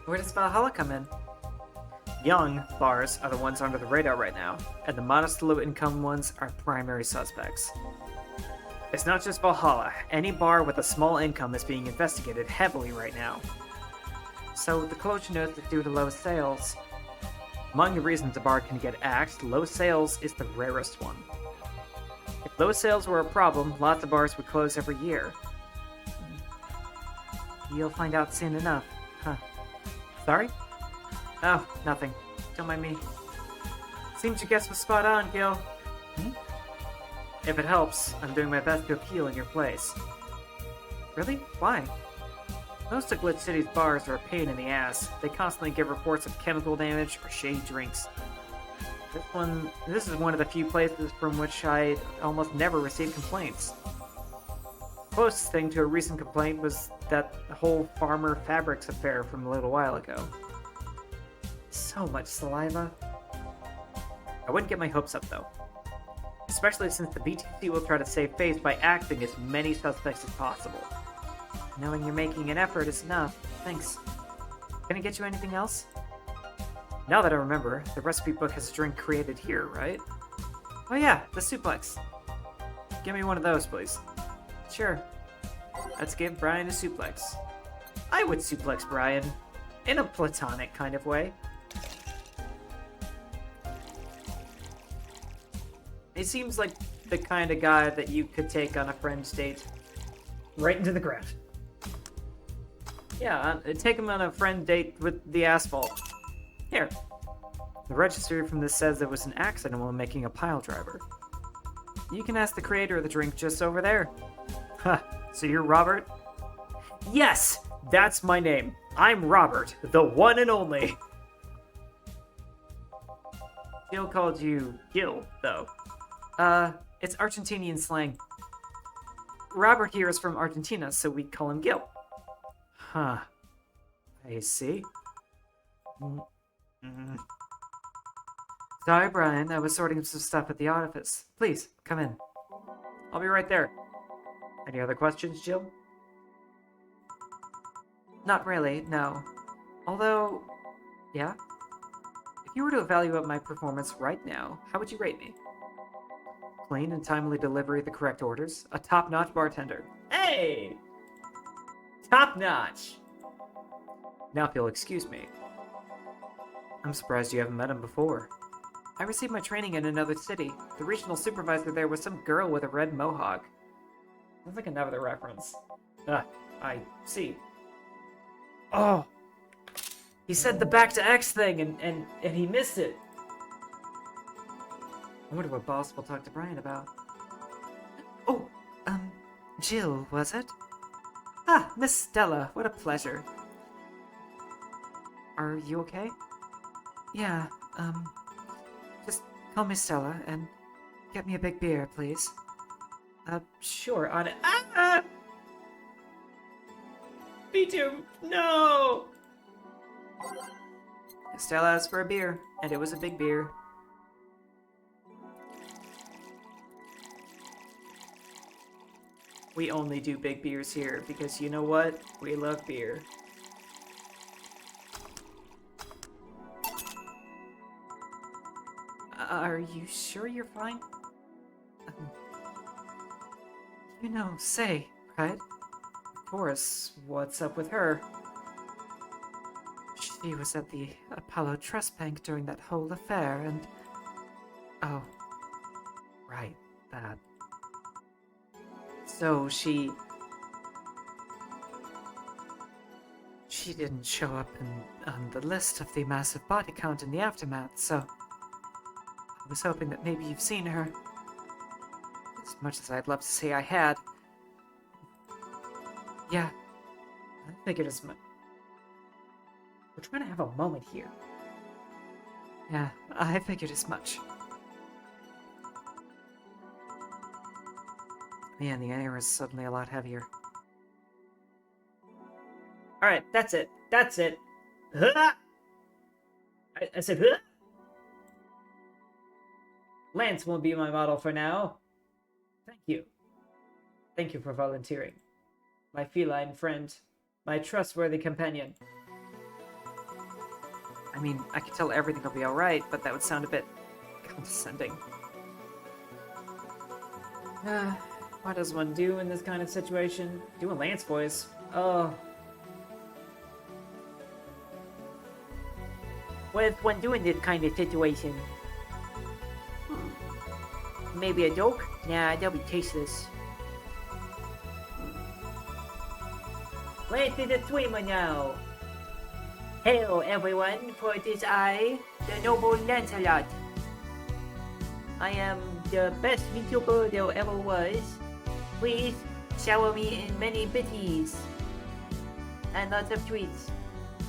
S1: Where does Valhalla come in? Young bars are the ones under the radar right now, and the modest low-income ones are primary suspects. It's not just Valhalla. Any bar with a small income is being investigated heavily right now. So the closure notes is due to low sales. Among the reasons a bar can get axed, low sales is the rarest one. If low sales were a problem, lots of bars would close every year. You'll find out soon enough. Huh. Sorry? Oh, nothing. Don't mind me. Seems your guess was spot on, Gil. If it helps, I'm doing my best to appeal in your place. Really? Why? Most of Glitch City's bars are a pain in the ass. They constantly give reports of chemical damage or shady drinks. This is one of the few places from which I almost never receive complaints. Closest thing to a recent complaint was that whole Farmer Fabrics affair from a little while ago. So much saliva. I wouldn't get my hopes up, though. Especially since the BTC will try to save face by axing as many suspects as possible. Knowing you're making an effort is enough. Thanks. Can I get you anything else? Now that I remember, the recipe book has a drink created here, right? Oh yeah, the suplex. Give me one of those, please. Sure. Let's give Brian a suplex. I would suplex Brian. In a platonic kind of way. He seems like the kind of guy that you could take on a friend's date. Right into the ground. Yeah, take him on a friend date with the asphalt. Here. The register from this says there was an accident while making a pile driver. You can ask the creator of the drink just over there. Huh, so you're Robert? Yes! That's my name. I'm Robert, the one and only. Gil called you Gil, though. It's Argentinian slang. Robert here is from Argentina, so we call him Gil. Huh. I see. Sorry, Brian. I was sorting some stuff at the office. Please, come in. I'll be right there. Any other questions, Jill? Not really, no. Although, yeah? If you were to evaluate my performance right now, how would you rate me? Clean and timely delivery of the correct orders. A top-notch bartender. Hey! Top-notch! Now if you'll excuse me. I'm surprised you haven't met him before. I received my training in another city. The regional supervisor there was some girl with a red mohawk. Sounds like another reference. I see. Oh! He said the back to X thing and he missed it. I wonder what boss will talk to Brian about. Oh, Jill, was it? Ah, Miss Stella, what a pleasure. Are you okay? Yeah, just call me Stella and get me a big beer, please. Sure, on it. Ah! Me too, no! Stella asked for a beer, and it was a big beer. We only do big beers here, because you know what? We love beer. Are you sure you're fine? You know, Say, right? Of course, what's up with her? She was at the Apollo Trust Bank during that whole affair, and... Oh. Right, that. So she didn't show up on the list of the massive body count in the aftermath, so I was hoping that maybe you've seen her. As much as I'd love to say I had. Yeah, I figured as much. We're trying to have a moment here. Yeah, I figured as much. Man, the air is suddenly a lot heavier. Alright, that's it. That's it. Huh? I said, huh? Lance won't be my model for now. Thank you. Thank you for volunteering. My feline friend. My trustworthy companion. I mean, I could tell everything will be alright, but that would sound a bit condescending. What does one do in this kind of situation? Do a Lance voice. Oh. What does one do in this kind of situation? Maybe a joke? Nah, that'll be tasteless. Lance is a swimmer now. Hello everyone, for this I, the noble Lancelot. I am the best VTuber there ever was. Please shower me in many bitties and lots of tweets.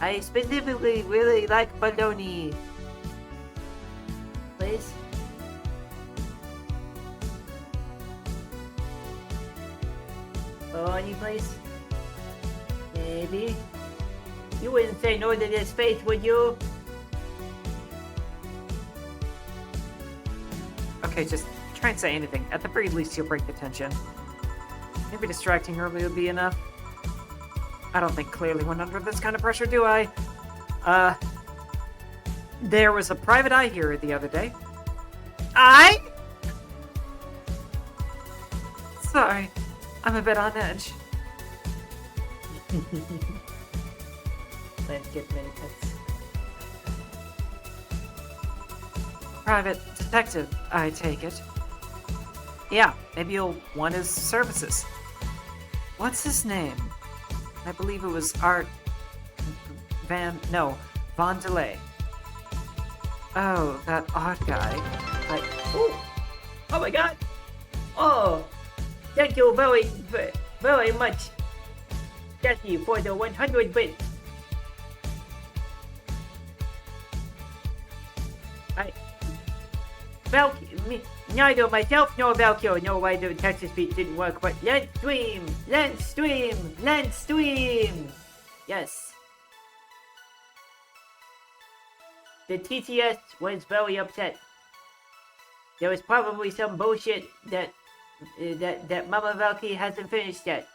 S1: I specifically really like baloney. Please. Baloney, please. Maybe. You wouldn't say no to this face, would you? Okay, just try and say anything. At the very least, you'll break the tension. Maybe distracting her will be enough. I don't think clearly when under this kind of pressure, do I? There was a private eye here the other day. I? Sorry, I'm a bit on edge. Let's get many pets. Private detective, I take it. Yeah, maybe you'll want his services. What's his name? I believe it was Von Delay. Oh, that odd guy. Oh my god! Oh, thank you very much, Jesse, for the 100 bits. Neither myself nor Valkyrie know why the Texas beat didn't work, but let's stream! Yes. The TTS was very upset. There was probably some bullshit that Mama Valkyrie hasn't finished yet.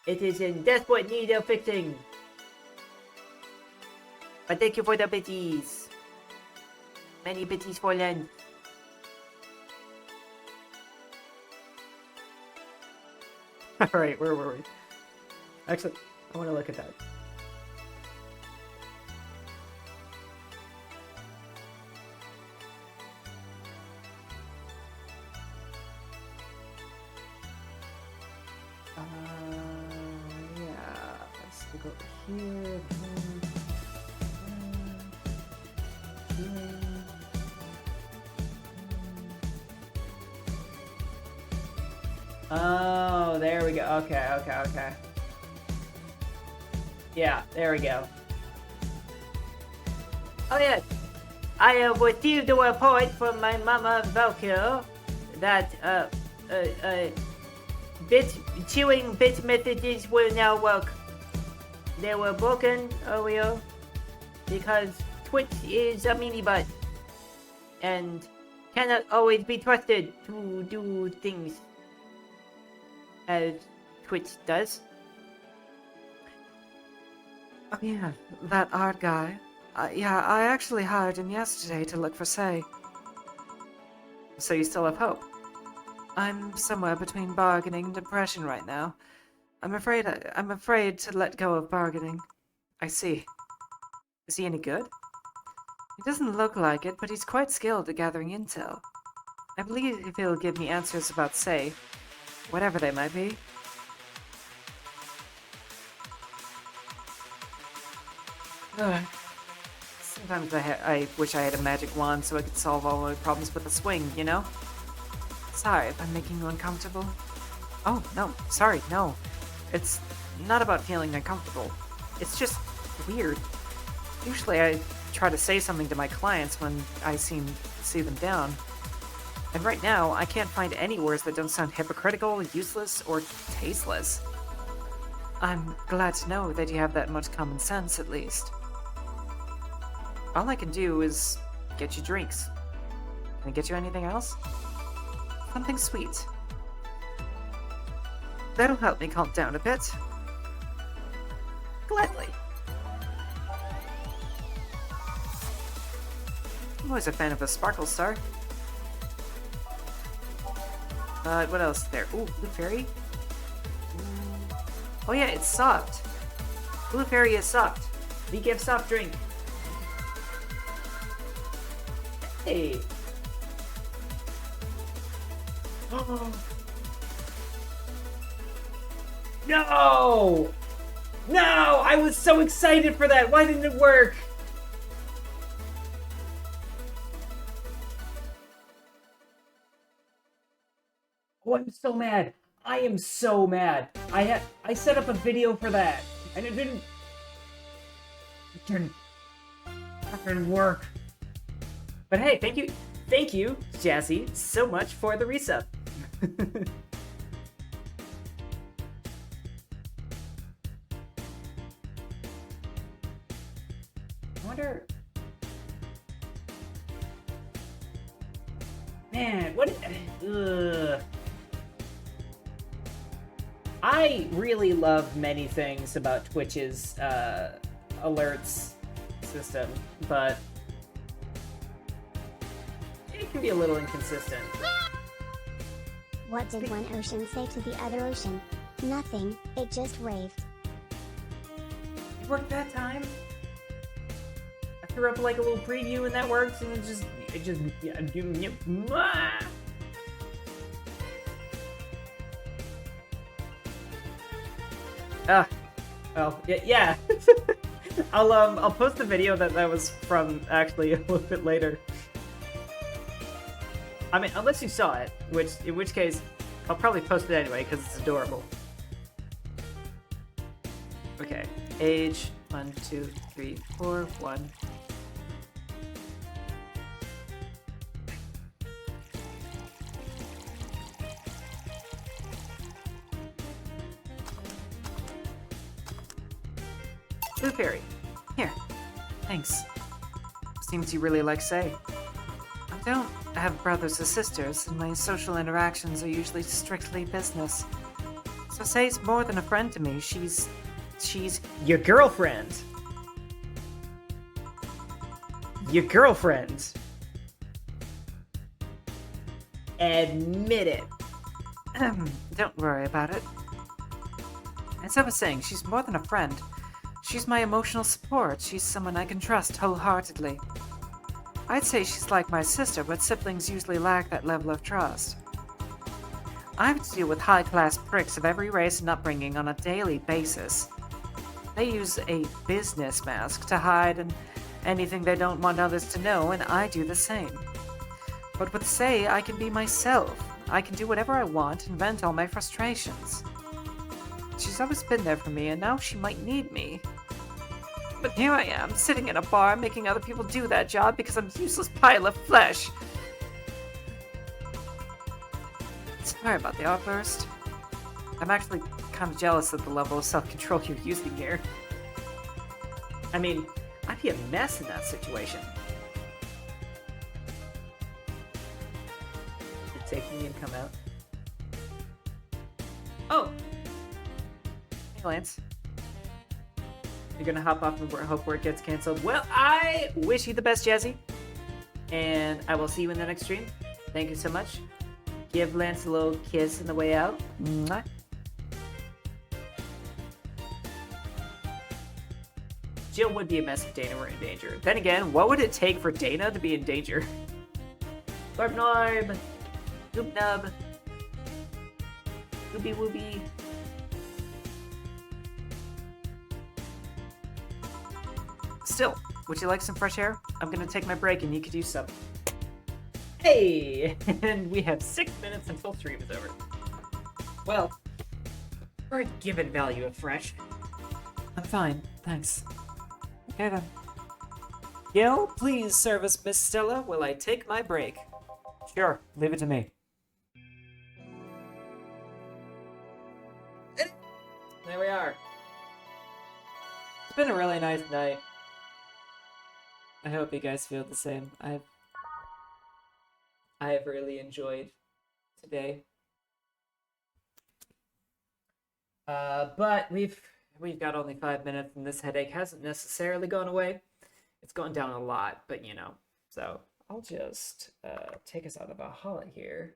S1: It is in desperate need of fixing. But thank you for the bitties. Many bitties for Len. Alright, where were we? Actually, I want to look at that. Yeah, let's go here. Oh, there we go. Okay. Yeah, there we go. Oh yeah, I have received a report from my mama Valkyrie that chewing bit messages will now work. They were broken earlier because Twitch is a mini bot and cannot always be trusted to do things as Twitch does. Oh yeah, that art guy. Yeah, I actually hired him yesterday to look for Say. So you still have hope? I'm somewhere between bargaining and depression right now. I'm afraid to let go of bargaining. I see. Is he any good? He doesn't look like it, but he's quite skilled at gathering intel. I believe he'll give me answers about Say, whatever they might be. Sometimes I wish I had a magic wand so I could solve all my problems with a swing, you know? Sorry if I'm making you uncomfortable. Oh, no, sorry, no. It's not about feeling uncomfortable. It's just weird. Usually I try to say something to my clients when I see them down. And right now, I can't find any words that don't sound hypocritical, useless, or tasteless. I'm glad to know that you have that much common sense, at least. All I can do is get you drinks. Can I get you anything else? Something sweet. That'll help me calm down a bit. Gladly. I'm always a fan of a Sparkle Star. What else is there? Ooh, Blue Fairy? Oh yeah, it's soft. Blue Fairy is soft. We give soft drink. Hey. Oh. No! No! I was so excited for that! Why didn't it work? Oh, I'm so mad. I am so mad. I set up a video for that, and it didn't work. But hey, thank you, Jazzy, so much for the resub. I wonder... Man, what... Ugh. I really love many things about Twitch's alerts system, but it can be a little inconsistent.
S4: What did one ocean say to the other ocean? Nothing, it just waved.
S1: It worked that time. I threw up like a little preview and that worked, and well, yeah. I'll post the video that was from actually a little bit later. I mean, unless you saw it, in which case, I'll probably post it anyway because it's adorable. Okay, age 1, 2, 3, 4, 1. Blueberry. Here. Thanks. Seems you really like Say. I don't have brothers or sisters, and my social interactions are usually strictly business. So Say's more than a friend to me. She's your girlfriend. Your girlfriend. Admit it. Don't worry about it. As I was saying, she's more than a friend. She's my emotional support. She's someone I can trust wholeheartedly. I'd say she's like my sister, but siblings usually lack that level of trust. I have to deal with high-class pricks of every race and upbringing on a daily basis. They use a business mask to hide anything they don't want others to know, and I do the same. But with Say, I can be myself. I can do whatever I want and vent all my frustrations. She's always been there for me, and now she might need me. But here I am, sitting in a bar, making other people do that job because I'm a useless pile of flesh. Sorry about the outburst. I'm actually kind of jealous of the level of self-control you're using here. I mean, I'd be a mess in that situation. Did take me and come out. Oh! Hey, Lance. You're gonna hop off and hope work gets canceled. Well, I wish you the best, Jazzy. And I will see you in the next stream. Thank you so much. Give Lance a little kiss on the way out. Mwah. Jill would be a mess if Dana were in danger. Then again, what would it take for Dana to be in danger? Barb Norb! Goop Nub! Goopy Whoopy! Still, would you like some fresh air? I'm gonna take my break and you could use some. Hey! And we have 6 minutes until stream is over. Well, for a given value of fresh. I'm fine, thanks. Okay then. Gil, please service Miss Stella while I take my break. Sure, leave it to me. There we are. It's been a really nice night. I hope you guys feel the same. I have really enjoyed today. But we've got only 5 minutes, and this headache hasn't necessarily gone away. It's gone down a lot, but you know. So I'll just take us out of Valhalla here.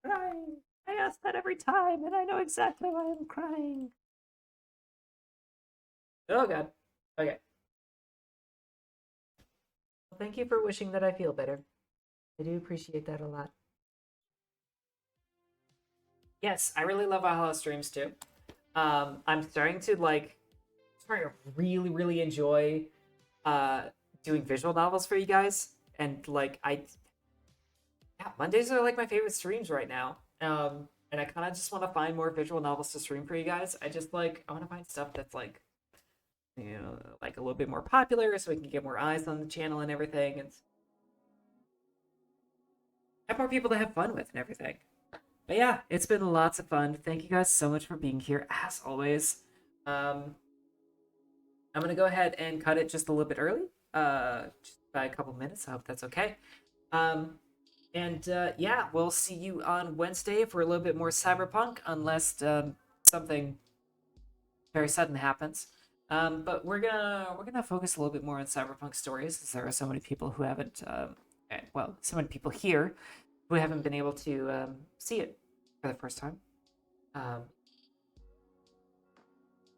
S1: Crying. I ask that every time, and I know exactly why I'm crying. Oh god. Okay. Well, thank you for wishing that I feel better. I do appreciate that a lot. Yes, I really love Valhalla streams too. I'm starting to really, really enjoy doing visual novels for you guys. And Mondays are like my favorite streams right now. And I kind of just want to find more visual novels to stream for you guys. I want to find stuff that's like a little bit more popular so we can get more eyes on the channel and everything, and have more people to have fun with and everything. But yeah, it's been lots of fun. Thank you guys so much for being here, as always. I'm gonna go ahead and cut it just a little bit early, just by a couple minutes. I hope that's okay. Yeah, we'll see you on Wednesday for a little bit more Cyberpunk, unless something very sudden happens. But we're gonna focus a little bit more on cyberpunk stories, as there are so many people who haven't, well, so many people here who haven't been able to see it for the first time. Um,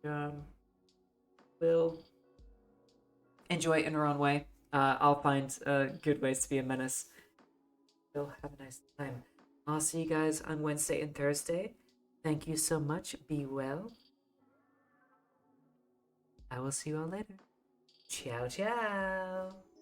S1: um, we'll enjoy it in our own way. I'll find good ways to be a menace. We'll have a nice time. I'll see you guys on Wednesday and Thursday. Thank you so much. Be well. I will see you all later. Ciao, ciao.